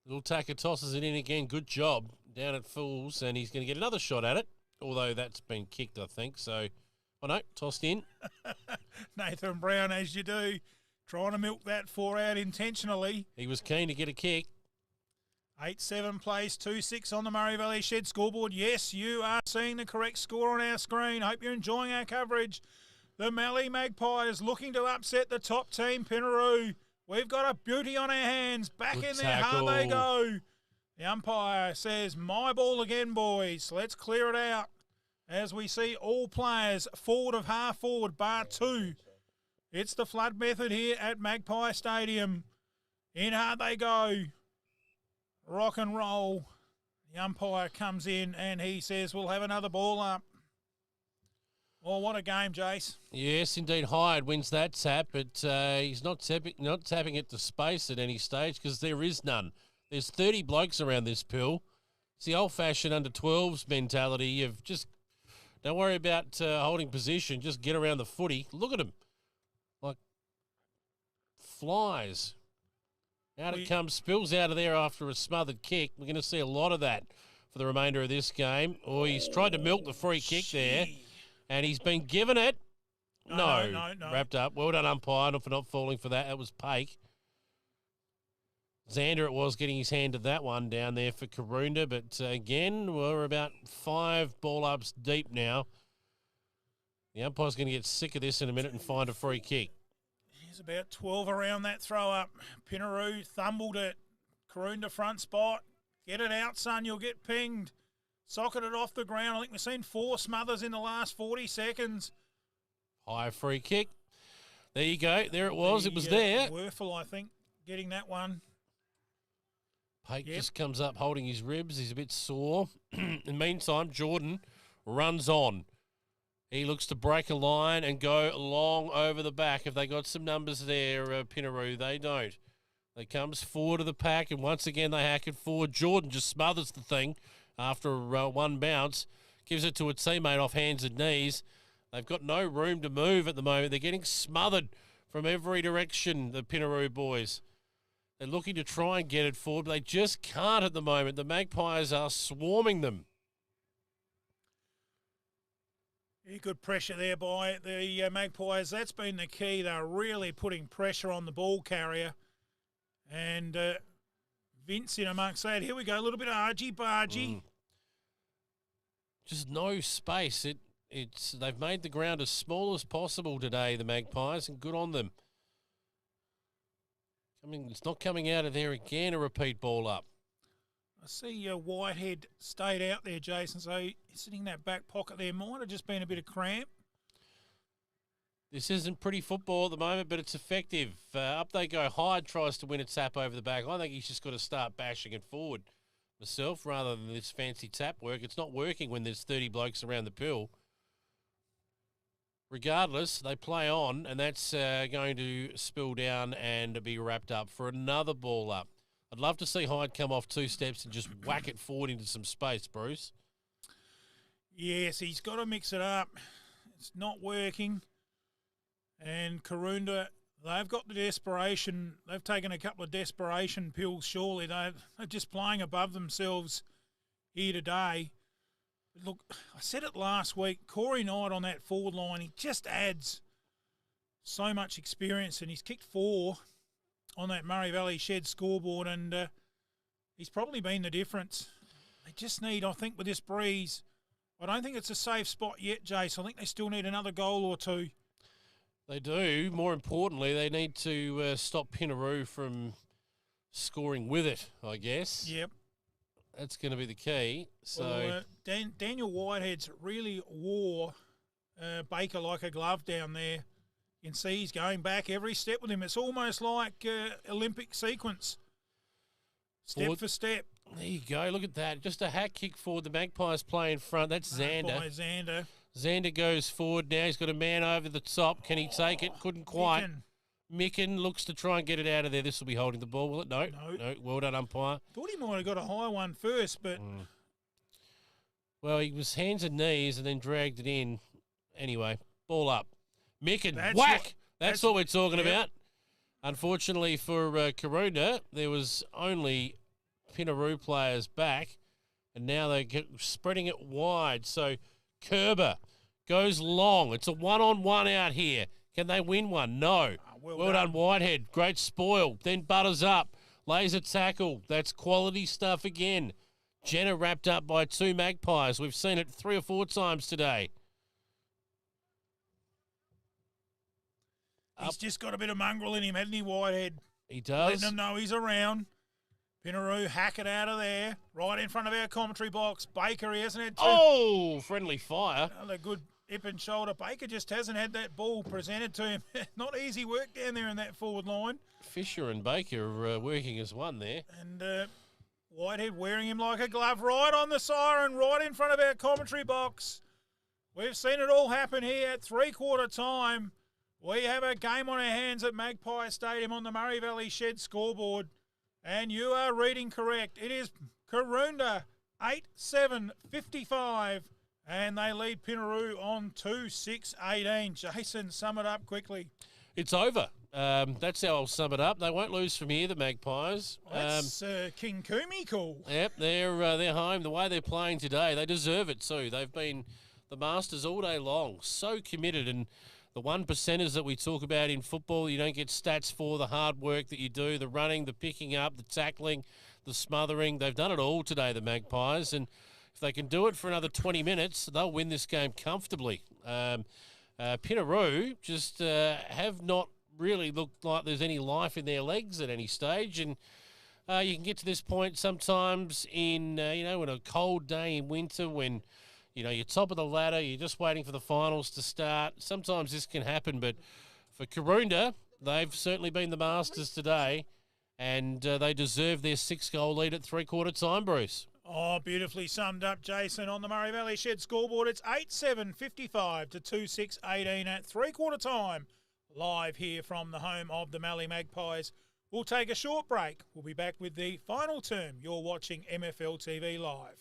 Little Tacker tosses it in again. Good job down at Fools, and he's going to get another shot at it, although that's been kicked, I think. So, oh no, tossed in. Nathan Brown, as you do, trying to milk that 4 out intentionally. He was keen to get a kick. 8-7 plays 2-6 on the Murray Valley Shed scoreboard. Yes, you are seeing the correct score on our screen. Hope you're enjoying our coverage. The Mallee Magpies looking to upset the top team, Pinnaroo. We've got a beauty on our hands. Back Good in there, hard they go. The umpire says, my ball again, boys. Let's clear it out. As we see all players forward of half forward, bar 2. It's the flood method here at Magpie Stadium. In hard they go. Rock and roll. The umpire comes in and he says, we'll have another ball up. Well, what a game, Jace. Yes, indeed. Hyde wins that tap, but he's not tapping it to space at any stage because there is none. There's 30 blokes around this pill. It's the old-fashioned under-12s mentality of just don't worry about holding position, just get around the footy. Look at them. Like flies. Out it comes, spills out of there after a smothered kick. We're going to see a lot of that for the remainder of this game. Oh, he's tried to milk the free kick there, and he's been given it. No. Wrapped up. Well done, umpire, for not falling for that. That was Pake. Xander it was getting his hand to that one down there for Karoonda, but again, we're about 5 ball-ups deep now. The umpire's going to get sick of this in a minute and find a free kick. There's about 12 around that throw-up. Pinnaroo thumbled it. Karoonda front spot. Get it out, son. You'll get pinged. Socketed off the ground. I think we've seen 4 smothers in the last 40 seconds. High free kick. There you go. There it was. It was there. Werfel, I think, getting that one. Pate just comes up holding his ribs. He's a bit sore. In the meantime, Jordan runs on. He looks to break a line and go long over the back. Have they got some numbers there, Pinnaroo? They don't. They comes forward of the pack, and once again they hack it forward. Jordan just smothers the thing after one bounce. Gives it to a teammate off hands and knees. They've got no room to move at the moment. They're getting smothered from every direction, the Pinnaroo boys. They're looking to try and get it forward, but they just can't at the moment. The Magpies are swarming them. Yeah, good pressure there by the Magpies. That's been the key. They're really putting pressure on the ball carrier. And Vince in amongst that. Here we go, a little bit of argy-bargy. Just no space. They've made the ground as small as possible today, the Magpies, and good on them. It's not coming out of there again, a repeat ball up. I see Whitehead stayed out there, Jason, so he's sitting in that back pocket there. Might have just been a bit of cramp. This isn't pretty football at the moment, but it's effective. Up they go. Hyde tries to win a tap over the back. I think he's just got to start bashing it forward myself rather than this fancy tap work. It's not working when there's 30 blokes around the pill. Regardless, they play on, and that's going to spill down and be wrapped up for another ball up. I'd love to see Hyde come off 2 steps and just whack it forward into some space, Bruce. Yes, he's got to mix it up. It's not working. And Karoonda, they've got the desperation. They've taken a couple of desperation pills, surely. They're just playing above themselves here today. Look, I said it last week, Corey Knight on that forward line, he just adds so much experience, and he's kicked 4 on that Murray Valley Shed scoreboard, and he's probably been the difference. They just need, I think, with this breeze, I don't think it's a safe spot yet, Jace. I think they still need another goal or 2. They do. More importantly, they need to stop Pinnaroo from scoring with it, I guess. Yep. That's going to be the key. So Daniel Whitehead's really wore Baker like a glove down there. You can see he's going back every step with him. It's almost like Olympic sequence. Step forward. For step. There you go. Look at that. Just a hack kick forward. The Magpies play in front. That's Xander. By Xander. Xander goes forward now. He's got a man over the top. Can he take it? Couldn't quite. Micken looks to try and get it out of there. This will be holding the ball, will it? No. Well done, umpire. Thought he might have got a high one first, but... Well, he was hands and knees and then dragged it in. Anyway, ball up. Micken, whack! That's what we're talking about. Unfortunately for Karoonda, there was only Pinnaroo players back, and now they're spreading it wide. So Kerber goes long. It's a one-on-one out here. Can they win one? No. Well done, Whitehead. Great spoil. Then butters up. Lays a tackle. That's quality stuff again. Jenner wrapped up by 2 Magpies. We've seen it 3 or 4 times today. He's just got a bit of mongrel in him, hasn't he, Whitehead? He does. Letting them know he's around. Pinnaroo, hack it out of there. Right in front of our commentary box. Baker, he hasn't had 2. Oh, friendly fire. Another good hip and shoulder. Baker just hasn't had that ball presented to him. Not easy work down there in that forward line. Fisher and Baker working as one there. And Whitehead wearing him like a glove right on the siren, right in front of our commentary box. We've seen it all happen here at 3/4 time. We have a game on our hands at Magpie Stadium on the Murray Valley Shed scoreboard. And you are reading correct. It is Karoonda 8-7-55. And they lead Pinnaroo on 2-6-18. Jason, sum it up quickly. It's over. That's how I'll sum it up. They won't lose from here, the Magpies. That's King Kumi cool. Yep, they're home. The way they're playing today, they deserve it too. They've been the masters all day long. So committed, and the 1%ers that we talk about in football, you don't get stats for the hard work that you do, the running, the picking up, the tackling, the smothering. They've done it all today, the Magpies, and if they can do it for another 20 minutes, they'll win this game comfortably. Pinnaroo just have not really looked like there's any life in their legs at any stage, and you can get to this point sometimes in, in a cold day in winter when, you're top of the ladder, you're just waiting for the finals to start. Sometimes this can happen, but for Karoonda, they've certainly been the masters today, and they deserve their 6-goal lead at three-quarter time, Bruce. Oh, beautifully summed up, Jason. On the Murray Valley Shed scoreboard, it's 8-7-55 to 2-6-18 at three-quarter time. Live here from the home of the Mallee Magpies. We'll take a short break. We'll be back with the final term. You're watching MFL TV Live.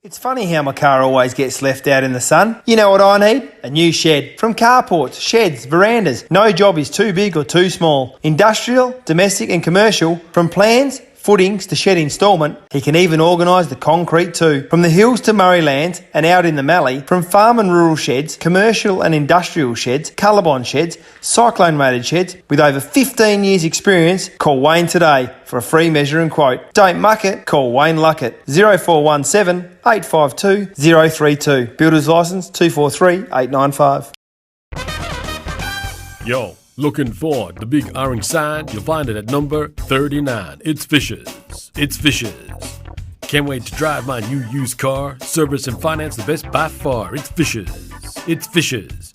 It's funny how my car always gets left out in the sun. You know what I need? A new shed. From carports, sheds, verandas. No job is too big or too small. Industrial, domestic and commercial. From plans, footings to shed instalment, he can even organise the concrete too. From the hills to Murraylands and out in the Mallee, from farm and rural sheds, commercial and industrial sheds, Colorbond sheds, cyclone rated sheds, with over 15 years experience, call Wayne today for a free measure and quote. Don't muck it, call Wayne Luckett. 0417 852 032. Builder's licence 243 895. Yo, looking for the big orange sign? You'll find it at number 39. It's Fishes. It's Fishes. Can't wait to drive my new used car. Service and finance the best by far. It's Fishes. It's Fishes.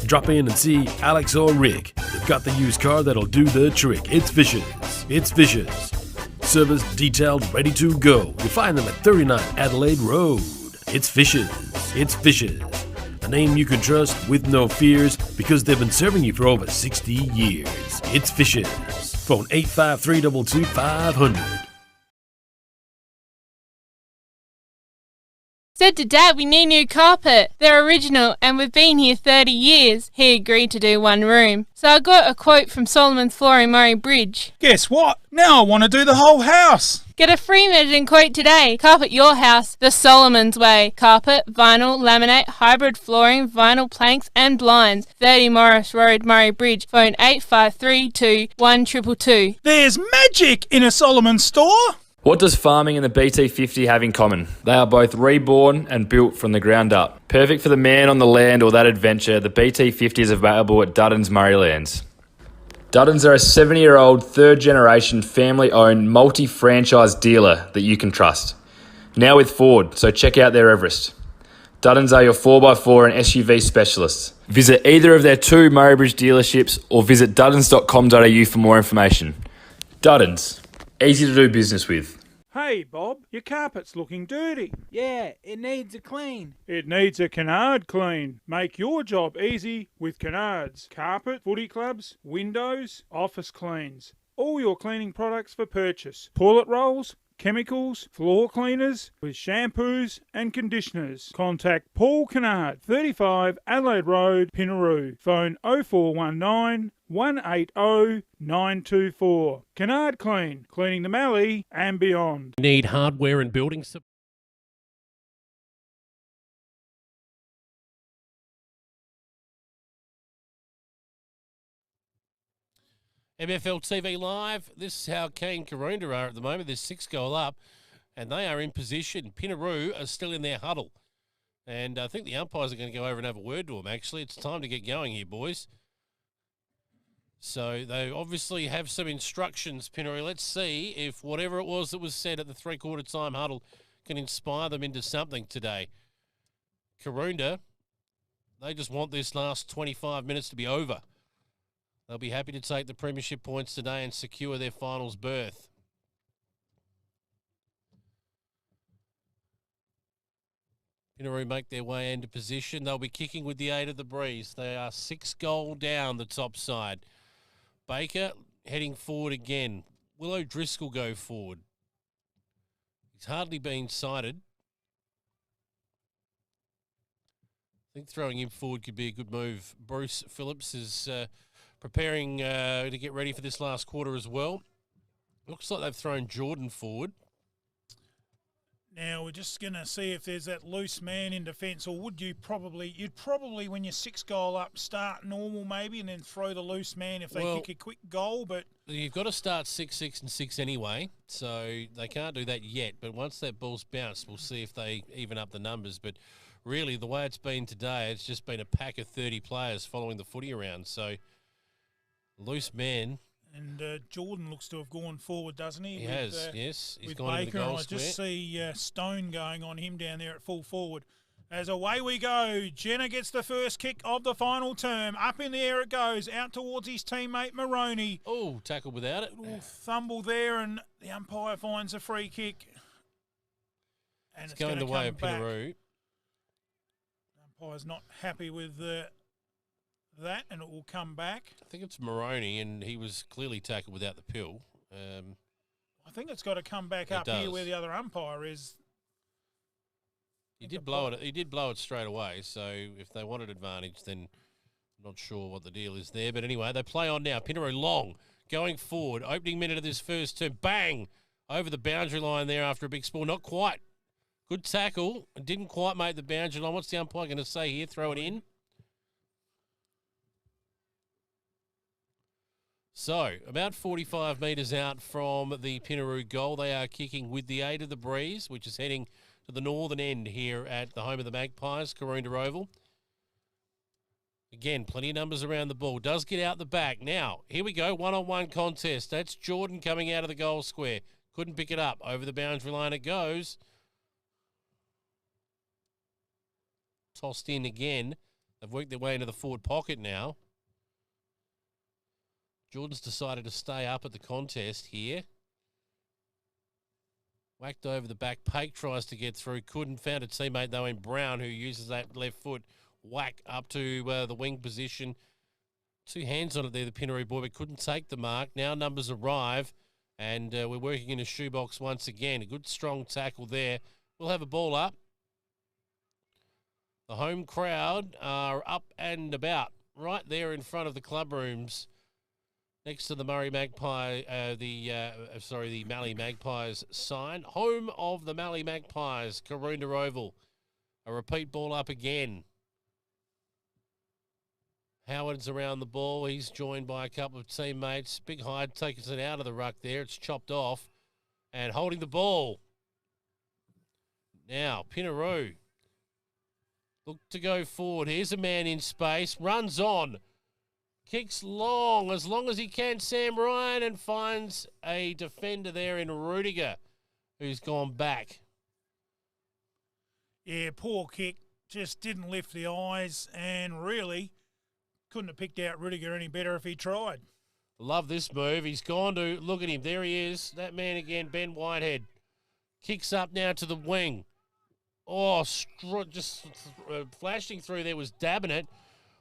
Drop in and see Alex or Rick. They've got the used car that'll do the trick. It's Fishes. It's Fishes. Service detailed, ready to go. You'll find them at 39 Adelaide Road. It's Fishes. It's Fishes. A name you can trust with no fears because they've been serving you for over 60 years. It's Fishes. Phone 853-22500. Said to Dad we need new carpet. They're original and we've been here 30 years. He agreed to do one room. So I got a quote from Solomon's Flooring Murray Bridge. Guess what? Now I want to do the whole house. Get a free measuring quote today. Carpet your house the Solomon's way. Carpet, vinyl, laminate, hybrid flooring, vinyl planks and blinds. 30 Morris Road, Murray Bridge. Phone 8532 1222. There's magic in a Solomon store. What does farming and the BT50 have in common? They are both reborn and built from the ground up. Perfect for the man on the land or that adventure, the BT50 is available at Duddon's Murraylands. Duddon's are a 70-year-old, third-generation, family-owned, multi-franchise dealer that you can trust. Now with Ford, so check out their Everest. Duddon's are your 4x4 and SUV specialists. Visit either of their 2 Murray Bridge dealerships or visit duddons.com.au for more information. Duddon's. Easy to do business with. Hey, Bob, your carpet's looking dirty. Yeah, it needs a clean. It needs a canard clean. Make your job easy with canards. Carpet, footy clubs, windows, office cleans. All your cleaning products for purchase. Toilet rolls, chemicals, floor cleaners with shampoos and conditioners. Contact Paul Canard, 35 Adelaide Road, Pinnaroo. Phone 0419 180 924. Canard Clean, cleaning the Mallee and beyond. Need hardware and building supply. MFL TV Live. This is how keen Karoonda are at the moment. They're 6-goal up, and they are in position. Pinnaroo are still in their huddle. And I think the umpires are going to go over and have a word to them, actually. It's time to get going here, boys. So they obviously have some instructions, Pinnaroo. Let's see if whatever it was that was said at the three-quarter time huddle can inspire them into something today. Karoonda, they just want this last 25 minutes to be over. They'll be happy to take the premiership points today and secure their finals berth. Pinnaroo make their way into position. They'll be kicking with the aid of the breeze. They are 6-goal down the top side. Baker heading forward again. Will O'Driscoll go forward? He's hardly been sighted. I think throwing him forward could be a good move. Bruce Phillips is preparing to get ready for this last quarter as well. Looks like they've thrown Jordan forward. Now we're just going to see if there's that loose man in defence, or you'd probably when you're 6-goal up start normal maybe and then throw the loose man if they kick a quick goal. But you've got to start 6-6 and 6 anyway, so they can't do that yet. But once that ball's bounced, we'll see if they even up the numbers. But really, the way it's been today, it's just been a pack of 30 players following the footy around. So loose man. And Jordan looks to have gone forward, doesn't he? He has, yes. He's with gone Baker, into the goal and I just see Stone going on him down there at full forward. As away we go, Jenner gets the first kick of the final term. Up in the air it goes, out towards his teammate Maroney. Oh, tackled without it. Little thumble there, and the umpire finds a free kick. And It's going the way of Pinnaroo. The umpire's not happy with that, and it will come back. I think it's Maroney, and he was clearly tackled without the pill. I think it's got to come back up here where the other umpire is. He did blow it. He did blow it straight away. So if they wanted advantage, then I'm not sure what the deal is there. But anyway, they play on now. Pinnaroo long going forward. Opening minute of this first term. Bang over the boundary line there after a big spoil. Not quite. Good tackle. Didn't quite make the boundary line. What's the umpire going to say here? Throw it in. So, about 45 metres out from the Pinnaroo goal, they are kicking with the aid of the breeze, which is heading to the northern end here at the home of the Magpies, Karoonda Oval. Again, plenty of numbers around the ball. Does get out the back. Now, here we go, one-on-one contest. That's Jordan coming out of the goal square. Couldn't pick it up. Over the boundary line it goes. Tossed in again. They've worked their way into the forward pocket now. Jordan's decided to stay up at the contest here. Whacked over the back. Pake tries to get through. Couldn't. Found a teammate, though, in Brown, who uses that left foot. Whack up to the wing position. Two hands on it there, the Pinnaroo boy, but couldn't take the mark. Now numbers arrive, and we're working in a shoebox once again. A good, strong tackle there. We'll have a ball up. The home crowd are up and about right there in front of the club rooms. Next to the Murray Magpie, the Mallee Magpies sign. Home of the Mallee Magpies, Karoonda Oval. A repeat ball up again. Howard's around the ball. He's joined by a couple of teammates. Big Hyde takes it out of the ruck there. It's chopped off. And holding the ball. Now, Pinnaroo. Look to go forward. Here's a man in space. Runs on. Kicks long as he can, Sam Ryan, and finds a defender there in Rudiger, who's gone back. Yeah, poor kick. Just didn't lift the eyes, and really couldn't have picked out Rudiger any better if he tried. Love this move. He's gone to, look at him. There he is. That man again, Ben Whitehead. Kicks up now to the wing. Oh, just flashing through there was dabbing it.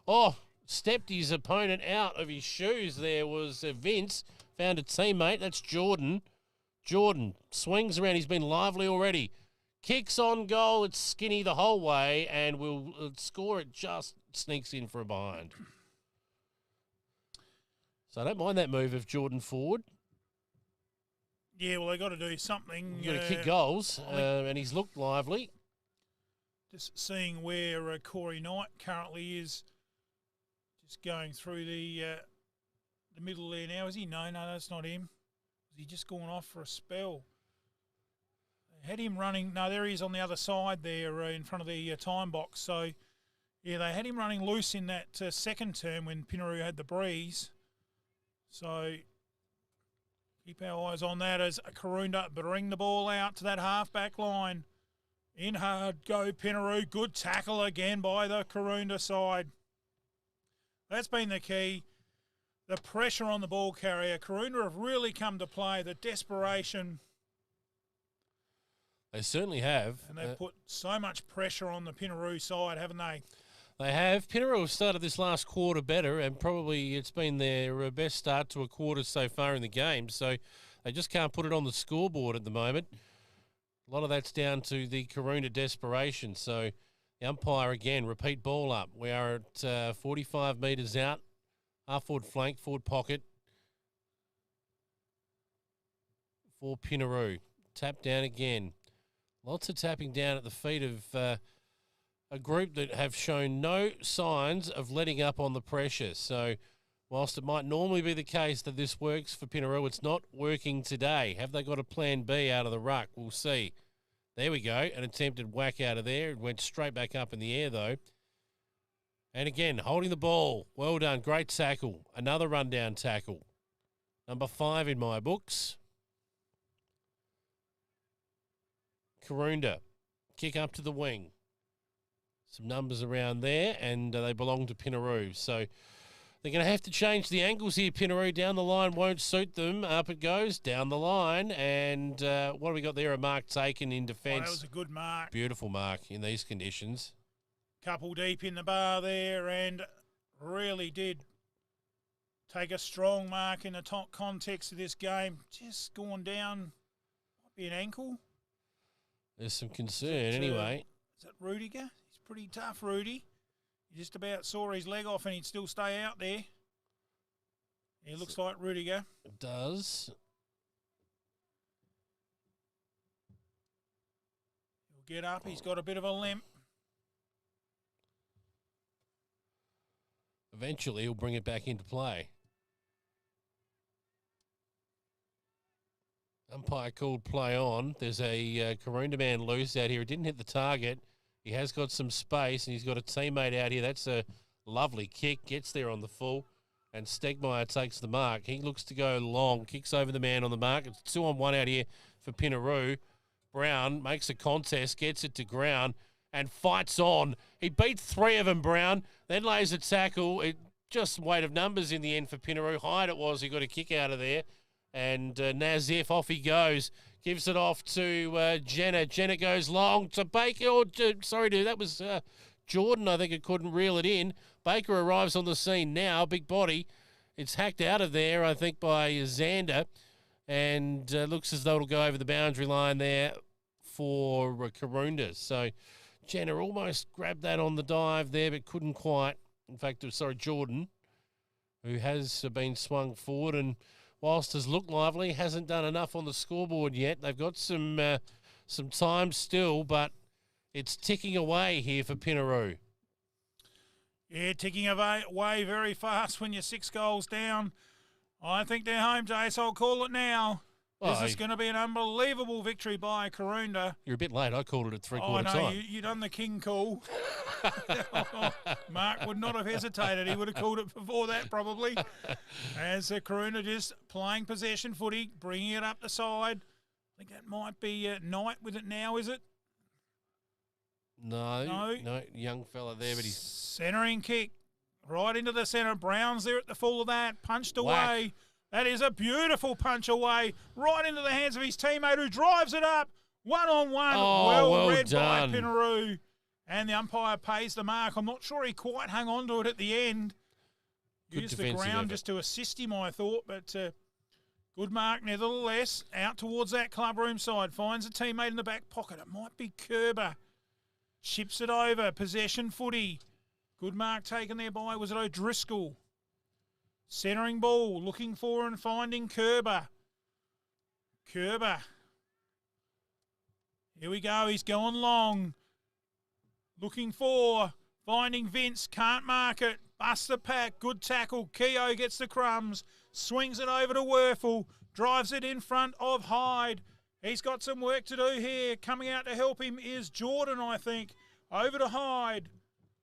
Oh, stepped his opponent out of his shoes. There was Vince. Found a teammate. That's Jordan. Jordan swings around. He's been lively already. Kicks on goal. It's skinny the whole way, and will score it. Just sneaks in from behind. So I don't mind that move of Jordan forward. Yeah, well, they got to do something. You've got to kick goals, and he's looked lively. Just seeing where Corey Knight currently is. Just going through the middle there now. Is he? No, that's not him. Is he just gone off for a spell? They had him running. No, there he is on the other side there in front of the time box. So, yeah, they had him running loose in that second term when Pinnaroo had the breeze. So, keep our eyes on that as Karoonda bring the ball out to that half-back line. In hard go Pinnaroo. Good tackle again by the Karoonda side. That's been the key. The pressure on the ball carrier. Karoonda have really come to play. The desperation. They certainly have. And they've put so much pressure on the Pinnaroo side, haven't they? They have. Pinnaroo have started this last quarter better, and probably it's been their best start to a quarter so far in the game. So they just can't put it on the scoreboard at the moment. A lot of that's down to the Karoonda desperation. So the umpire again, repeat ball up. We are at 45 metres out. Half forward flank, forward pocket for Pinnaroo. Tap down again. Lots of tapping down at the feet of a group that have shown no signs of letting up on the pressure. So whilst it might normally be the case that this works for Pinnaroo, it's not working today. Have they got a plan B out of the ruck? We'll see. There we go. An attempted whack out of there. It went straight back up in the air, though. And again, holding the ball. Well done. Great tackle. Another rundown tackle. Number 5 in my books. Karoonda. Kick up to the wing. some numbers around there, and they belong to Pinnaroo. So they're going to have to change the angles here. Pinnaroo down the line won't suit them. Up it goes, down the line. And what have we got there? A mark taken in defence. That was a good mark. Beautiful mark in these conditions. Couple deep in the bar there, and really did take a strong mark in the top context of this game. Just gone down, might be an ankle. There's some concern anyway. Is that Rudiger? He's pretty tough, Rudy. You just about saw his leg off and he'd still stay out there. He looks like Rudiger. It does. He'll get up. He's got a bit of a limp. Eventually, he'll bring it back into play. Umpire called play on. There's a Karoonda man loose out here. It didn't hit the target. He has got some space, and he's got a teammate out here. That's a lovely kick. Gets there on the full, and Stegmaier takes the mark. He looks to go long. Kicks over the man on the mark. It's 2-on-1 out here for Pinnaroo. Brown makes a contest, gets it to ground, and fights on. He beat 3 of them, Brown, then lays a tackle. It just weight of numbers in the end for Pinnaroo. Hyde it was. He got a kick out of there. And Nazif, off he goes. Gives it off to Jenner. Jenner goes long to Baker. That was Jordan, I think, it couldn't reel it in. Baker arrives on the scene now. Big body. It's hacked out of there, I think, by Xander. And looks as though it'll go over the boundary line there for Karoonda. So Jenner almost grabbed that on the dive there, but couldn't quite. In fact, Jordan, who has been swung forward and whilst has looked lively, hasn't done enough on the scoreboard yet. They've got some time still, but it's ticking away here for Pinnaroo. Yeah, ticking away very fast when you're 6 goals down. I think they're home, Jace. I'll call it now. This is going to be an unbelievable victory by Karoonda. You're a bit late. I called it at three-quarter time. I know. You done the king call. Mark would not have hesitated. He would have called it before that, probably. As Karoonda just playing possession footy, bringing it up the side. I think that might be Knight with it now, is it? No, young fella there, but he's... Centering kick right into the centre. Brown's there at the full of that. Punched away. Whack. That is a beautiful punch away, right into the hands of his teammate who drives it up. 1-on-1. Well read done by Pinnaroo. And the umpire pays the mark. I'm not sure he quite hung on to it at the end. Used the ground effort just to assist him, I thought. But good mark nevertheless. Out towards that clubroom side. Finds a teammate in the back pocket. It might be Kerber. Chips it over. Possession footy. Good mark taken there by, was it O'Driscoll? Centering ball, looking for and finding Kerber. Kerber. Here we go, he's going long. Looking for, finding Vince, can't mark it. Busts the pack, good tackle. Keogh gets the crumbs, swings it over to Werfel, drives it in front of Hyde. He's got some work to do here. Coming out to help him is Jordan, I think. Over to Hyde.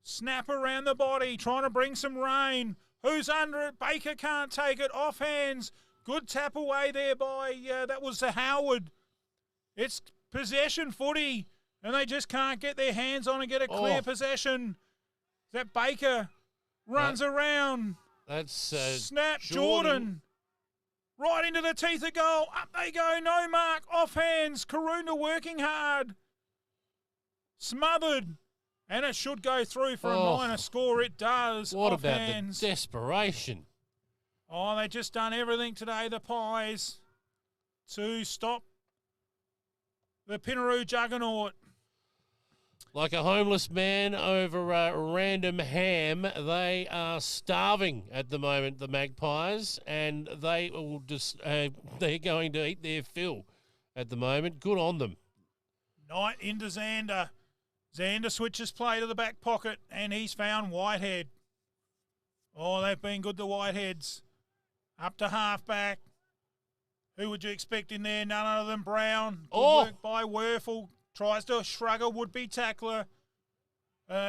Snap around the body, trying to bring some rain. Who's under it? Baker can't take it. Off hands. Good tap away there by, that was Howard. It's possession footy, and they just can't get their hands on and get a clear possession. That Baker runs around. That's snap, Jordan. Right into the teeth of goal. Up they go. No mark. Off hands. Karoonda working hard. Smothered. And it should go through for a minor score. It does. What off about hands. The desperation? Oh, they've just done everything today, the Pies, to stop the Pinnaroo juggernaut. Like a homeless man over a random ham, they are starving at the moment, the Magpies, and they will just they're going to eat their fill at the moment. Good on them. Knight into Xander. Xander switches play to the back pocket, and he's found Whitehead. Oh, they've been good, the Whiteheads. Up to halfback. Who would you expect in there? None other than Brown. Good work by Werfel. Tries to shrug a would-be tackler.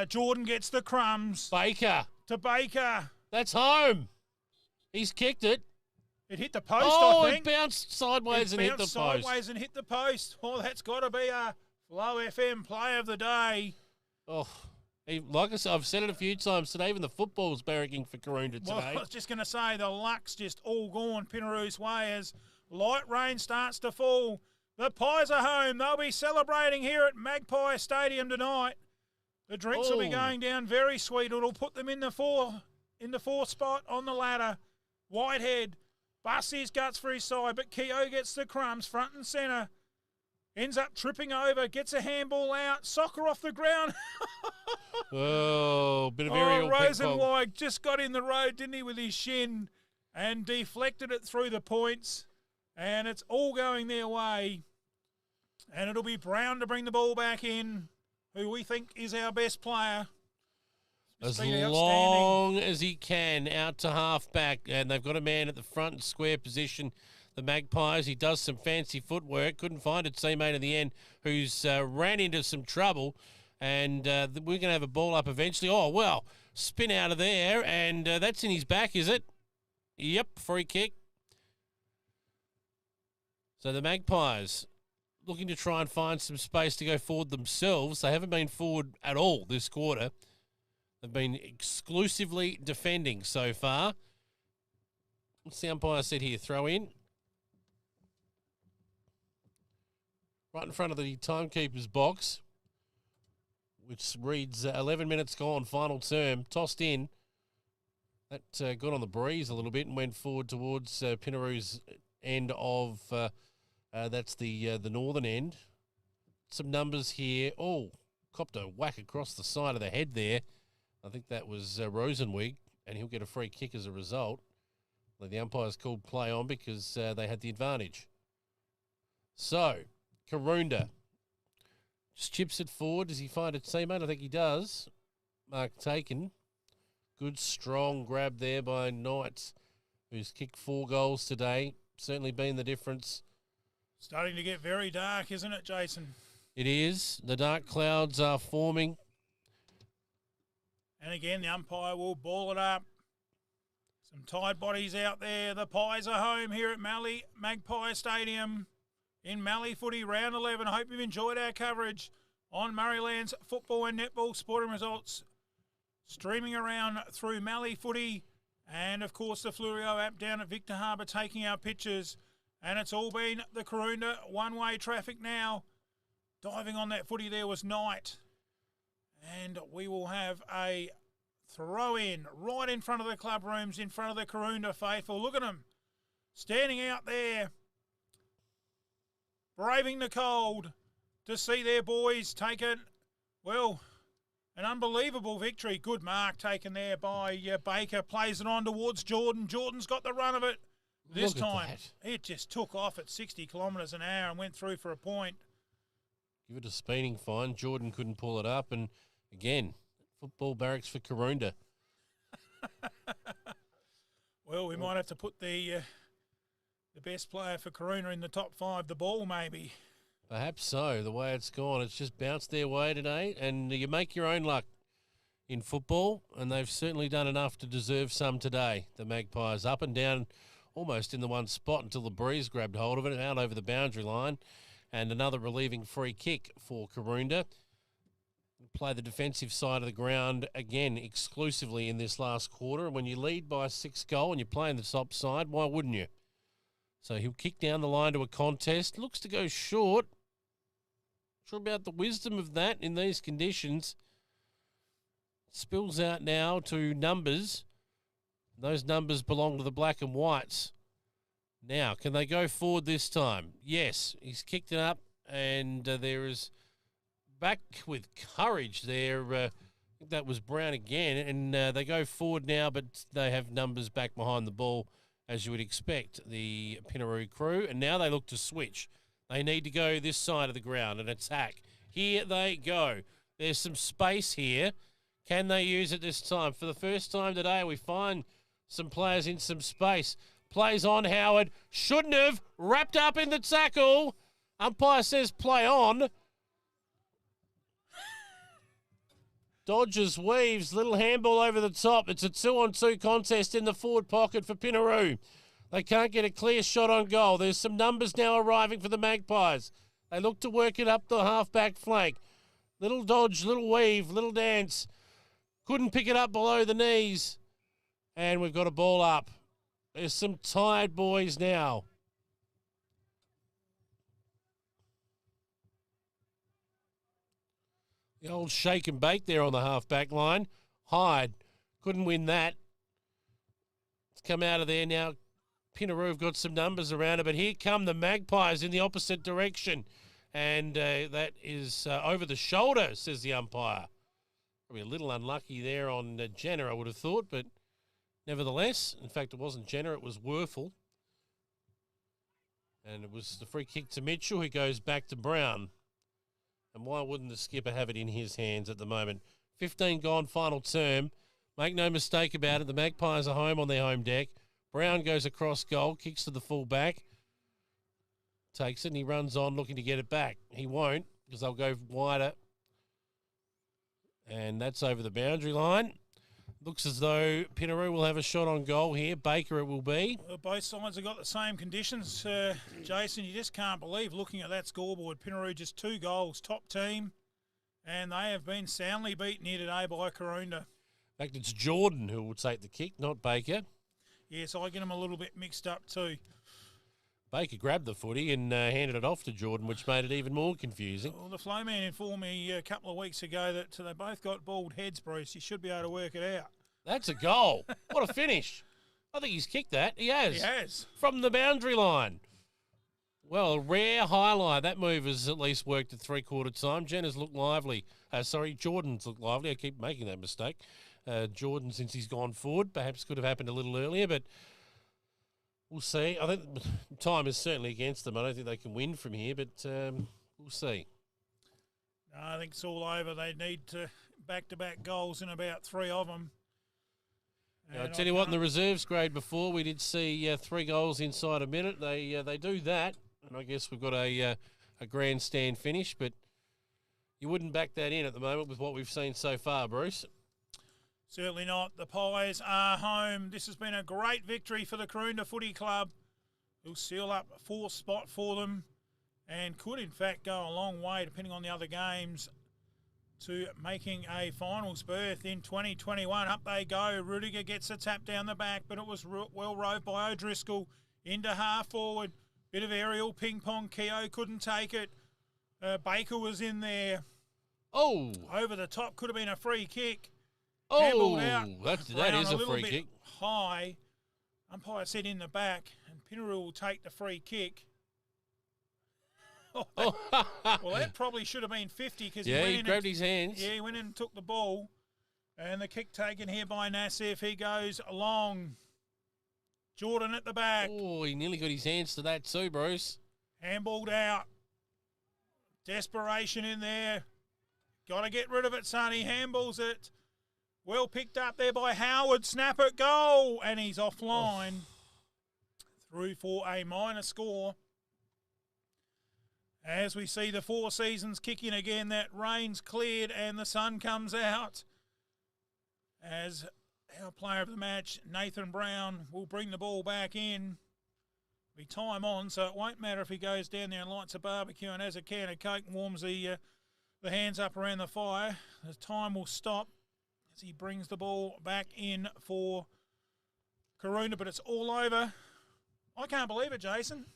Jordan gets the crumbs. Baker. To Baker. That's home. He's kicked it. It hit the post, I think. It bounced sideways and hit the post. Sideways and hit the post. Oh, that's got to be a Flow FM play of the day. Oh. Like I said, I've said it a few times today, even the football's barracking for Karoonda today. Well, I was just going to say the luck's just all gone Pinnaroo's way as light rain starts to fall. The Pies are home. They'll be celebrating here at Magpie Stadium tonight. The drinks will be going down very sweet. It'll put them in the fourth spot on the ladder. Whitehead busts his guts for his side, but Keogh gets the crumbs front and centre. Ends up tripping over, gets a handball out, soccer off the ground. Oh, bit of aerial ping-pong. Rosenweig just got in the road, didn't he, with his shin and deflected it through the points. And it's all going their way. And it'll be Brown to bring the ball back in, who we think is our best player. As long as he can, out to half-back. And they've got a man at the front square position. The Magpies, he does some fancy footwork. Couldn't find a teammate in the end who's ran into some trouble. And we're going to have a ball up eventually. Oh, well, spin out of there. And that's in his back, is it? Yep, free kick. So the Magpies looking to try and find some space to go forward themselves. They haven't been forward at all this quarter. They've been exclusively defending so far. What's the umpire said here? Throw in. Right in front of the timekeeper's box, which reads 11 minutes gone, final term. Tossed in. That got on the breeze a little bit and went forward towards Pinnaroo's end of, that's the northern end. Some numbers here. Oh, copped a whack across the side of the head there. I think that was Rosenweig, and he'll get a free kick as a result. The umpire's called play on because they had the advantage. So, Karoonda just chips it forward. Does he find a teammate? I think he does. Mark taken. Good, strong grab there by Knights, who's kicked 4 goals today. Certainly been the difference. Starting to get very dark, isn't it, Jason? It is. The dark clouds are forming. And again, the umpire will ball it up. Some tied bodies out there. The Pies are home here at Magpie Stadium in Mallee Footy Round 11. I hope you've enjoyed our coverage on Murrayland's football and netball sporting results. Streaming around through Mallee Footy and, of course, the Flurio app down at Victor Harbour taking our pictures. And it's all been the Karoonda one-way traffic now. Diving on that footy there was Knight. And we will have a throw-in right in front of the club rooms, in front of the Karoonda faithful. Look at them standing out there, braving the cold to see their boys take it. Well, an unbelievable victory. Good mark taken there by Baker. Plays it on towards Jordan. Jordan's got the run of it. This time, it just took off at 60 kilometres an hour and went through for a point. Give it a speeding fine. Jordan couldn't pull it up. And again, football barracks for Karoonda. Well, we might have to put the best player for Karoonda in the top 5, the ball maybe. Perhaps so. The way it's gone, it's just bounced their way today. And you make your own luck in football. And they've certainly done enough to deserve some today. The Magpies up and down almost in the one spot until the breeze grabbed hold of it out over the boundary line. And another relieving free kick for Karoonda. Play the defensive side of the ground again exclusively in this last quarter. And when you lead by 6 goals and you're playing the top side, why wouldn't you? So he'll kick down the line to a contest. Looks to go short. Not sure about the wisdom of that in these conditions. Spills out now to numbers. Those numbers belong to the black and whites. Now, can they go forward this time? Yes, he's kicked it up, and there is back with courage there. I think that was Brown again, and they go forward now, but they have numbers back behind the ball, as you would expect, the Pinnaroo crew, and now they look to switch. They need to go this side of the ground and attack. Here they go. There's some space here. Can they use it this time? For the first time today, we find some players in some space. Plays on Howard. Shouldn't have. Wrapped up in the tackle. Umpire says play on. Dodges, weaves, little handball over the top. It's a 2-on-2 contest in the forward pocket for Pinnaroo. They can't get a clear shot on goal. There's some numbers now arriving for the Magpies. They look to work it up the half-back flank. Little dodge, little weave, little dance. Couldn't pick it up below the knees. And we've got a ball up. There's some tired boys now. The old shake and bake there on the half-back line. Hyde couldn't win that. It's come out of there now. Pinnaroo have got some numbers around it, but here come the Magpies in the opposite direction. And that is over the shoulder, says the umpire. Probably a little unlucky there on Jenner, I would have thought, but nevertheless, in fact, it wasn't Jenner, it was Werfel. And it was the free kick to Mitchell, who goes back to Brown. And why wouldn't the skipper have it in his hands at the moment? 15 gone, final term. Make no mistake about it, the Magpies are home on their home deck. Brown goes across goal, kicks to the full back. Takes it and he runs on looking to get it back. He won't because they'll go wider. And that's over the boundary line. Looks as though Pinnaroo will have a shot on goal here. Baker it will be. Well, both sides have got the same conditions. Jason, you just can't believe looking at that scoreboard. Pinnaroo just 2 goals, top team. And they have been soundly beaten here today by Karoonda. In fact, it's Jordan who will take the kick, not Baker. Yes, I get them a little bit mixed up too. Baker grabbed the footy and handed it off to Jordan, which made it even more confusing. Well, the flow man informed me a couple of weeks ago that they both got bald heads, Bruce. You should be able to work it out. That's a goal. What a finish. I think he's kicked that. He has. He has. From the boundary line. Well, a rare highlight. That move has at least worked at three-quarter time. Jenner's looked lively. Jordan's looked lively. I keep making that mistake. Jordan, since he's gone forward, perhaps could have happened a little earlier, but we'll see. I think time is certainly against them. I don't think they can win from here, but we'll see. No, I think it's all over. They need to back-to-back goals in about 3 of them. I'll tell you what, in the reserves grade before, we did see 3 goals inside a minute. They do that, and I guess we've got a grandstand finish, but you wouldn't back that in at the moment with what we've seen so far, Bruce. Certainly not. The Pies are home. This has been a great victory for the Karoonda Footy Club. Who'll seal up a 4th spot for them and could, in fact, go a long way, depending on the other games, to making a finals berth in 2021. Up they go. Rudiger gets a tap down the back, but it was well roved by O'Driscoll into half forward. Bit of aerial ping-pong. Keogh couldn't take it. Baker was in there. Oh! Over the top. Could have been a free kick. Oh, out. that is a free kick. High. Umpire said in the back, and Pinnaroo will take the free kick. Well, that probably should have been 50 because he grabbed his hands. Yeah, he went in and took the ball. And the kick taken here by Nassif. He goes along. Jordan at the back. Oh, he nearly got his hands to that too, Bruce. Handballed out. Desperation in there. Got to get rid of it, son. He handballs it. Well picked up there by Howard. Snap it, goal. And he's offline. Through for a minor score. As we see the Four Seasons kicking again, that rain's cleared and the sun comes out. As our player of the match, Nathan Brown, will bring the ball back in. Be time on, so it won't matter if he goes down there and lights a barbecue and has a can of Coke and warms the hands up around the fire. The time will stop as he brings the ball back in for Karoonda, but it's all over. I can't believe it, Jason.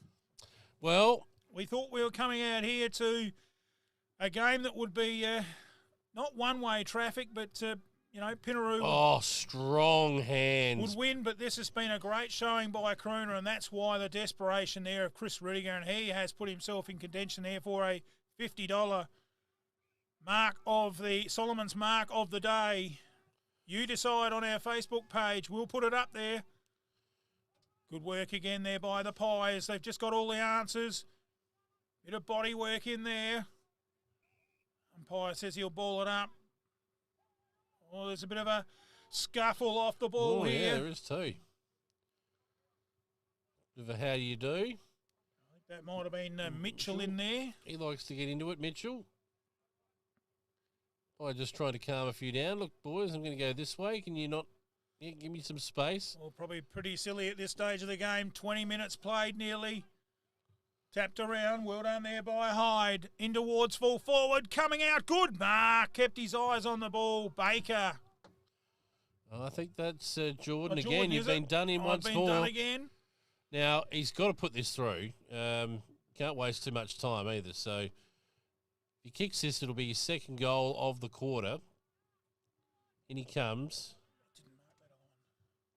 Well, we thought we were coming out here to a game that would be not one-way traffic, but, Pinnaroo. Oh, strong hands. Would win, but this has been a great showing by Karoonda, and that's why the desperation there of Chris Rudiger, and he has put himself in contention there for a $50 mark of the Solomon's mark of the day. You decide on our Facebook page. We'll put it up there. Good work again there by the Pies. They've just got all the answers. Bit of body work in there. Umpire says he'll ball it up. Oh, there's a bit of a scuffle off the ball here. Yeah, there is too. Bit of a how do you do. I think that might have been Mitchell in there. He likes to get into it, Mitchell. I just trying to calm a few down. Look, boys, I'm going to go this way. Can you not give me some space? Well, probably pretty silly at this stage of the game. 20 minutes played nearly. Tapped around. Well done there by Hyde. In towards full forward. Coming out. Good mark. Kept his eyes on the ball. Baker. I think that's Jordan Oh, again. Jordan, You've is been it? done in I've once been more. done again. Now, he's got to put this through. Can't waste too much time either. So if he kicks this, it'll be his second goal of the quarter. In he comes.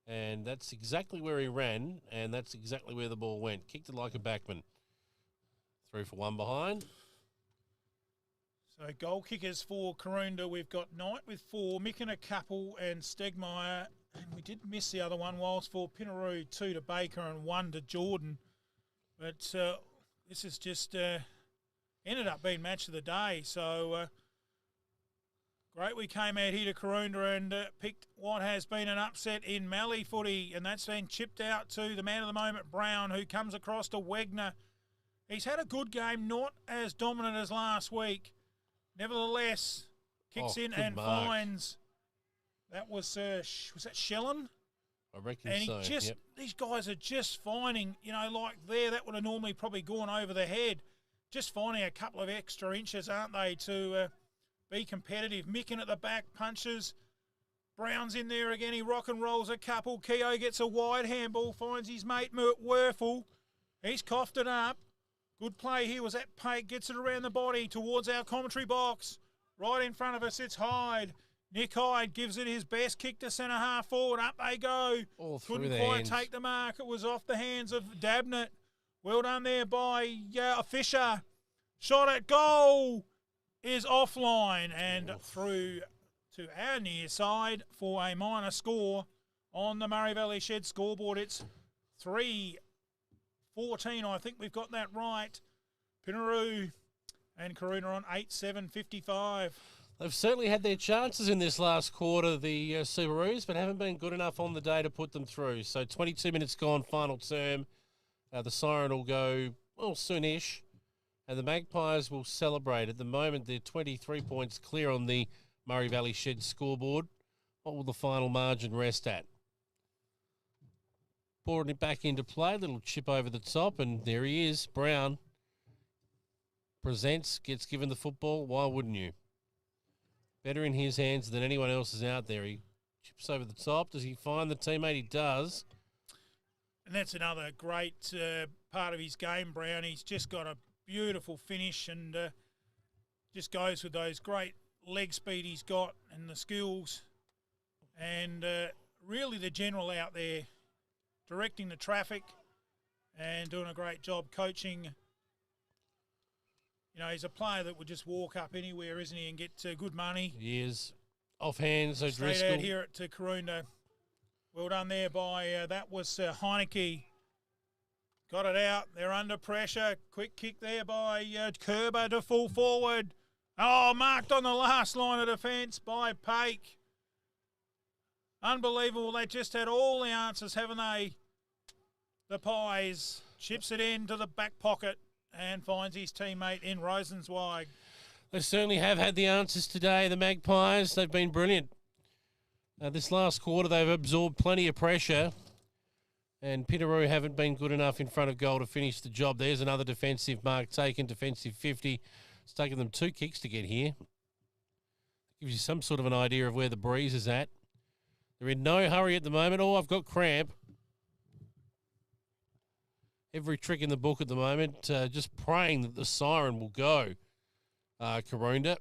And that's exactly where he ran, and that's exactly where the ball went. Kicked it like a backman. 3 for 1 behind. So goal kickers for Karoonda. We've got Knight with 4, Micken a couple, and Stegmeyer. And we did miss the other one, whilst for Pinnaroo, 2 to Baker and 1 to Jordan. But this is just ended up being match of the day. So great, we came out here to Karoonda and picked what has been an upset in Mallee footy, and that's been chipped out to the man of the moment, Brown, who comes across to Wegner. He's had a good game, not as dominant as last week. Nevertheless, kicks in and mark. finds. That was that Shellen? I reckon And so. he just, Yep. these guys are just finding, like there, that would have normally probably gone over the head. Just finding a couple of extra inches, aren't they, to be competitive. Micken at the back punches. Brown's in there again. He rock and rolls a couple. Keogh gets a wide handball, finds his mate Werfel. He's coughed it up. Good play here was that Pate. Gets it around the body towards our commentary box. Right in front of us, it's Hyde. Nick Hyde gives it his best. Kick to centre half forward. Up they go. All through Couldn't the quite hands. take the mark. It was off the hands of Dabnett. Well done there by Fisher. Shot at goal is offline and through to our near side for a minor score on the Murray Valley Shed scoreboard. It's 3-14. I think we've got that right. Pinnaroo and Karoonda on 8-7-55. They've certainly had their chances in this last quarter, the Subaroos, but haven't been good enough on the day to put them through. So 22 minutes gone, final term. The siren will go, soonish. And the Magpies will celebrate. At the moment, they're 23 points clear on the Murray Valley Shed scoreboard. What will the final margin rest at? Pouring it back into play, little chip over the top, and there he is, Brown. Presents, gets given the football. Why wouldn't you? Better in his hands than anyone else's out there. He chips over the top. Does he find the teammate? He does. And that's another great part of his game, Brown. He's just got a beautiful finish and just goes with those great leg speed he's got and the skills. And really the general out there directing the traffic and doing a great job coaching. He's a player that would just walk up anywhere, isn't he, and get good money. He is. Offhand, so Straight Driscoll. out here at Karoonda. Well done there by, that was Heineke. Got it out. They're under pressure. Quick kick there by Kerber to full forward. Oh, marked on the last line of defence by Pake. Unbelievable. They just had all the answers, haven't they? The Pies. Chips it into the back pocket and finds his teammate in Rosenzweig. They certainly have had the answers today, the Magpies. They've been brilliant. This last quarter, they've absorbed plenty of pressure, and Pinnaroo haven't been good enough in front of goal to finish the job. There's another defensive mark taken, defensive 50. It's taken them 2 kicks to get here. Gives you some sort of an idea of where the breeze is at. They're in no hurry at the moment. Oh, I've got cramp. Every trick in the book at the moment, just praying that the siren will go. Karoonda.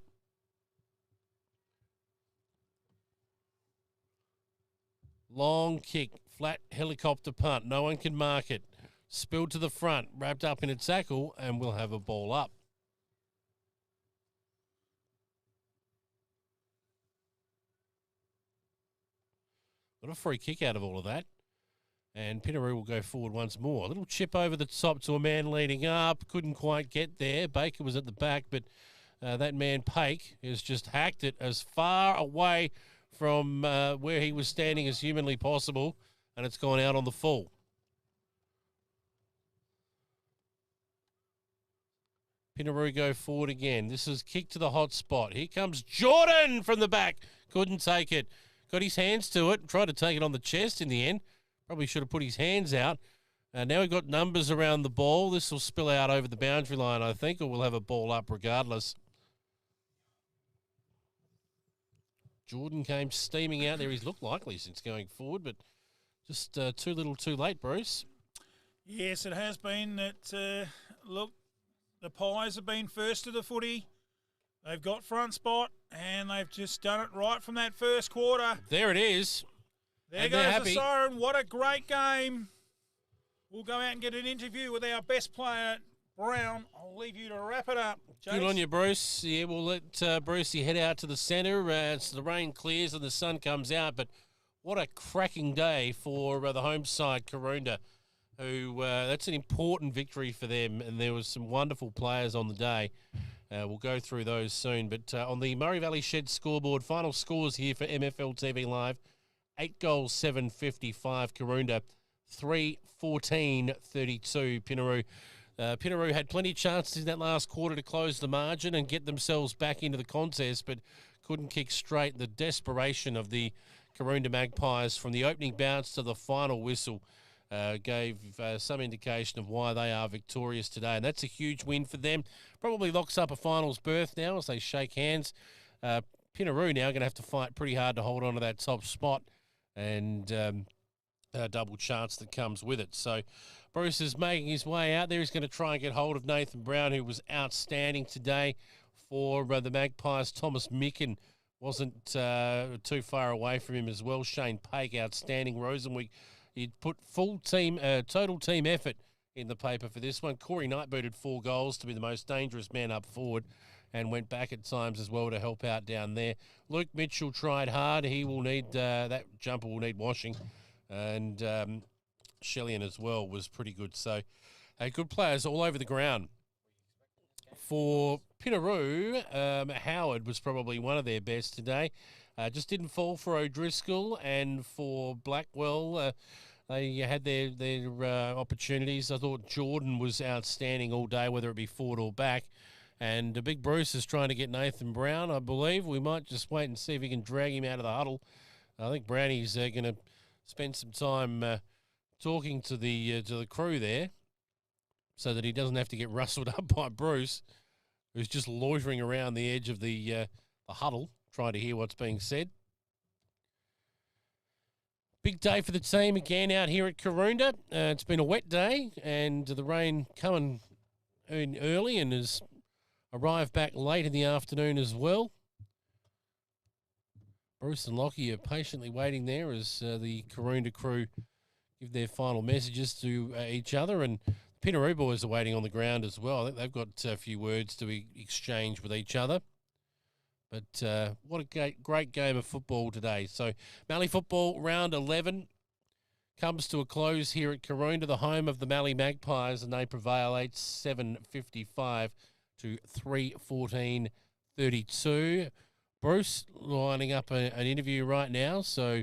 Long kick, flat helicopter punt. No one can mark it. Spilled to the front, wrapped up in a tackle, and we'll have a ball up. Got a free kick out of all of that. And Pinnaroo will go forward once more. A little chip over the top to a man leading up. Couldn't quite get there. Baker was at the back, but that man, Pake, has just hacked it as far away from where he was standing as humanly possible, and it's gone out on the full. Pinnaroo go forward again. This is kick to the hot spot. Here comes Jordan from the back. Couldn't take it. Got his hands to it. Tried to take it on the chest in the end. Probably should have put his hands out. Now we've got numbers around the ball. This will spill out over the boundary line, I think, or we'll have a ball up regardless. Jordan came steaming out there. He's looked likely since going forward, but just too little too late, Bruce. Yes, it has been. Look, the Pies have been first to the footy. They've got front spot, and they've just done it right from that first quarter. There it is. There And goes they're the happy. siren. What a great game. We'll go out and get an interview with our best player, Brown. I'll leave you to wrap it up. Good Jace. on you, Bruce. Yeah, we'll let Brucey head out to the centre as the rain clears and the sun comes out. But what a cracking day for the home side, Karoonda, who that's an important victory for them. And there was some wonderful players on the day. We'll go through those soon. But on the Murray Valley Shed scoreboard, final scores here for MFL TV Live. 8 goals, 755 Karoonda, 3-14-32 Pinnaroo. Pinnaroo had plenty of chances in that last quarter to close the margin and get themselves back into the contest, but couldn't kick straight. The desperation of the Karoonda Magpies from the opening bounce to the final whistle gave some indication of why they are victorious today, and that's a huge win for them. Probably locks up a finals berth now as they shake hands. Pinnaroo now going to have to fight pretty hard to hold on to that top spot, and a double chance that comes with it. So Bruce is making his way out there. He's going to try and get hold of Nathan Brown, who was outstanding today for the Magpies. Thomas Micken wasn't too far away from him as well. Shane Pake, outstanding. Rosenweek, he'd put full team, total team effort in the paper for this one. Corey Knight booted 4 goals to be the most dangerous man up forward and went back at times as well to help out down there. Luke Mitchell tried hard. He will need, that jumper will need washing. And Shellyan as well was pretty good. So good players all over the ground. For Pinnaroo, Howard was probably one of their best today. Just didn't fall for O'Driscoll. And for Blackwell, they had their opportunities. I thought Jordan was outstanding all day, whether it be forward or back. And Big Bruce is trying to get Nathan Brown, I believe. We might just wait and see if he can drag him out of the huddle. I think Brownie's going to spend some time talking to the crew there so that he doesn't have to get rustled up by Bruce, who's just loitering around the edge of the huddle trying to hear what's being said. Big day for the team again out here at Karoonda. It's been a wet day, and the rain coming in early and has arrived back late in the afternoon as well. Bruce and Lockie are patiently waiting there as the Karoonda crew give their final messages to each other, and the Pinnaroo boys are waiting on the ground as well. I think they've got a few words to exchange with each other. But what a great game of football today. So Mallee football round 11 comes to a close here at Karoonda, the home of the Mallee Magpies, and they prevail 8-7-55 to 3-14-32. Bruce lining up an interview right now, so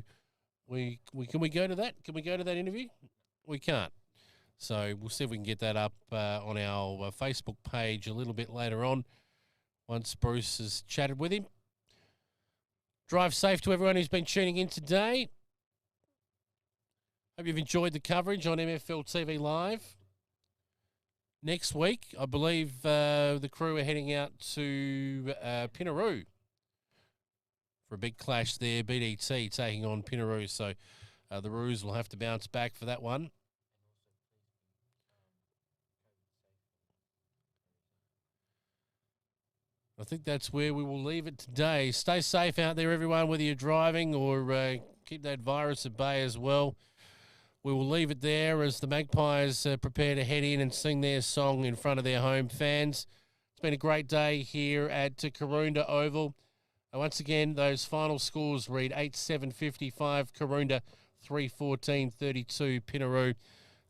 can we go to that? Can we go to that interview? We can't. So we'll see if we can get that up on our Facebook page a little bit later on once Bruce has chatted with him. Drive safe to everyone who's been tuning in today. Hope you've enjoyed the coverage on MFL TV Live. Next week, I believe the crew are heading out to Pinnaroo for a big clash there. BDT taking on Pinnaroo, so the Roos will have to bounce back for that one. I think that's where we will leave it today. Stay safe out there, everyone, whether you're driving or keep that virus at bay as well. We will leave it there as the Magpies prepare to head in and sing their song in front of their home fans. It's been a great day here at Karoonda Oval. Once again, those final scores read 8-7-55 Karoonda, 3-14-32 Pinnaroo.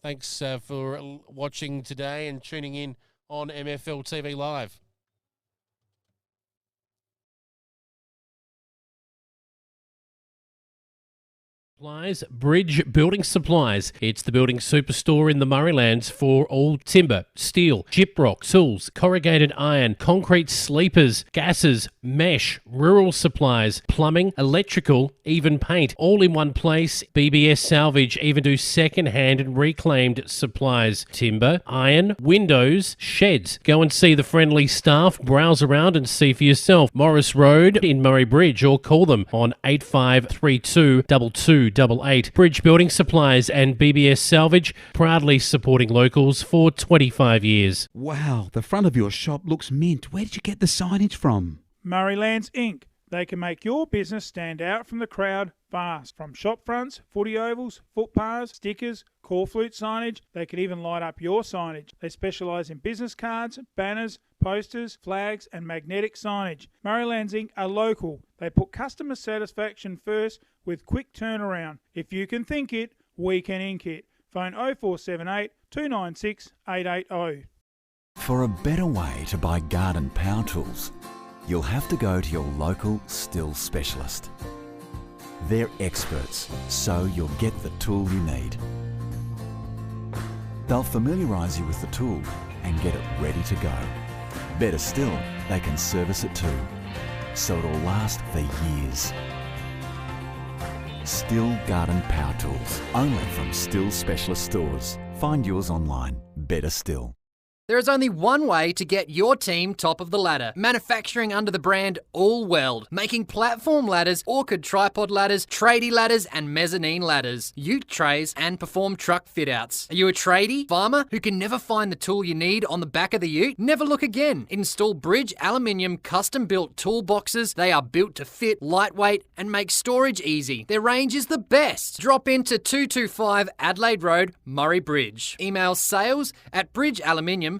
Thanks for watching today and tuning in on MFL TV Live. Supplies, Bridge Building Supplies. It's the building superstore in the Murraylands for all timber, steel, gyprock, tools, corrugated iron, concrete sleepers, gases, mesh, rural supplies, plumbing, electrical, even paint, all in one place. BBS Salvage even do second-hand and reclaimed supplies. Timber, iron, windows, sheds. Go and see the friendly staff, browse around and see for yourself. Morris Road in Murray Bridge, or call them on 8532 2288. Bridge Building Supplies and BBS Salvage, proudly supporting locals for 25 years. Wow, the front of your shop looks mint. Where did you get the signage from? Murraylands Inc. They can make your business stand out from the crowd fast. From shop fronts, footy ovals, footpaths, stickers, call flute signage, they can even light up your signage. They specialise in business cards, banners, posters, flags and magnetic signage. Murraylands Inc. are local. They put customer satisfaction first with quick turnaround. If you can think it, we can ink it. Phone 0478 296 880. For a better way to buy garden power tools, you'll have to go to your local Stihl specialist. They're experts, so you'll get the tool you need. They'll familiarise you with the tool and get it ready to go. Better still, they can service it too, so it'll last for years. Stihl Garden Power Tools, only from Stihl Specialist Stores. Find yours online. Better still. There is only one way to get your team top of the ladder. Manufacturing under the brand All Weld. Making platform ladders, orchid tripod ladders, tradie ladders and mezzanine ladders, ute trays and perform truck fit-outs. Are you a tradie, farmer who can never find the tool you need on the back of the ute? Never look again. Install Bridge aluminium custom-built toolboxes. They are built to fit, lightweight and make storage easy. Their range is the best. Drop into 225 Adelaide Road, Murray Bridge. Email sales@bridgealuminium.com.au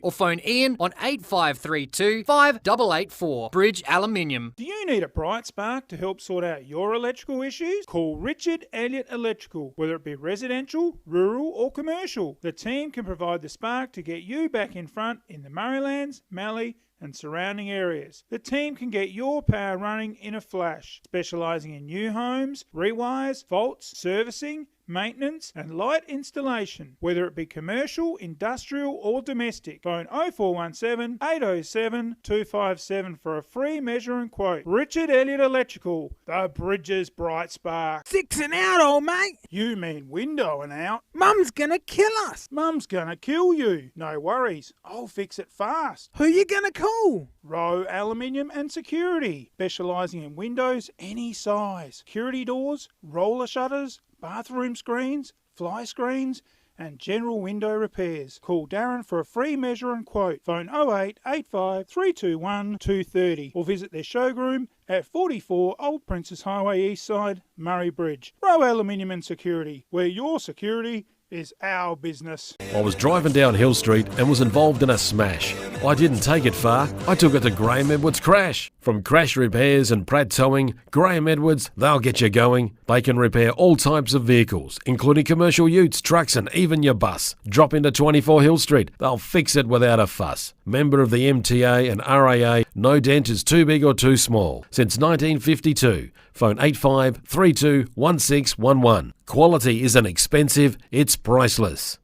or phone Ian on 8532 5884. Bridge Aluminium. Do you need a bright spark to help sort out your electrical issues? Call Richard Elliott Electrical. Whether it be residential, rural or commercial, the team can provide the spark to get you back in front in the Murraylands, Mallee and surrounding areas. The team can get your power running in a flash, specialising in new homes, rewires, faults, servicing, maintenance and light installation, whether it be commercial, industrial or domestic. Phone 0417 807 257 for a free measure and quote. Richard Elliott Electrical, the Bridges bright spark. 6 and out, old mate. You mean window and out? Mum's gonna kill us. Mum's gonna kill you. No worries, I'll fix it fast. Who you gonna call? Rowe Aluminium and Security, specialising in windows any size, security doors, roller shutters, bathroom screens, fly screens and general window repairs. Call Darren for a free measure and quote. Phone 0885 321 230 or visit their showroom at 44 Old Princess Highway East Side, Murray Bridge. Rowe Aluminium and Security, where your security is our business. I was driving down Hill Street and was involved in a smash. I didn't take it far. I took it to Graham Edwards Crash. From crash repairs and Pratt Towing, Graham Edwards, they'll get you going. They can repair all types of vehicles, including commercial utes, trucks and even your bus. Drop into 24 Hill Street. They'll fix it without a fuss. Member of the MTA and RAA, no dent is too big or too small. Since 1952. Phone 8532 1611. Quality isn't expensive, it's priceless.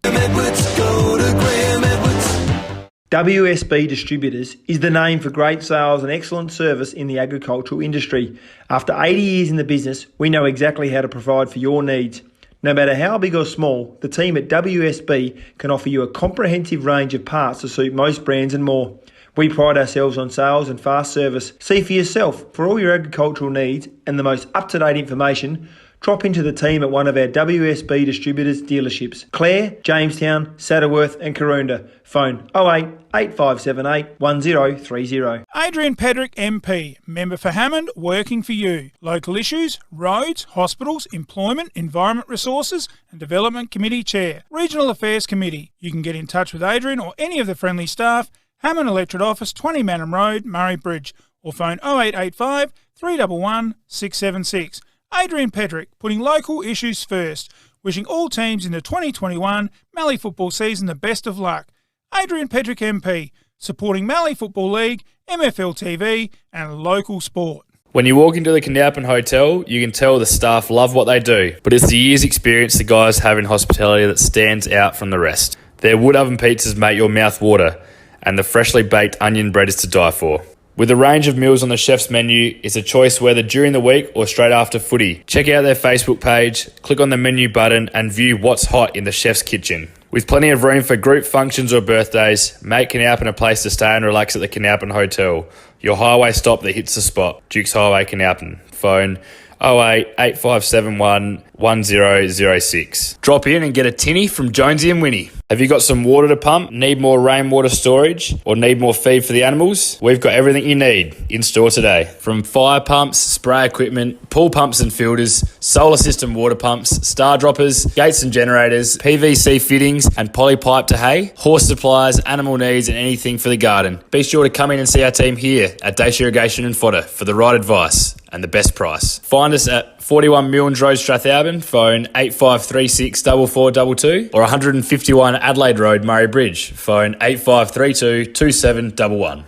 WSB Distributors is the name for great sales and excellent service in the agricultural industry. After 80 years in the business, we know exactly how to provide for your needs. No matter how big or small, the team at WSB can offer you a comprehensive range of parts to suit most brands and more. We pride ourselves on sales and fast service. See for yourself. For all your agricultural needs and the most up-to-date information, drop into the team at one of our WSB Distributors dealerships. Clare, Jamestown, Saddleworth and Karoonda. Phone 08 8578 1030. Adrian Pedrick MP, member for Hammond, working for you. Local issues, roads, hospitals, employment, environment resources and development committee chair. Regional Affairs Committee. You can get in touch with Adrian or any of the friendly staff. Hammond Electorate Office, 20 Manham Road, Murray Bridge, or phone 0885 311 676. Adrian Pedrick, putting local issues first, wishing all teams in the 2021 Mallee football season the best of luck. Adrian Pedrick MP, supporting Mallee Football League, MFL TV and local sport. When you walk into the Canalpin Hotel, you can tell the staff love what they do, but it's the years' experience the guys have in hospitality that stands out from the rest. Their wood oven pizzas make your mouth water, and the freshly baked onion bread is to die for. With a range of meals on the chef's menu, it's a choice whether during the week or straight after footy. Check out their Facebook page, click on the menu button and view what's hot in the chef's kitchen. With plenty of room for group functions or birthdays, make Canalpin a place to stay and relax at the Canalpin Hotel, your highway stop that hits the spot. Dukes Highway, Canalpin. Phone 08 8571 1006. Drop in and get a tinny from Jonesy and Winnie. Have you got some water to pump? Need more rainwater storage? Or need more feed for the animals? We've got everything you need in store today. From fire pumps, spray equipment, pool pumps and filters, solar system water pumps, star droppers, gates and generators, PVC fittings and poly pipe to hay, horse supplies, animal needs and anything for the garden. Be sure to come in and see our team here at Dace Irrigation and Fodder for the right advice and the best price. Find us at 41 Milnes Road, Strathalbyn, phone 8536 4422 or 151 Adelaide Road, Murray Bridge, phone 8532 2711.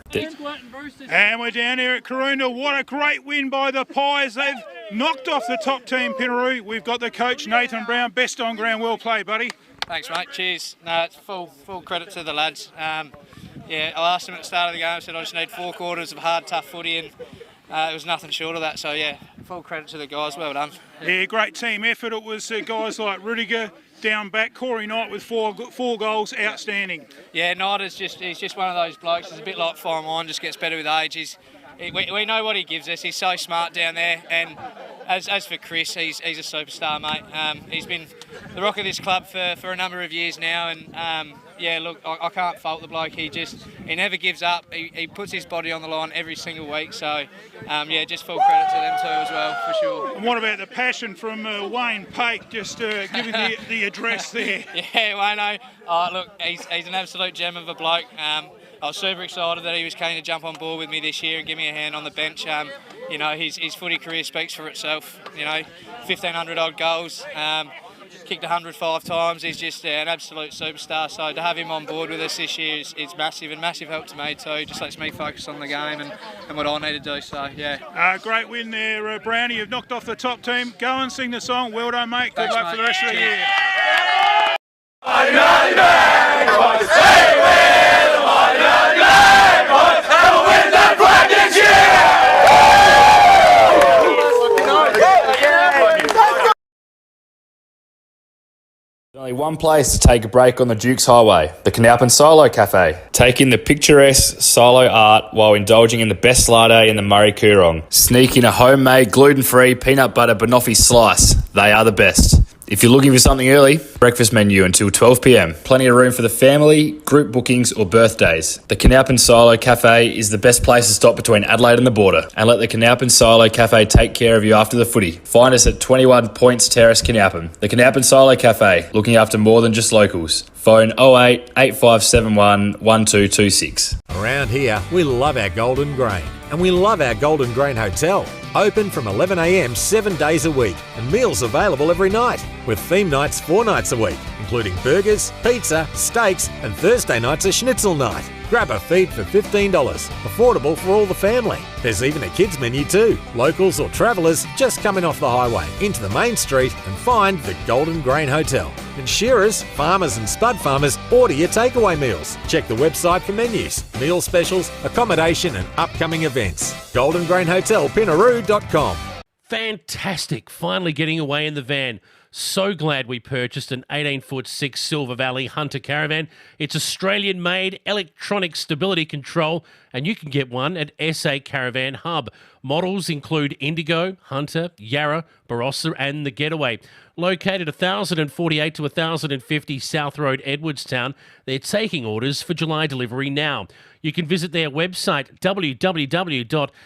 And we're down here at Karoonda. What a great win by the Pies. They've knocked off the top team, Pinnaroo. We've got the coach, Nathan Brown. Best on ground. Well played, buddy. Thanks, mate. Cheers. No, it's full credit to the lads. Yeah, I asked them at the start of the game, I said I just need 4 quarters of hard, tough footy, and it was nothing short of that. So, yeah, full credit to the guys. Well done. Yeah, great team effort. It was guys like Rudiger down back, Corey Knight with four goals, outstanding. Yeah, Knight is he's just one of those blokes. He's a bit like fine wine, just gets better with age. We know what he gives us. He's so smart down there. And as for Chris, he's a superstar, mate. He's been the rock of this club for a number of years now. And yeah, look, I can't fault the bloke. He never gives up. He puts his body on the line every single week. So yeah, just full credit to them too as well, for sure. And what about the passion from Wayne Pake, just giving the address there? Yeah, Wayne. Oh, look, he's an absolute gem of a bloke. I was super excited that he was keen to jump on board with me this year and give me a hand on the bench. You know, his footy career speaks for itself. You know, 1,500 odd goals, kicked 105 times. He's just an absolute superstar. So to have him on board with us this year is massive, and massive help to me too. Just lets me focus on the game and what I need to do. So yeah. Great win there, Brownie. You've knocked off the top team. Go and sing the song. Well done, mate. Good Thanks, luck mate. for the rest of the year. There's only one place to take a break on the Dukes Highway, the Canalpin Silo Cafe. Take in the picturesque silo art while indulging in the best latte in the Murray Coorong. Sneak in a homemade gluten-free peanut butter banoffee slice. They are the best. If you're looking for something early, breakfast menu until 12 p.m. Plenty of room for the family, group bookings or birthdays. The Canalpin Silo Cafe is the best place to stop between Adelaide and the border, and let the Canalpin Silo Cafe take care of you after the footy. Find us at 21 Points Terrace, Canalpin. The Canalpin Silo Cafe, looking after more than just locals. Phone 08 8571 1226. Around here, we love our Golden Grain, and we love our Golden Grain Hotel. Open from 11 a.m. 7 days a week, and meals available every night, with theme nights 4 nights a week, including burgers, pizza, steaks, and Thursday nights a schnitzel night. Grab a feed for $15, affordable for all the family. There's even a kids menu too. Locals or travellers, just coming off the highway into the main street and find the Golden Grain Hotel. And shearers, farmers and spud farmers, order your takeaway meals. Check the website for menus, meal specials, accommodation and upcoming events. Golden Grain Hotel, Pinnaroo.com. Fantastic. Finally getting away in the van. So glad we purchased an 18-foot-6 Silver Valley Hunter caravan. It's Australian-made electronic stability control, and you can get one at SA Caravan Hub. Models include Indigo, Hunter, Yarra, Barossa, and the Getaway. Located 1048 to 1050 South Road, Edwardstown, they're taking orders for July delivery now. You can visit their website, www.sach.com.au,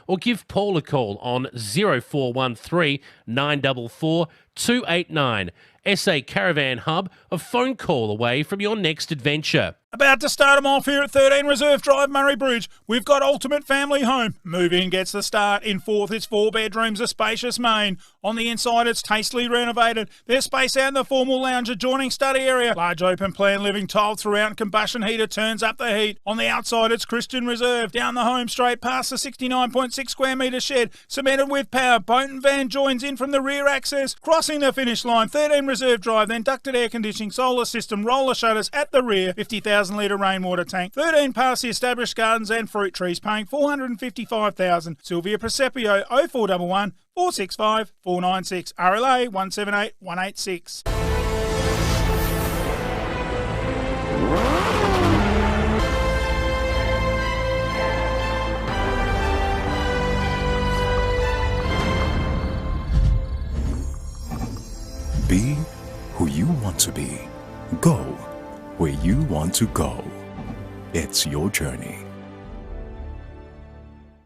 or give Paul a call on 0413 944 289. SA Caravan Hub, a phone call away from your next adventure. About to start them off here at 13 Reserve Drive, Murray Bridge. We've got Ultimate Family Home. Move-in gets the start. In fourth, it's 4 bedrooms, a spacious main. On the inside, it's tastefully renovated. There's space out in the formal lounge, adjoining study area. Large open plan living tiled throughout, combustion heater turns up the heat. On the outside, it's Christian Reserve. Down the home straight past the 69.6 square metre shed. Cemented with power. Boat and van joins in from the rear access. Crossing the finish line, 13 Reserve Drive, then ducted air conditioning, solar system, roller shutters at the rear, 50,000 litre rainwater tank, 13 past the established gardens and fruit trees, paying $455,000. Sylvia Presepio, 0411 465 496, RLA 178 186. Be who you want to be. Go where you want to go. It's your journey.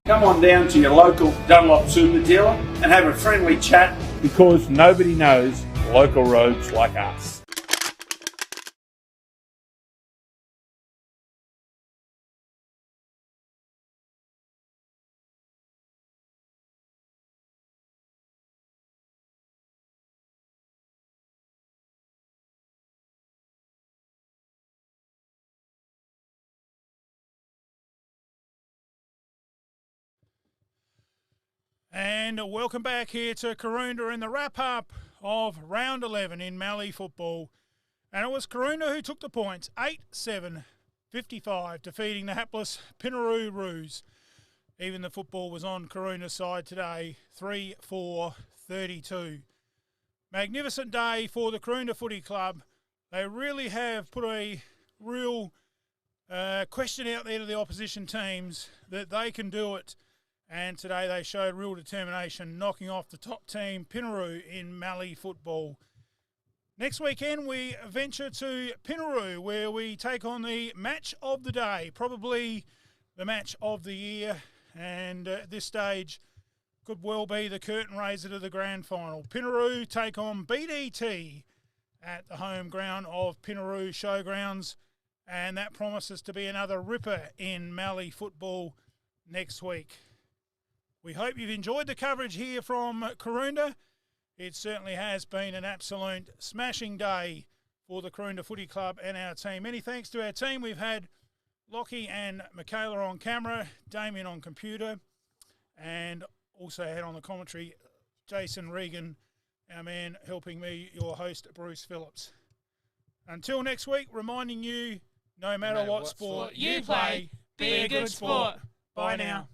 Come on down to your local Dunlop Super dealer and have a friendly chat, because nobody knows local roads like us. And welcome back here to Karoonda in the wrap-up of round 11 in Mallee football. And it was Karoonda who took the points, 8-7-55, defeating the hapless Pinnaroo Roos. Even the football was on Karoonda's side today, 3-4-32. Magnificent day for the Karoonda Footy Club. They really have put a real question out there to the opposition teams that they can do it. And today they showed real determination, knocking off the top team, Pinnaroo, in Mallee football. Next weekend, we venture to Pinnaroo, where we take on the match of the day, probably the match of the year, and at this stage could well be the curtain raiser to the grand final. Pinnaroo take on BDT at the home ground of Pinnaroo Showgrounds, and that promises to be another ripper in Mallee football next week. We hope you've enjoyed the coverage here from Karoonda. It certainly has been an absolute smashing day for the Karoonda Footy Club and our team. Many thanks to our team. We've had Lockie and Michaela on camera, Damien on computer, and also had on the commentary Jason Regan, our man helping me, your host, Bruce Phillips. Until next week, reminding you, no matter what sport you play, be a good sport. Bye now.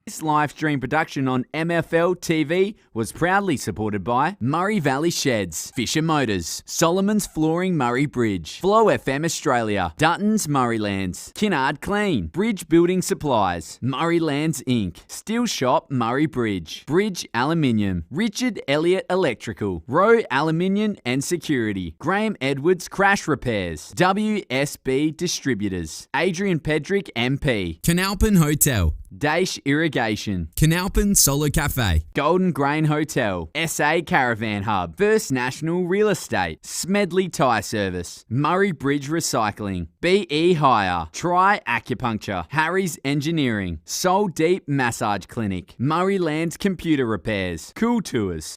This live stream production on MFL TV was proudly supported by Murray Valley Sheds, Fisher Motors, Solomon's Flooring Murray Bridge, Flow FM Australia, Dutton's Murraylands, Kinnard Clean, Bridge Building Supplies, Murraylands Inc., Steel Shop Murray Bridge, Bridge Aluminium, Richard Elliott Electrical, Rowe Aluminium and Security, Graham Edwards Crash Repairs, WSB Distributors, Adrian Pedrick MP, Canalpin Hotel, Daesh Irrigation, Canalpin Solo Cafe, Golden Grain Hotel, SA Caravan Hub, First National Real Estate, Smedley Tyre Service, Murray Bridge Recycling, BE Hire, Tri Acupuncture, Harry's Engineering, Soul Deep Massage Clinic, Murray Lands Computer Repairs, Cool Tours,